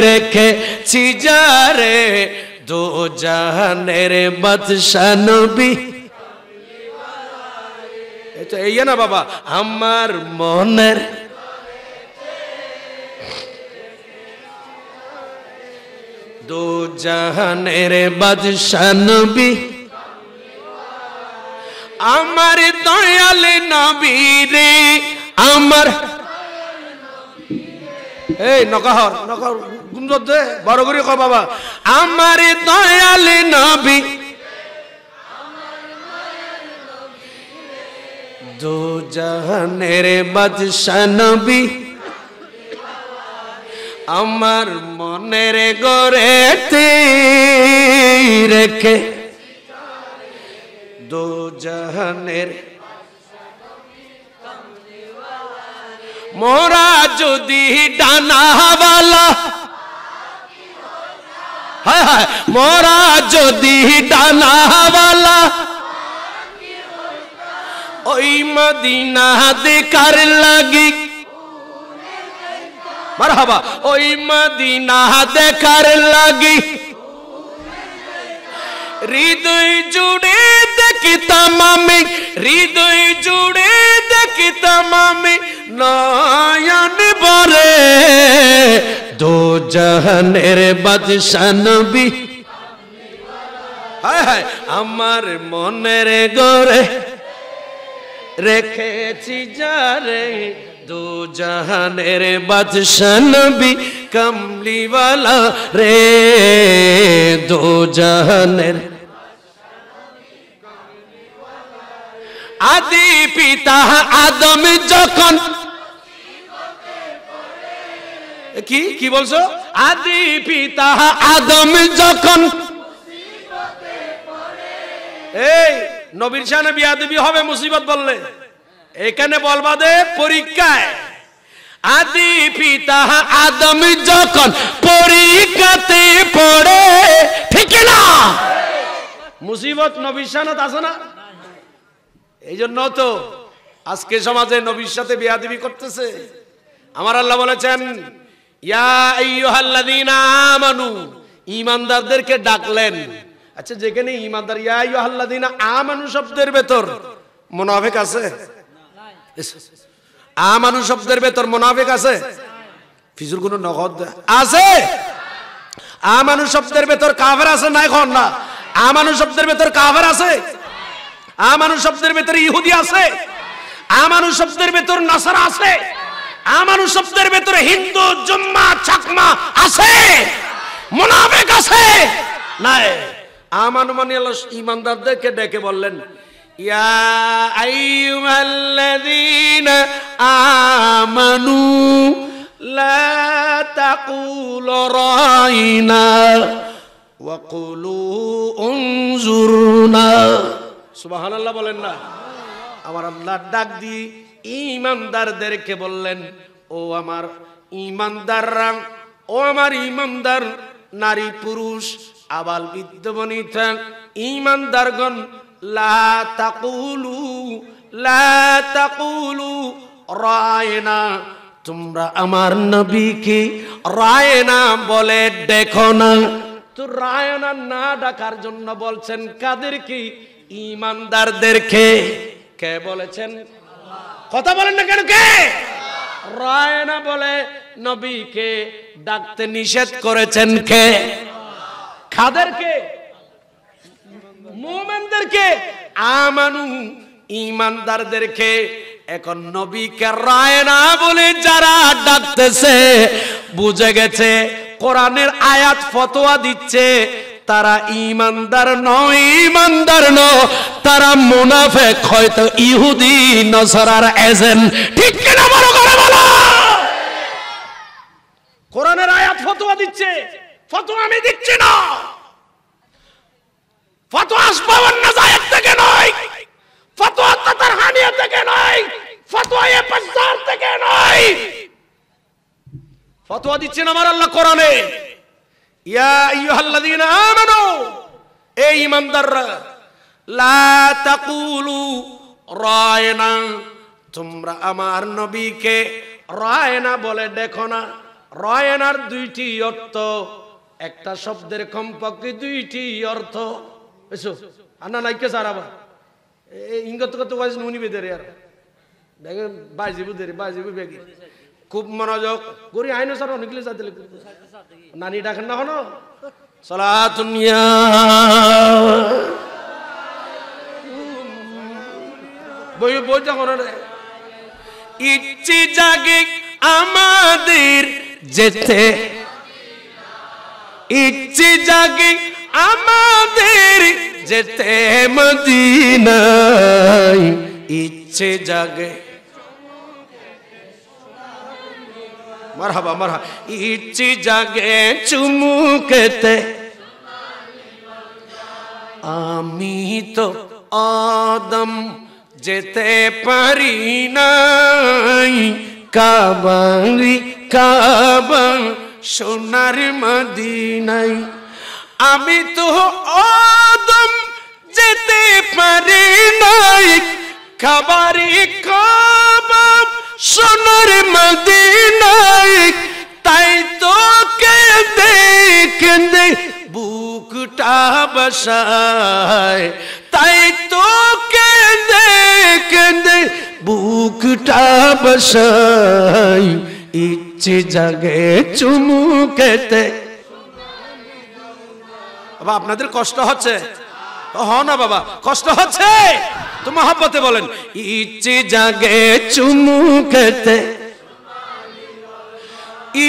রেখেছি যারে দো জাহানের বাদশা নবী এটা এই না বাবা আমার মনের দো জাহানের বাদশা নবী আমার দয়াল নবী রে আমার এই নকাহর নকাহর গুঞ্জত দে বড় করে কও বাবা আমার দয়াল নবী দো জাহানের বাদশা নবী আমার মনের গড়েতে রেখে দো জাহানের মোরা যদি ডানাওয়ালা হায় হায় মোরা যদি ডানাওয়ালা ওই মদিনা দেখার লাগি মারহাবা ওই মদিনা দেখার লাগি হৃদয় জুড়ে দেখতাম আমি হৃদয় জুড়ে দেখতাম আমি নয়ন ভরে দো জাহানের বাদশা নবী হায় হায় আমার মনের গড়ে রেখেছি যারে দো জাহানের বাদশা নবী কমলিওয়ালা রে দো জাহানের আদি পিতা আদম যখন কি কি বলছো আদি পিতা আদম যখন এই নবীর শানে বিয়াদবি হবে মুসিবত বললে এখানে বলবা দে পরীক্ষায় আদি পিতা আদম যখন পরীক্ষাতে পড়ে ঠিক না মুসিবত নবীর শানত আছে না এই জন্য তো আজকে সমাজে নবীর সাথে বিয়াদবি করতেছে আমার আল্লাহ বলেছেন ইয়া আইয়ুহাল্লাযীনা আমানু ঈমানদারদেরকে ডাকলেন আচ্ছা যেখানে ঈমানদার ইয়া আইয়ুহাল্লাযীনা আমানু শব্দের ভেতর মুনাফিক আছে আমানু শব্দের ভেতর মুনাফিক আছে ফিজুর কোন নগদ আছে আমানু শব্দের ভেতর কাফের আছে না এখন না আমানু শব্দের ভেতর কাফের আছে আমানু শব্দের ভেতর ইহুদি আছে আমানু শব্দের ভেতর নাসারা আছে আমানু শব্দের ভেতর হিন্দু জুম্মা চাকমা আছে মুনাফিক আছে নাই আমানু মানে আল্লাহ ঈমানদারদেরকে ডেকে বললেন ইয়া আইয়ুহাল্লাযীনা আমানু লা তাকুলু রাইনা ওয়া কুলু উনজুরনা সুবহানাল্লাহ বলেন না আমার আল্লাহ ডাক দিয়ে ঈমানদারদেরকে বললেন ও আমার ঈমানদাররা ও আমার ঈমানদার নারী পুরুষ আবাল বৃদ্ধ বনিতা ঈমানদারগণ লা তাকুলু রায়না তোমরা আমার নবীকে রায়না বলে দেখো না তো রায়না না ডাকার জন্য বলছেন কাদেরকে ঈমানদারদেরকে কে বলেছেন কথা বলেন না কেন কে রায়না বলে নবীকে ডাকতে নিষেধ করেছেন কে কাদেরকে মুমিনদেরকে আমানু ঈমানদারদেরকে এখন নবীকে রায়না বলে যারা ডাকতেছে বুঝে গেছে কোরআনের আয়াত ফতোয়া দিচ্ছে তারা ঈমানদার নয় ঈমানদার নয় তারা মুনাফিক হয়তো ইহুদি নসারার এজেন্ট ঠিক কিনা বড় করে বলো দিচ্ছে, ফতোয়া আমি দিচ্ছি না। ফতোয়া আসবাবুন নাজায়েত থেকে নয়, ফতোয়া তাতারহানিয়া থেকে নয়, ফতোয়া এ বাজার থেকে নয়। ফতোয়া দিচ্ছেন আমার আল্লাহ কোরআনে, ইয়া আইয়ুহাল্লাযীনা আমানু, এই ঈমানদাররা, লা তাকুলু রায়না, তোমরা আমার নবীকে রায়না বলে দেখো না। রায়নার দুইটি অর্থ, একটা শব্দের কমপক্ষে দুইটি অর্থ। এসো আনা নাইকে সারাবা এই ইঙ্গত কত ওয়াজ নুনি বেদের यार দেখেন বাজিবু দেরি বাজিবু বেগি খুব মনোযোগ গরি আইনো স্যার অনেকগুলো সাথে লিখতে নানি ডাকেন না হনো সালাতুন ইয়া বই বই যখন ইচ্ছে জাগে আমাদের যেতে, ইচ্ছে জাগে আমাদের যেতে মদিনায়, ইচ্ছে জাগে মারহাবা মারহাবা, ইচ্ছে জাগে চুমুকেতে। আমি তো আদম যেতে পারি নাই, কাবারি কাবা সোনার মদিনায়। আমি তো আদম যেতে পারি নাই, কাবারি কাবা সোনার মদিনায়। তাই তো কেঁদে কেঁদে বুকটা বসায়, তাই তো কেঁদে কেঁদে বুকটা বসায়, ইচ্ছে জাগে চুমুকেতে। বাবা আপনাদের কষ্ট হচ্ছে? হ না বাবা, কষ্ট হচ্ছে তো মহব্বতে বলেন, ইচ্ছে জাগে চুমুকেতে,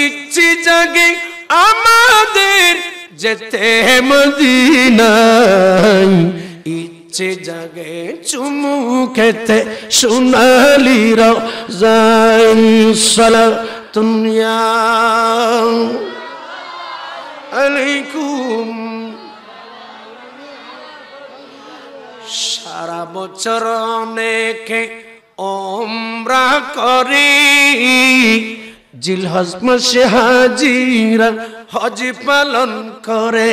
ইচ্ছে জাগে আমাদের যেতে মদিনায়, ইচ্ছে জাগে চুমুকেতে। সোনালি রওজায় সালাতুন ইয়া আলাইকুম। সারা বছর অনেকে ওমরা করে, জিলহজ মাসে হাজিরা হজ পালন করে।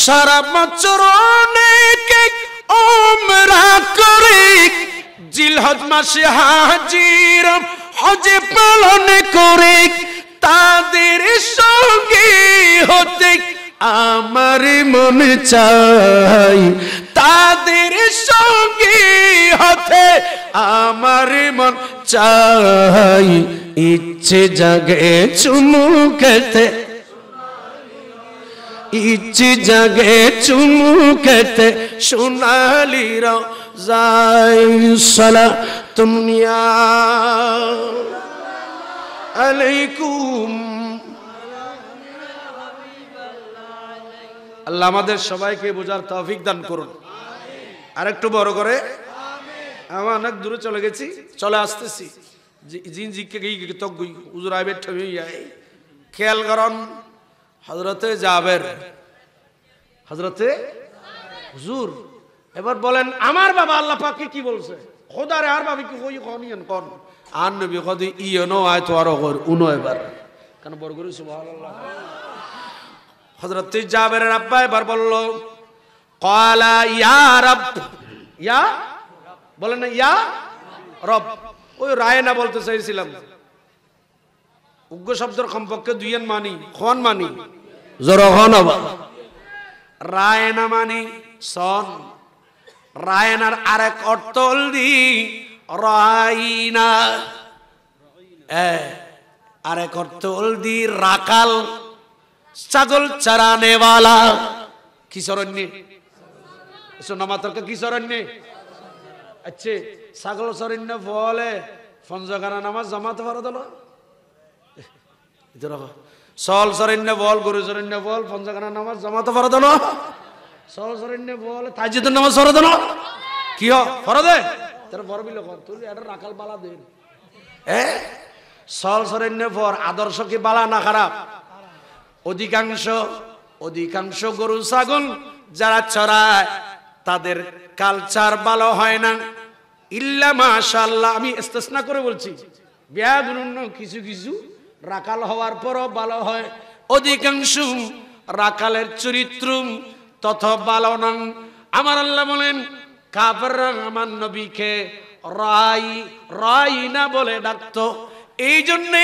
সারা বছর অনেকে ওমরা করে, জিলহজ মাসে হাজিরা হজ পালন করে। তাদের সঙ্গে হতে আমার মন চাই, তাদের সঙ্গে হতে আমার মন চাই, ইচ্ছে জাগে চুমুকেতে, ইচ্ছে জাগে চুমুকেতে। সোনালি রওজায় সালাতুন ইয়া আলাইকুম। আল্লাহ আমাদের সবাইকে বোঝার তৌফিক দান করুন। আর একটু বড় করে, আমার অনেক দূরে চলে গেছি, চলে আসতেছি। জিন জিকে গিয়ে তো হুজুর আইবে ঠবি যায়, খেয়াল করুন। হযরতে জাবের, হযরতে হুজুর এবার বলেন আমার বাবা আল্লাহ পাককে কি বলছে? খোদারে আর বাবা কি কই কোনিন কোন আর নবী কদি ইয়নো আয় তো আর কর উনো এবার কেন বড় করে সুবহানাল্লাহ। হযরতে জাবেরের আব্বা এবার বলল ক্বালা ইয়া রব, ইয়া বলেন না ইয়া রব। ওই রায় না বলতে চাইছিলাম, উগ্র শব্দের কমপক্ষে দুইয়েন মানি, খন মানি জরহন রায় না মানি সন। রায়নার আরেক অর্থ দি রাইনা, আরেক অর্থ দি রাকাল, ছাগল চরানেওয়ালা। কি সরণ্যে সোনামাতরকে কি সরণ্যে? আচ্ছা ছাগল সরণ্য বলে ফঞ্জগানা নামাজ জামাতে পারো দল সল সরণ্য বল, গরু সরণ্য বল, ফঞ্জগানা নামাজ জামাতে পারো দল, সল সরণ্য বল, তাজিদের নামাজ সরো দল। কি হর দে তোর বড় বিল কর, তুই এটা রাখাল বালা দে। সল সরণ্য পর আদর্শ কি বালা না খারাপ? অধিকাংশ গরু ছাগল যারা চড়ায় তাদের কালচার ভালো হয় না, ইল্লা মাশাআল্লাহ। আমি ইস্তেসনা করে বলছি, বিয়াগুলো কিছু কিছু রাখাল হওয়ার পরও ভালো হয়। অধিকাংশ রাখালের চরিত্র তত ভালো না। আমার আল্লাহ বলেন কাফেররা আমার নবীকে রাই না বলে ডাকতো। এই জন্যে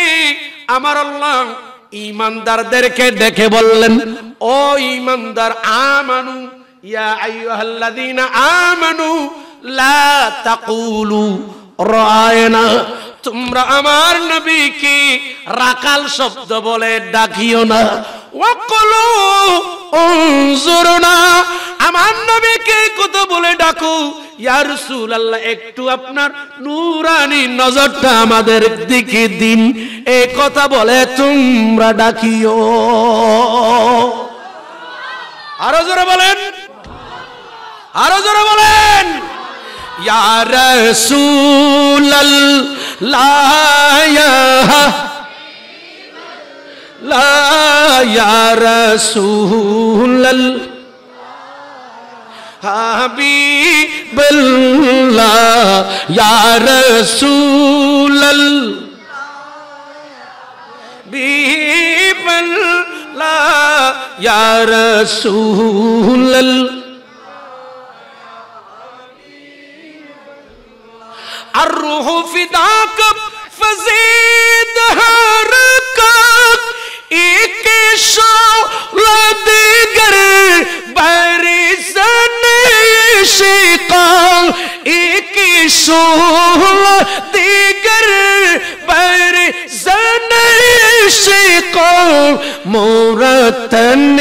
আমার আল্লাহ ঈমানদারদেরকে ডেকে বললেন, ও ঈমানদার, আমানু ইয়া আইয়ুহাল্লাযীনা আমানু লা তাকুলু রায়না, তোমরা আমার নবীকে রাকাল শব্দ বলে ডাকিও না। ওয়াকুলু উনজুরনা, আমার নবীকে কত বলে ডাকো, ইয়া রাসূলুল্লাহ একটু আপনার নূরানি নজরটা আমাদের দিকে দিন, এই কথা বলে তোমরা ডাকিও। আরো জোরে বলেন, আরো জোরে বলেন, ইয়া রাসূলুল্লাহ ইয়া রাসূলুল্লাহ হাবিবাল্লাহ ইয়া রাসূলুল্লাহ হাবিবাল্লাহ ইয়া রাসূলুল্লাহ الروح فداك فزيد حركك ایک شعلہ دیگر برزن عشقا ایک شعلہ دیگر برزن عشقا مورتن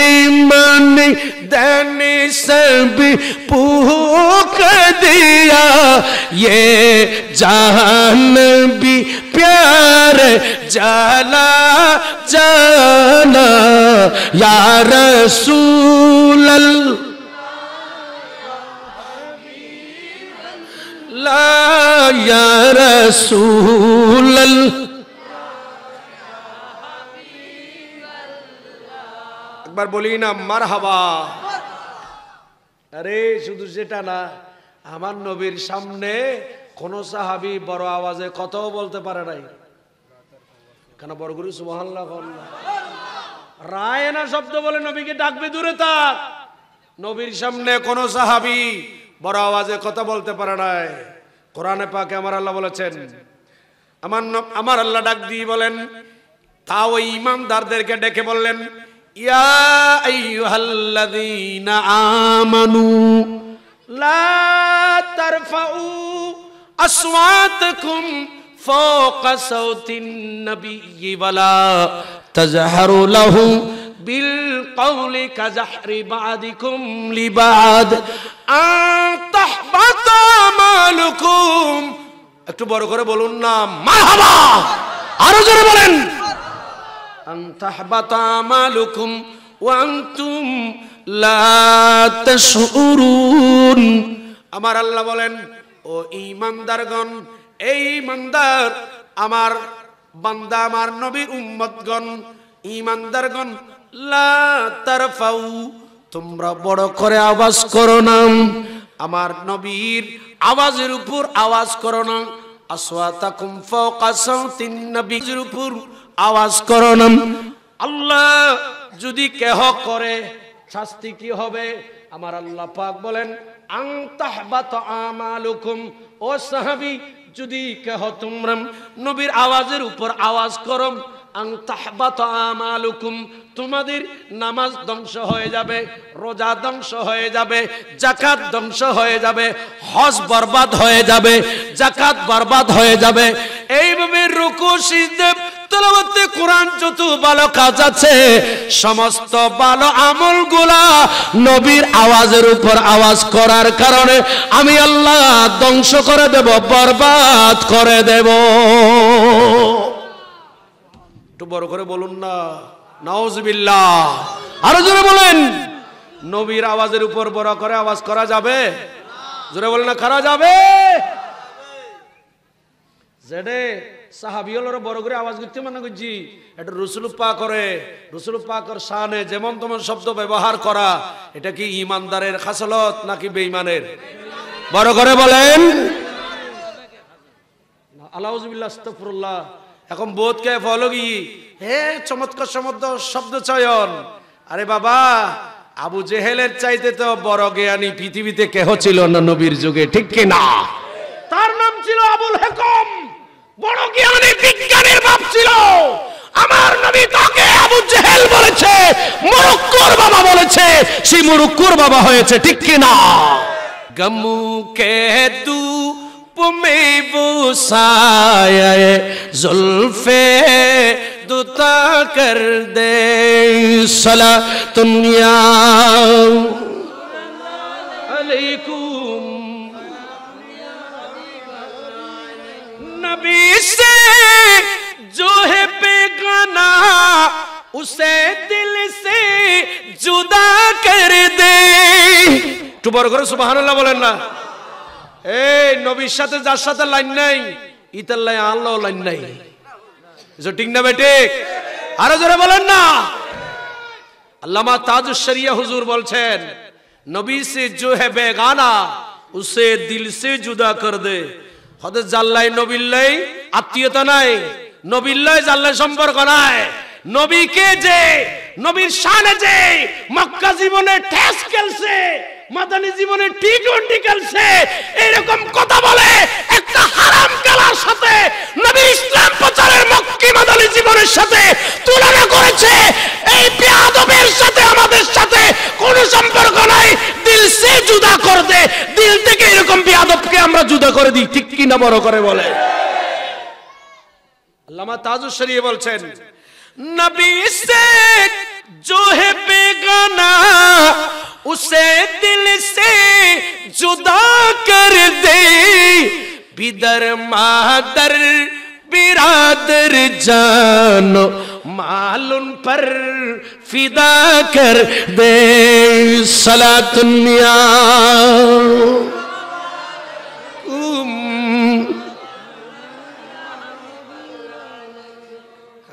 من دن سب پوک دیا یہ جہان بھی پیار جانا جانا یا رسول اللہ یا رسول اللہ একবার বলি না মারহাবা। আরে শুধু সেটা না, আমার নবীর সামনে কোন সাহাবী বড় আওয়াজে কথাও বলতে পারে নাই। কেন? বড় গুরু সুবহানাল্লাহ রায় না শব্দ বলে নবীকে ডাকবে, দূরে থাক। নবীর সামনে কোন সাহাবী বড় আওয়াজে কথা বলতে পারে নাই। কোরআনে পাকে আমার আল্লাহ বলেছেন, আমার আল্লাহ ডাক দিয়ে বলেন, তাও ঈমানদারদেরকে ডেকে বললেন, ইয়া আইয়ুহাল্লাযীনা আমানু লা তারফাউ আসওয়াতাকুম ফাওকা সাওতিন নাবিয়্যি ওয়ালা তাজহারু লাহু বিল কওলি কাজহরি বাদিকুম লিবাদ আন তাহবাতা আমালুকুম। একটু বড় করে বলুন না মারহাবা, আরো জোরে বলেন, আন তাহবাতা আমালুকুম ওয়া আনতুম লা তাশউরুন। আমার আল্লাহ বলেন, ও ঈমানদারগণ, এই ঈমানদার আমার বান্দা, আমার নবীর উম্মতগণ, ঈমানদারগণ, লা তারফাউ, তোমরা বড় করে আওয়াজ করো না, আমার নবীর আওয়াজের উপর আওয়াজ করো না। আসওয়াতাকুম ফাওকা সাওতিন নবীর উপর আওয়াজ করো না। আল্লাহ যদি কেহ করে শাস্তি কি হবে? আমার আল্লাহ পাক বলেন, আন তাহবাতা আমালুকুম, ও সাহাবী, যদি কেহ তোমরা নবীর আওয়াজের উপর আওয়াজ করো, আন তাহবাতা আমালুকুম, তোমাদের নামাজ ধ্বংস হয়ে যাবে, রোজা ধ্বংস হয়ে যাবে, যাকাত ধ্বংস হয়ে যাবে, হজ বরবাদ হয়ে যাবে, যাকাত বরবাদ হয়ে যাবে। এইভাবে রুকু সিজদা তেলাওয়াতে কোরআন যত ভালো কাজ আছে, সমস্ত ভালো আমলগুলা নবীর আওয়াজের উপর আওয়াজ করার কারণে আমি আল্লাহ ধ্বংস করে দেব, বরবাদ করে দেব। একটু বড় করে বলুন না নাউজুবিল্লাহ, আরো জোরে বলেন। নবীর আওয়াজের উপর বড় করে আওয়াজ করা যাবে? জোরে বলেন না, করা যাবে? জেডে সাহাবিয়লরা বড় করে আওয়াজ করতে মানা করছি, এটা রসুল পাক করে, রসুল পাকের শানে যেমন তেমন শব্দ ব্যবহার করা, এটা কি ইমানদারের খাসলত নাকি বেঈমানের? বড় করে বলেন। আলাউযুবিল্লাহ, আস্তাগফিরুল্লাহ। এখন বোধ কে ফলো কি হে চমৎকার শব্দ চয়ন। আরে বাবা, আবু জেহেলের চাইতে তো বড় জ্ঞানী পৃথিবীতে কেহ ছিল না নবীর যুগে, ঠিক কি না? তার নাম ছিল আবুল হেকম, বড় জ্ঞানী বিজ্ঞানের বাপ ছিল। আমার নবী তাকে আবু জেহেল বলেছে, মুরুক্কুর বাবা বলেছে, সেই মুরুক্কুর বাবা হয়েছে, ঠিক কি না? গমু কে তু পুমে বুসায়ে জুলফে দুতা কর দে সালা দুনিয়া আলাইকুম नबी से जो है बेगाना उसे दिल से जुदा कर दे। একটু বড় করে সুবহানাল্লাহ বলেন না। এই নবীর সাথে যার সাথে লাইন নাই, ইতার লাই আল্লাহ লাইন নাই, ঠিক না বেটে? আরো জোরে বলেন না। আল্লামা তাজুশ শরিয়া হুজুর বলছেন, নবী সে जो है बेगाना उसे दिल से जुदा कर दे। হতে জাল্লাই নবিল্লাই আত্মীয়তা নাই, নবিল্লাই জাল্লাই সম্পর্ক নাই। নবীকে যে নবীর শানে যে মক্কা জীবনে ঠেস খেলছে, মাদানী জীবনে টি-20 খেলছে, এরকম কথা বলে একটা হারাম খেলার সাথে নবী ইসলাম প্রচারের মক্কি মাদানী জীবনের সাথে তুলনা করেছে। এই বেয়াদবের সাথে আমাদের সাথে কোনো সম্পর্ক নাই, দিল সে জুদা করে দে। দিল থেকে এরকম বেয়াদবকে আমরা জুদা করে দিই, ঠিক কি না? বড় করে বলে। আল্লামা তাজুশ শরিয়া বলছেন, নবী সে जो है बेगाना उसे दिल से जुदा कर दे। बिदर मादर बिरादर जानो मालूम पर फिदा कर दे सला दुनिया।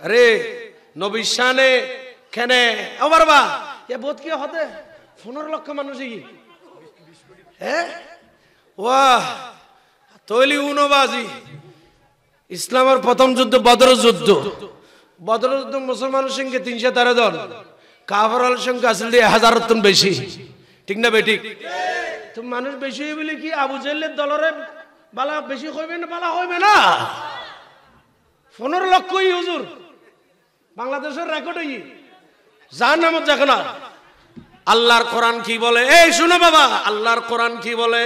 अरे নবী শানে কেনে আমার বা এ বোধ কি হতে 15 লক্ষ মানুষ কি হ্যাঁ ওয়াহ তৈলি উনবাজি। ইসলামের প্রথম যুদ্ধ বদরের যুদ্ধ। বদরের যুদ্ধ মুসলমানের সংখ্যা 313 জন, কাফেরের সংখ্যা আসলে 1000 টন বেশি, ঠিক না বেঠিক? তো মানুষ বেশি বলে কি আবু জেহেলের দলরে বালা বেশি হইবে না? বালা হইবে না। 15 লক্ষই হুজুর বাংলাদেশের রেকর্ড হই জাহান্নামে যাবে না। আল্লাহর কোরআন কি বলে? এই শুনো বাবা, আল্লাহর কোরআন কি বলে?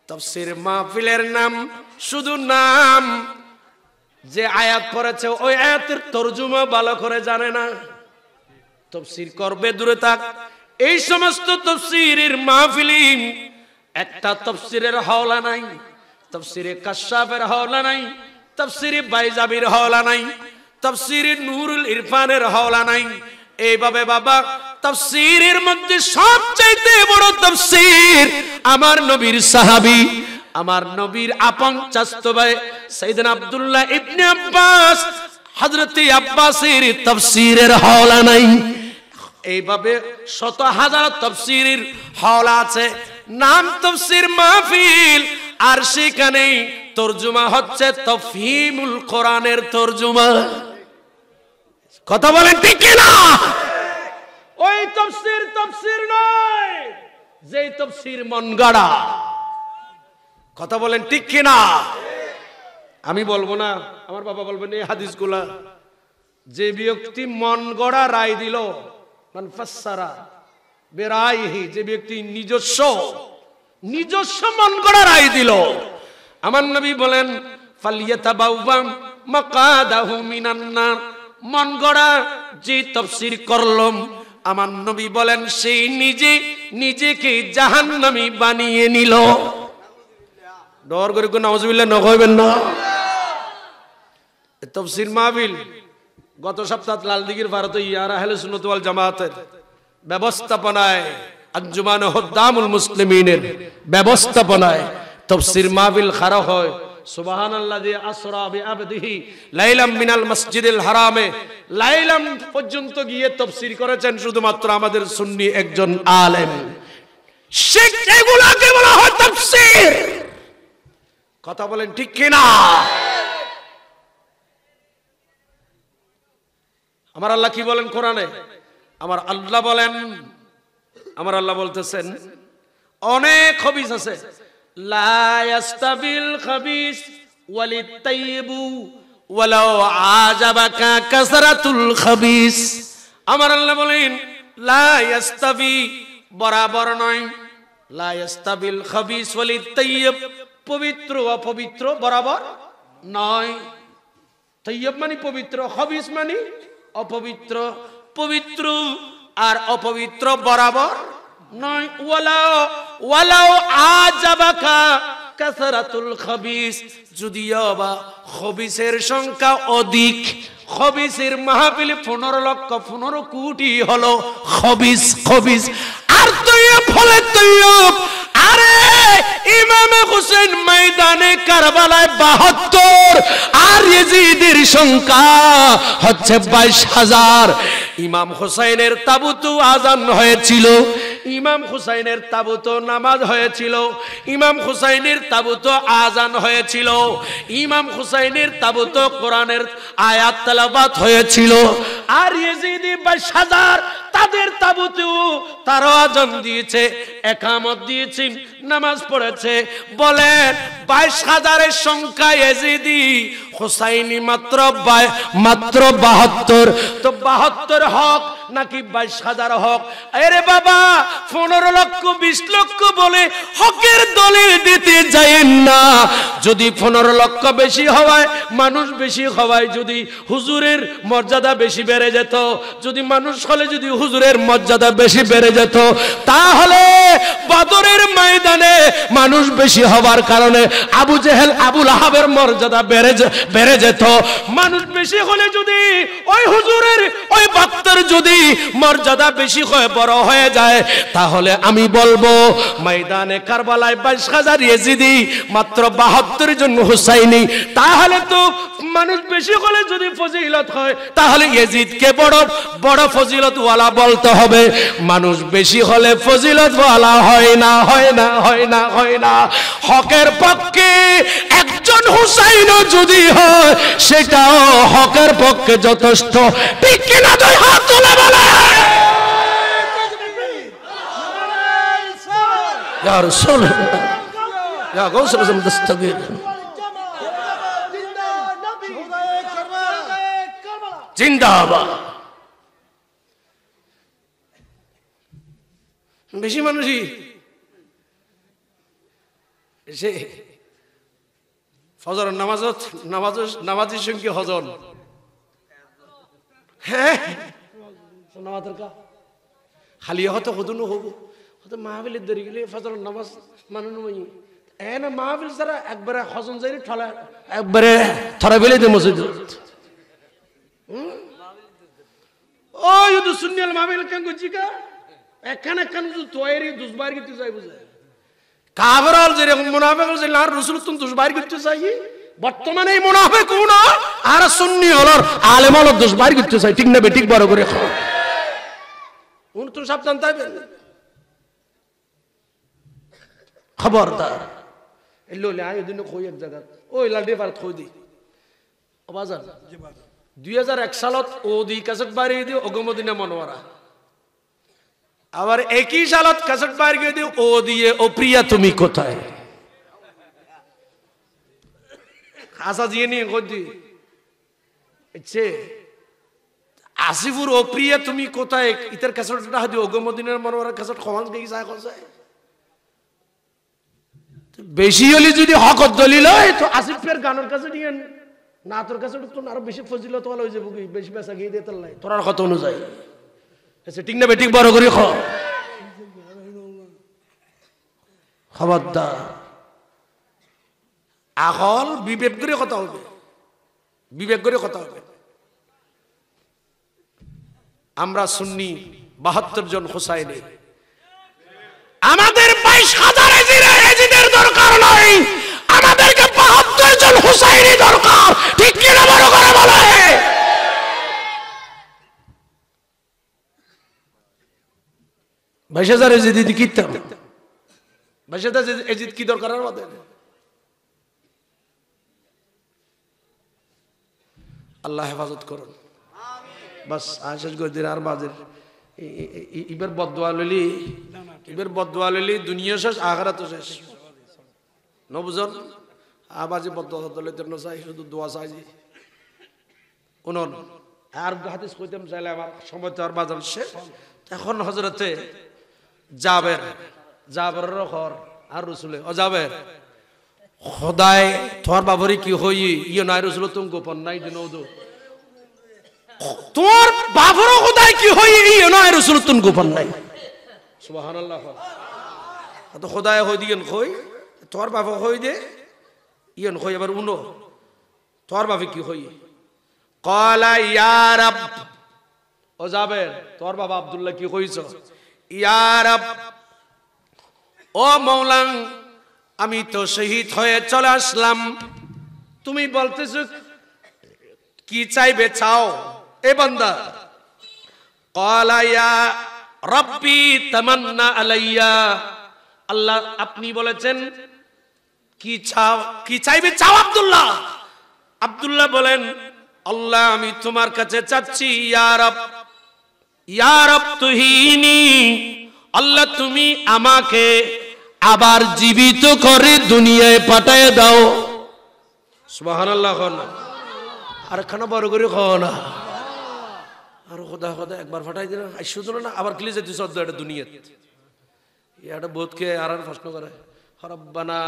তাফসীর মাহফিলের নাম শুধু নাম, যে আয়াত পড়েছে ওই আয়াতের তরজমা ভালো করে জানে না, তাফসীর করবে দূরে থাক। এই সমস্ত তাফসীরের মাহফিলে একটা তাফসীরের হাওলা নাই, তাফসীরে কাশাফের হাওলা নাই, তাফসীরে বাইজাবির হাওলা নাই, তাফসীরে নূরুল ইরফানের হাওলা নাই। এইভাবে বাবা তাফসীরের মধ্যে সবচাইতে বড় তাফসীর আমার নবীর সাহাবী, আমার নবীর আপন চাচতো ভাই সাইয়েদনা আব্দুল্লাহ ইবনে আব্বাস, হযরতে আব্বাসের তাফসীরের হাওলা নাই। এইভাবে শত হাজার তাফসীরের হাওলা আছে, নাম তাফসীর মাহফিল, আর সেখানে তরজমা হচ্ছে তাফহিমুল কোরআনের তরজমা। কথা বলেন ঠিক কি না? ওই তাফসীর তাফসীর নয়, যেই তাফসীর মন গড়া। কথা বলেন ঠিক কি না? আমি বলবো না, আমার বাবা বলবেন এই হাদিসগুলা। যে ব্যক্তি মন গড়া রায় দিল, মান ফাসসারা বিরাইহি, যে ব্যক্তি নিজস্ব মন গড়া রায় দিল, আমার নবী বলেন ফালিয়াতাবাওয়া মাকাদাহু মিনান নার। মন গড়া যে তাফসীর করলাম, আমার নবী বলেন সেই নিজেকে জাহান্নামী বানিয়ে নিল। ডর করে কোন নাউজুবিল্লাহ না কইবেন না। তাফসীর মাহফিল গত সপ্তাহে লালদিঘির ভারতে ইয়ারা আহলে সুন্নাত ওয়াল জামাতের ব্যবস্থাপনায়, আঞ্জুমান হুদ্দামুল মুসলিমিনের ব্যবস্থাপনায় তাফসীর মাহফিল খারা হয় সুবহানাল্লাযী আসরা বিআবদিহি লাইলাম মিনাল মাসজিদিল হারামে, লাইলাম পর্যন্ত গিয়ে তাফসীর করেছেন শুধুমাত্র আমাদের সুন্নি একজন আলেম। এগুলাকে বলা হয় তাফসীর। কথা বলেন ঠিক কিনা? আমার আল্লাহ কি বলেন কোরআনে? আমার আল্লাহ বলেন, আমার আল্লাহ বলতেছেন অনেক খবিস আছে, লা ইয়াস্তাবিল খাবিস ওয়ালিত তাইয়িবু ওয়ালাউ আজাবাকা কাসরাতুল খাবিস। আমার আল্লাহ বলেন লা ইয়াস্তাবি, বরাবর নয়, লা ইয়াস্তাবিল খাবিস ওয়ালিত তাইয়িব, পবিত্র অপবিত্র বরাবর নয়। তাইয়িব মানে পবিত্র, খাবিস মানে অপবিত্র। পবিত্র আর অপবিত্র বরাবর নয়। ওয়ালাউ আজাবাকা কাসরাতুল খাবিস, যদিও বা খবিসের সংখ্যা অধিক, খবিসের মাহফিলে 15 লক্ষ 15 কোটি হলো খবিস খবিস, আর তৈয়ব হলে তৈয়ব। আরে ইমামে হোসেন ময়দানে কারবালায় 72, আর ইয়াজিদের সংখ্যা হচ্ছে 22,000। ইমাম হুসাইনের তাবুতে আযান হয়েছিল, ইমাম হুসাইনের তাবুতে নামাজ হয়েছিল, ইমাম হুসাইনের তাবুতে আযান হয়েছিল, ইমাম হুসাইনের তাবুতে কোরআনের আয়াত তেলাওয়াত হয়েছিল। আর ইয়াজিদি 22,000 তাদের তাবুতেও তারা আযান দিয়েছে, ইকামত দিয়েছে, নামাজ পড়েছে। বলেন 22,000-এর সংখ্যা ইয়াজিদি, হুসাইনি মাত্র 72। তো 72 হক নাকি 22,000 হক? আরে বাবা, 15 লক্ষ 20 লক্ষ বলে হকের দলিল দিতে যায়েন না। যদি 15 লক্ষ বেশি হওয়ায়, মানুষ বেশি হওয়ায় যদি হুজুরের মর্যাদা বেশি বেড়ে যেত, যদি মানুষ হলে যদি হুজুরের মর্যাদা বেশি বেড়ে যেত, তাহলে বদরের ময়দানে মানুষ বেশি হওয়ার কারণে আবু জেহেল আবু লাহাবের মর্যাদা বেড়ে যেত। মানুষ বেশি হলে যদি ওই হুজুরের ওই ভক্তের যদি মর্যাদা বেশি হয়ে বড় হয়ে যায়, তাহলে আমি বলবো ময়দানে কারবালায় 22,000 ইয়াজিদি, মাত্র 72 জন হুসাইনি। তাহলে তো মানুষ বেশি হলে যদি ফজিলত হয়, তাহলে ইয়াজিদকে বড় বড় ফজিলত ওয়ালা বলতে হবে। মানুষ বেশি হলে ফজিলত ওয়ালা হয় না, হয় না, হয় না, হয় না। হকের পক্ষে একজন হুসাইনও যদি হয়, সেটাও হকের পক্ষে যথেষ্ট। ঠিক কিনা? দুই হাত তুলে বলে ইয়া রাসূলুল্লাহ, ইয়া গাউসুল আযম দস্তগীর। জিন্দাবাদ। বেশি মানুষই এসে ফজর নামাজের সঙ্গে হজন, হ্যাঁ নামাজের কা খালি হতো হদুনো হব হয়তো মাহফিলের দেরি গেলে ফজর নামাজ মানুষ না মাহফিল ছাড়া একবারে হজন যাই ঠলা একবারে থরা বেলে দে মসজিদ ও যদি সুন্নিয়াল মাহফিল কেন করছি কা একখান তৈরি দুসবার করতে চাই বুঝে কাবরাল যেরকম মুনাফিক হল যে আল্লাহর রাসূল তুমি দুসবার করতে চাই। বর্তমানে এই মুনাফিক কোন আর সুন্নি হলর আলেম হলর দুসবার করতে চাই। ঠিক না বেঠিক বড় করে তো সাবধান থাকবেন, খবরদার। এলে আয় দিন কই এক জায়গা ওই লালডি পার থই দি বাজার 2001 সালত ও দি কাসট বাড়ি দি ওগমদিনা মনোয়ারা, আবার 21 সালত কাসট বাড়ি গিয়ে দি ও দিয়ে ও প্রিয়া তুমি কোথায় আসা দিয়ে নিয়ে কই ইচ্ছে আসিফুর ও প্রিয়া তুমি কোথায় ইতার কাসটটা হাদি ওগমদিনার মনোয়ারা কাসট খওয়ান গই যায় কোথায় বেশি হলে যদি হকত দলিল হয় তো আসিফের গানের কাছে নিয়ে না তোর কাছে তো আরো বেশি ফজিলত ওয়ালা হয়ে যাবে, বেশি বেচা গিয়ে দিয়ে তাই তোর কত অনুযায়ী ঠিক না বেঠিক বড় করে খবরদার। আকল বিবেক করে কথা হবে, বিবেক করে কথা হবে। আমরা সুন্নি 72 জন হুসাইনি, আমাদের 22,000 এজিদের দরকার নাই, আমাদেরকে 72 জন হুসাইনি দরকার, ঠিক কিনা বড় করে বলে। ভাইসাজার এজিদ কিতাম, ভাইসাজার এজিদ কি দরকার আমাদের? আল্লাহ হেফাজত করুন। বাস আশেষ করে দিন আর বাজের এবার বদদোয়া লইলি, এবার বদদোয়া লইলি দুনিয়া শেষ আখিরাতও শেষ। নবুজন আবাজে বদদোয়া লইতে না চাই, শুধু দোয়া চাই। উনন আর হাদিস কইতাম চাইলে আমার সময় তো আর বাজার শেষ। এখন হযরতে জাবেরের ঘর আর রসুলে ও জাবের খোদায় তোর বাবরি কি হই ইয়ে নাই রসুল তুমি গোপন নাই দিনৌদো তোর বাবর খোদায় কি হই ইয়ে নাই রসুল তুমি গোপন নাই। সুবহানাল্লাহ। তো খোদায় হই দিয়েন কই তোর বাবা হই দে ইয়েন কই এবার উনো তোর বাবা কি হই ক্বালা ইয়া রাব ও জাবের তোর বাবা আব্দুল্লাহ কি কইছ ইয়া রাব ও মওলান আমি তো শহীদ হয়ে চলে আসলাম, তুমি বলতেছো কি চাইবে চাও এ বান্দা। ক্বালা ইয়া রাব্বি তামান্না আলাইয়া, আল্লাহ আপনি বলেছেন কি চাও, কি চাইবে চাও আব্দুল্লাহ। আব্দুল্লাহ বলেন আল্লাহ আমি তোমার কাছে চাচ্ছি ইয়া রব তুহিনি, আল্লাহ তুমি আমাকে আবার জীবিত করে দুনিয়ায় পাঠায় দাও। সুবহানাল্লাহ। আর খানা বড় করে খাও না আর খোদা খোদা একবার ফাটাই দিল শুধু না আবার ক্লিয়ে যেতে সদ্য এটা দুনিয়াতে এটা বোধকে আর প্রশ্ন করে রব্বানা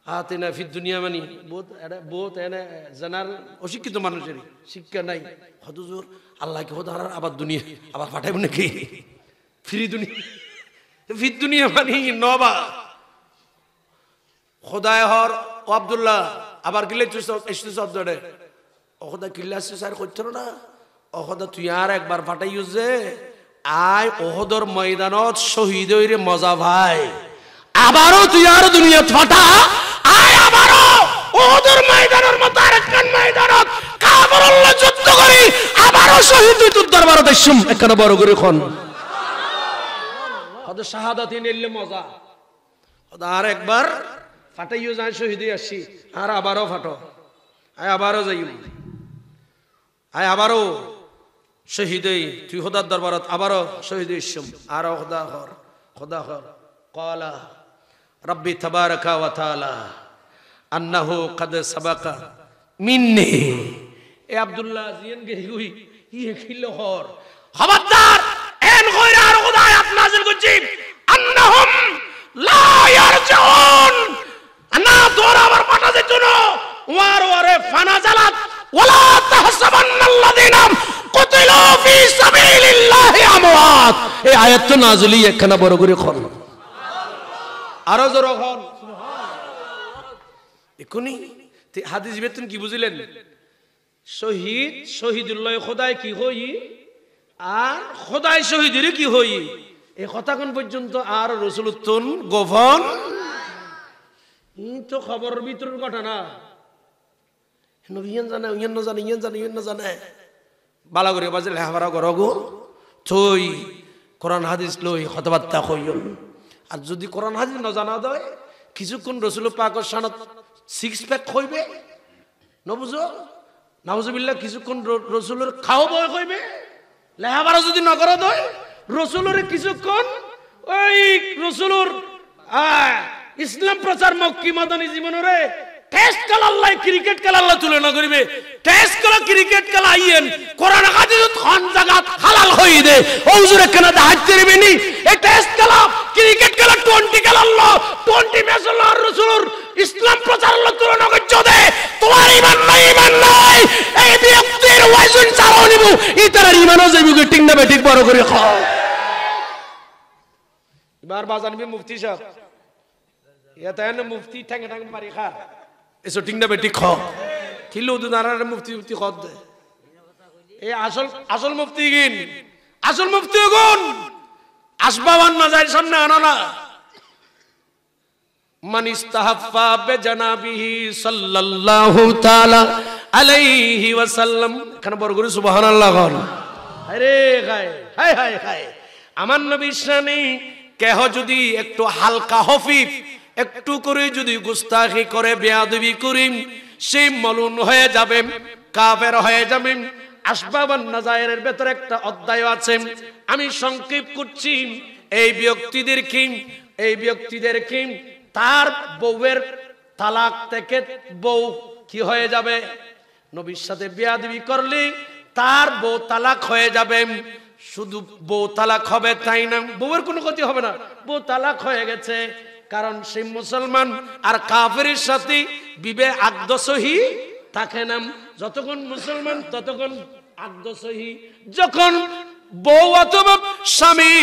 আতিনা ফিদ দুনিয়া মানি বোধ এটা বোধ এনে জানার অশিক্ষিত মানুষের শিক্ষা নাই হদুজুর আল্লাহকে খোদা আর আবার দুনিয়া আবার ফাটাইব নাকি ফ্রি দুনিয়া ফিদ দুনিয়া মানি নবা খোদায় হর ও আব্দুল্লাহ আবার গিলে এসতে শব্দে ওখদা কিল্লা আসছে স্যার করছিল না ওখদা তুই আর একবার ফাটাইও যে আয় ওহদর ময়দানত শহীদ হইরে মজা ভাই আবারও তুই আর দুনিয়া ফাটা আয় আবারও ওহদর ময়দানের মতো আরেকখান ময়দানত কাফের আল্লাহ যুদ্ধ করি আবারও শহীদ হই তোর দরবারে দেশম একখানা বড় করে খন ওহদর শাহাদাত নিলে মজা ওহদা আর একবার ফাটাইও যায় শহীদ হই আসি আর আবারও ফাটো আয় আবারও যাইম আয় আবারও শহীদ হই তুই খোদার দরবারত আবারও শহীদ হইছম আর খোদা হর ক্বালা রব্বি তাবারাকা ওয়া তাআলা আন্নাহু ক্বাদ সাবাকা মিন্নি এ আব্দুল্লাহ জিন গে হুই ই খিল হর খবরদার এন কইরা আর খোদা আয়াত নাযিল করছি আন্নাহুম লা ইয়ারজুন আনা দোরা আবার পাঠা যেত না ওয়ার ওয়ারে ফানাজালাত ওয়ালা তাহসাবান্নাল্লাযিনা কুতিলু ফি সাবিলিল্লাহি আমওয়াত এই আয়াত তো নাযিলই একখানা বড় করে খন আরো জোর খন সুবহানাল্লাহ। এখনি হাদিস বেতন কি বুঝিলেন শহীদুল্লাহ খোদায় কি হই আর খোদায় শহীদের কি হই এই কথাক্ষণ পর্যন্ত আর রাসূলুল্লাহ গোপন তো খবরের ভিতরের ঘটনা নবীন জানে ইয়েন না জানে ইয়েন জানে ইয়েন না জানে বালা করে বাজে লেখাপড়া করো গো তুই কোরআন হাদিস লই কথাবার্তা কইও আর যদি কোরআন হাদিস না জানা দেয় কিছুক্ষণ রাসূল পাকের শানত সিক্স প্যাক কইবে নবুজো নাউজুবিল্লাহ কিছুক্ষণ রাসূলের খাও বয় কইবে লেখাপড়া যদি না করা দেয় রাসূলের কিছুক্ষণ ওই রাসূলের ইসলাম প্রচার মক্কি মাদানী জীবনরে টেস্ট খেলা আল্লাহ ক্রিকেট খেলা আল্লাহ তুলনা করিবে টেস্ট খেলা ক্রিকেট খেলা আইয়েন কোরআন হাদিস খান জাগাত হালাল হই দে ওজুরে কেন দাহাইতে রিবেনি এই টেস্ট খেলা ক্রিকেট খেলা 20 খেলা আল্লাহ 20 ম্যাচ আল্লাহ রাসূলুর ইসলাম প্রচার আল্লাহ তুলনা করছে দে তোমার ঈমান নাই এই ব্যক্তির ওয়াজন চালাও নিব ইতার ঈমানও যাইবো ঠিক না ঠিক বড় করে খাও এবার বাজানবি মুফতি সাহেব এটা এনে মুফতি ঠ্যাং ঠ্যাং মারি খা এসো ঠিক না বেটি খ কিলো দুনারার মুফতি মুফতি খদ দে এই আসল মুফতি গিন আসল মুফতি গুণ আসবাবান মাজার সামনে আনো না মান ইস্তাহাফা বিজানাবিহি সাল্লাল্লাহু তাআলা আলাইহি ওয়াসাল্লাম। কেন বড় করে সুবহানাল্লাহ বল। আরে গায় হায় হায় হায়, আমার নবীর শানে কেহ যদি একটু হালকা হফিফ একটু করে যদি গুস্তাখি করে বেয়াদবি করি, সেই মলুন হয়ে যাবে, কাফের হয়ে যাবে। আসবাবান নাজায়েরের ভেতরে একটা অধ্যায় আছে, আমি সংক্ষেপ করছি। এই ব্যক্তিদেরকে তার বউয়ের তালাক থেকে বউ কি হয়ে যাবে, নবীর সাথে বেয়াদবি করলে তার বউ তালাক হয়ে যাবে। শুধু বউ তালাক হবে তাই না, বউয়ের কোনো ক্ষতি হবে না, বউ তালাক হয়ে গেছে, কারণ সে মুসলমান। আর কাফেরের সাথে বিবে আগদসহি থাকে না, যতক্ষণ মুসলমান ততক্ষণ আগদসহি। যখন বউ অথবা স্বামী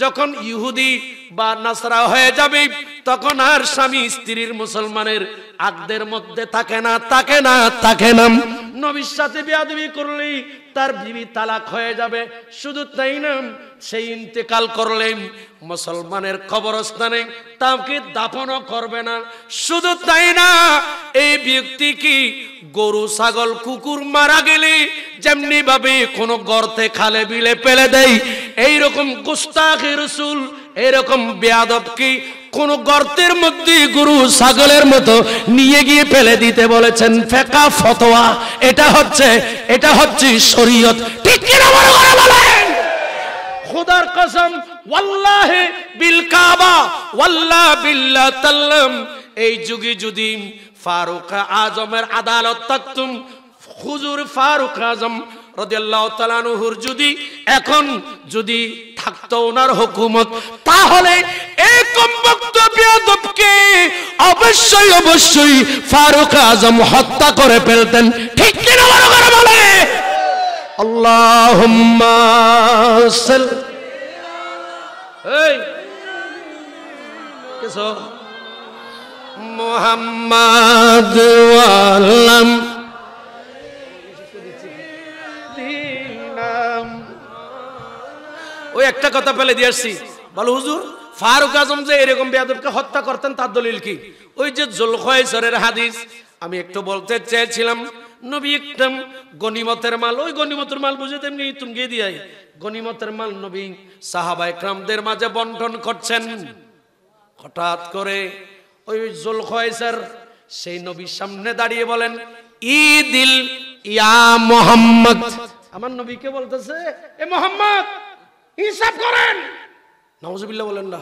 যখন ইহুদি বা নাসরা হয়ে যাবে, তখন আর স্বামী স্ত্রীর মুসলমানের আগদের মধ্যে থাকে না। নবীর সাথে বেয়াদবি করলেই তার বিবি তালাক হয়ে যাবে। শুধু তাই না, সেই ইন্তেকাল করলেন মুসলমানের কবরস্থানে, তাকে দাফনও করবে না। শুধু তাই না, এই ব্যক্তি কি গরু ছাগল কুকুর মারা গেলে যেমনি ভাবে কোনো গর্তে খালে বিলে ফেলে দেয়, এইরকম গুস্তাখে রাসূল এরকম বেয়াদব কি কোন গর্তের মধ্যে গরু ছাগলের মতো নিয়ে গিয়ে ফেলে দিতে বলেছেন। ফিকহ ফতোয়া, এটা হচ্ছে শরীয়ত। ঠিক কি না বড় করে বলেন? খোদার কসম, ওয়াল্লাহি বিল কাবা ওয়াল্লাহ বিল্লাহ তাল্লাম, এই যুগে যদি ফারুক আজমের আদালত থাকতুম, হুজুর ফারুক আজম রাদিয়াল্লাহু তাআলা আনহুর এখন যদি থাকতো ওনার হুকুমত, তাহলে এই কমবক্ত বেয়াদবকে অবশ্যই ফারুক আজম হত্যা করে ফেলতেন। ঠিক কি না বড় করে বলে? আল্লাহুম্মা সাল্লি মুহাম্মাদ ওয়াল্লাম। ওই একটা কথা ফেলে দিয়ে আসছি, বলো হুজুর ফারুক আজম যে এরকম বেয়াদবকে হত্যা করতেন তার দলিল কি? ওই যে জুলখায়সারের হাদিস আমি একটু বলতে চেয়েছিলাম। নবী একদম গনিমতের মাল, ওই গনিমতের মাল বুঝে তেমনি তুমি দিয়ে গনিমতের মাল নবী সাহাবায়ে কেরামদের মাঝে বন্টন করছেন। হঠাৎ করে ওই জুলখায়সার সেই নবীর সামনে দাঁড়িয়ে বলেন, ঈদিল ইয়া মুহাম্মদ। আমার নবীকে বলতেছে, এ মুহাম্মদ হিসাব করেন। নাউজুবিল্লাহ বলেন না,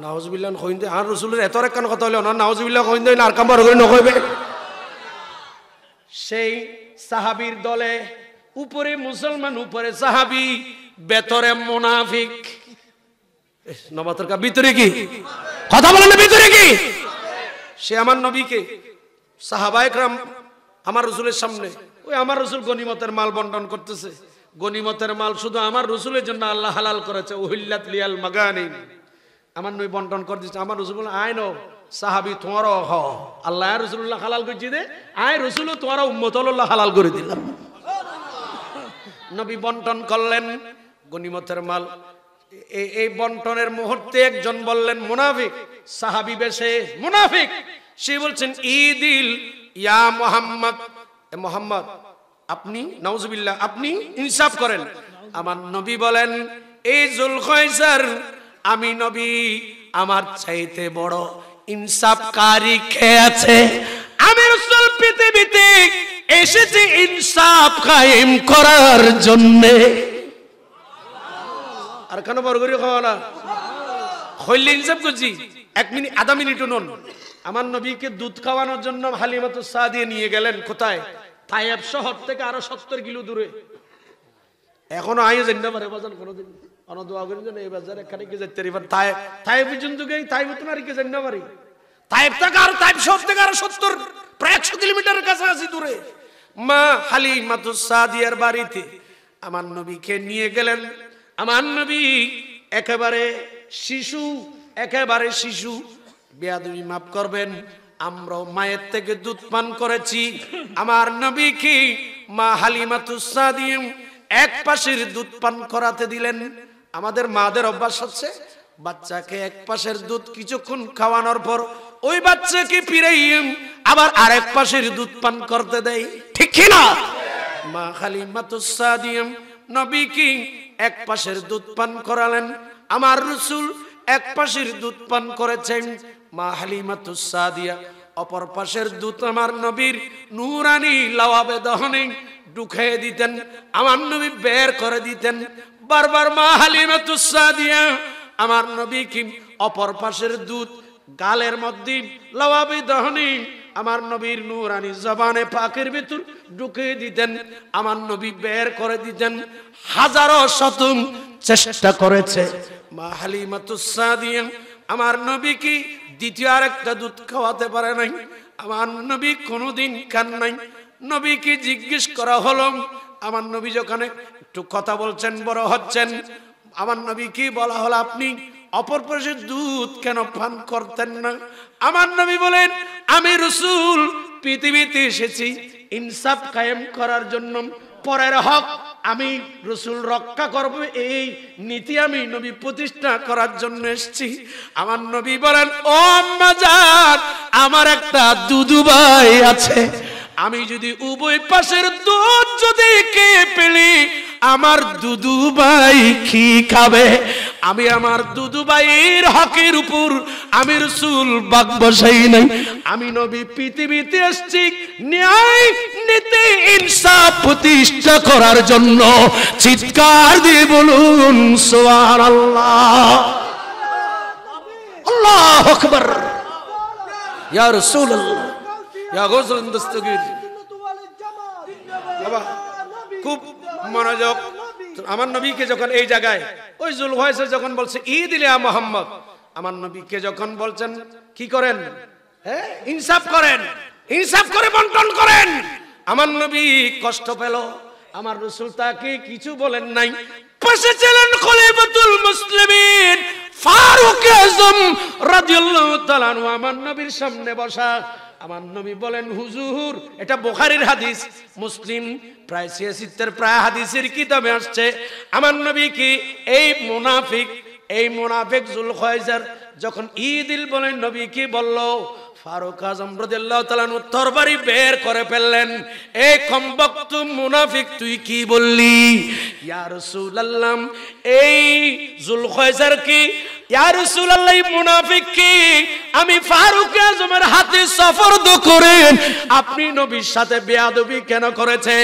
নাউজুবিল্লাহ কইতে আর রাসূলের এত একখান কথা হলো না, নাউজুবিল্লাহ কইতে আর কাম বড় করে নকইবে। সেই সাহাবীর দলে উপরে মুসলমান, উপরে সাহাবী, ভেতরে মুনাফিক। নবাতের কা ভিতরে কি কথা বলেন না, ভিতরে কি? সে আমার নবীকে সাহাবায়ে কেরাম আমার রাসূলের সামনে, ওই আমার রাসূল গনিমতের মাল বন্টন করতেছে। গনিমতের মাল শুধু আমার রাসূলের জন্য আল্লাহ হালাল করেছে, উহিল্লাত লিয়াল মাগানিম। আমার নবী বন্টন করে দিচ্ছে। আমার রাসূল বলে, আয় নো সাহাবী তোমারও হ, আল্লাহ রাসূলুল্লাহ হালাল করে দে, আয় রাসূলও তোমারও উম্মত আল্লাহ হালাল করে দিলাম। নবী বন্টন করলেন গনিমতের মাল। এই বন্টনের মুহূর্তে একজন বললেন মুনাফিক, সাহাবী বেশে মুনাফিক, সে বলছেন, ঈদিল ইয়া মুহাম্মদ, এ মুহাম্মদ আপনি নাউজুবিল্লাহ আপনি ইনসাফ করেন। আমার নবী বলেন, এই জুলখায়সার আমি নবী, আমার চাইতে বড় ইনসাফকারী কে আছে? আমি রাসূল পৃথিবীতে এসেছি ইনসাফ কায়েম করার জন্য। আর কেন বড় করে খাওয়া না হইলে ইনসাফ করছি। 1 মিনিট আধা মিনিটও নন। আমার নবীকে দুধ খাওয়ানোর জন্য হালিমাতুস সাদিয়া নিয়ে গেলেন কোথায়? তায়েব শহর থেকে আরো 70 কিলো দূরে। এখনো আইও জানি না পারে বাজান কোনদিন অন দোয়া করেন যে এই বাজারে এখানে কি যাইতে পারি। তায়েব পর্যন্ত গই, তায়েব তো আর কি জানি না পারি। তায়েব থেকে আর তায়েব শহর থেকে আরো 70 প্রায় 100 কিলোমিটারের কাছাকাছি দূরে মা হালিমাতুস সাদিয়ার বাড়িতে আমার নবীকে নিয়ে গেলেন। আমার নবী একেবারে শিশু, বেয়াদবি মাফ করবেন, আমরা মায়ের থেকে দুধ পান করেছি। আমার নবী কি মা হালিমাতুস সাদিয়া এক পাশের দুধ পান করাতে দিলেন। আমাদের মাদের অভ্যাস হচ্ছে বাচ্চাকে এক পাশের দুধ কিছুক্ষণ খাওয়ানোর পর ওই বাচ্চাকে ফিরাইয়ে আবার আরেক পাশের দুধ পান করতে দেয়, ঠিক কি না? মা হালিমাতুস সাদিয়া নবী কি এক পাশের দুধ পান করালেন, আমার রাসূল এক পাশের দুধ পান করেছেন। মা হালিমাতুস সাদিয়া অপর পাশের দুধ আমার নবীর নূরানি লাওয়াবে দহনে ঢুকিয়ে দিতেন, আমার নবী বের করে দিতেন। বারবার মা হালিমাতুস সাদিয়া আমার নবী কি অপর পাশের দুধ গালের মধ্যে লাওয়াবে দহনে আমার নবীর নূরানি জবানে পাকের ভিতর ঢুকিয়ে দিতেন, আমার নবী বের করে দিতেন। হাজারো শত চেষ্টা করেছে মা হালিমাতুস সাদিয়া আমার নবী কি দ্বিতীয় আরেকটা দুধ খাওয়াতে পারে নাই, আমার নবী কোনোদিন খান নাই। নবীকে জিজ্ঞেস করা হলো, আমার নবী যখন একটু কথা বলছেন, বড় হচ্ছেন, আমার নবী কি বলা হলো, আপনি অপর পাশের দুধ কেন পান করতেন না? আমার নবী বলেন, আমি রাসূল পৃথিবীতে এসেছি ইনসাফ কায়েম করার জন্য, পরের হক আমি রাসূল রক্ষা করব, এই নীতি আমি নবী প্রতিষ্ঠা করার জন্য এসেছি। আমার নবী বলেন, ও আম্মা জান, আমার একটা দুদু ভাই আছে, আমি যদি উভয় পাশের দুধ যদি কে পেলি, আমার দুদু ভাই কি খাবে? আমি আমার দুদু ভাইয়ের হকের উপর আমি রাসূল বাগ বসাই নাই। আমি নবী পৃথিবীতে এসেছি ন্যায় নীতি ইনসাফ প্রতিষ্ঠা করার জন্য। চিৎকার দিয়ে বলুন সুবহানাল্লাহ, আল্লাহু আকবার। ইয়া রাসূলুল্লাহ, ইয়া গৌসুল দস্তগীর। বাবা খুব মনোযোগ। আমার নবীকে যখন এই জায়গায় ওই যুলহজ্জে যখন বলছে ঈদ ইলা মুহাম্মদ, আমার নবীকে যখন বলছেন কি করেন, হ্যাঁ ইনসাফ করেন, ইনসাফ করে বন্টন করেন, আমার নবী কষ্ট পেল। আমার রাসূল তাকে কিছু বলেন নাই। পাশে ছিলেন খলিফাতুল মুসলিমিন ফারুক আজম রাদিয়াল্লাহু তাআলা আনহু, আমার নবীর সামনে বসা। আমার নবী বলেন, হুজুর, এটা বুখারীর হাদিস, মুসলিম প্রায় 86 প্রায় হাদিসের কিতাবে আসছে। আমার নবী কি এই মুনাফিক যুলহজ্জার যখন ঈদিল বলেন, নবী কি বলল? ফারুক আজম রাদিয়াল্লাহু তাআলা আনহু তরবারি বের করে ফেললেন। এই কমবক্ত মুনাফিক, তুই কি বললি? ইয়া রাসূলুল্লাহ, এই যুলহজ্জার কি, ইয়া রাসূলুল্লাহ, মুনাফিক কি আমি ফারুক আজমের হাতে সফরদ করেন, আপনি নবীর সাথে বেয়াদবি কেন করেছে?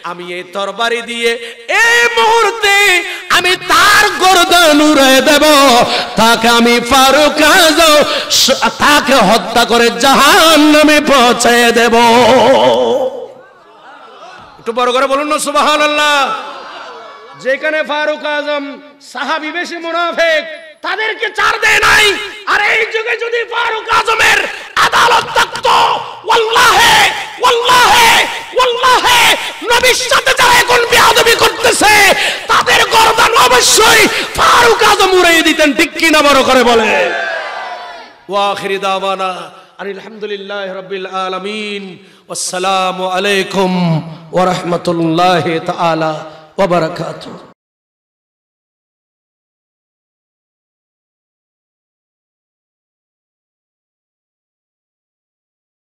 আমি এই তরবারি দিয়ে এই মুহূর্তে আমি তার গর্দান উড়িয়ে দেব, তাকে আমি ফারুক আজম তাকে হত্যা করে জাহান্নামে পৌঁছে দেব। একটু বড় করে বলুন না সুবহানাল্লাহ। যেখানে ফারুক আজম সাহাবী বেশি মুনাফিক, তাদেরকে ছাড় দেয় নাই। আর এই যুগে যদি ফারুক আজমের আদালত থাকতো, ওয়াল্লাহি ওয়াল্লাহি ওয়াল্লাহি নবীর সাথে যারা এখন বেয়াদবি করতেছে তাদের গর্দান অবশ্যই ফারুক আজম উড়িয়ে দিতেন, ঠিক কি না? বড় করে বলে। ওয়া আখিরি দাওয়ানা আলহামদুলিল্লাহি রাব্বিল আলামিন, ওয়াসসালামু আলাইকুম ওয়া রাহমাতুল্লাহি তাআলা ওয়া বারাকাতুহু।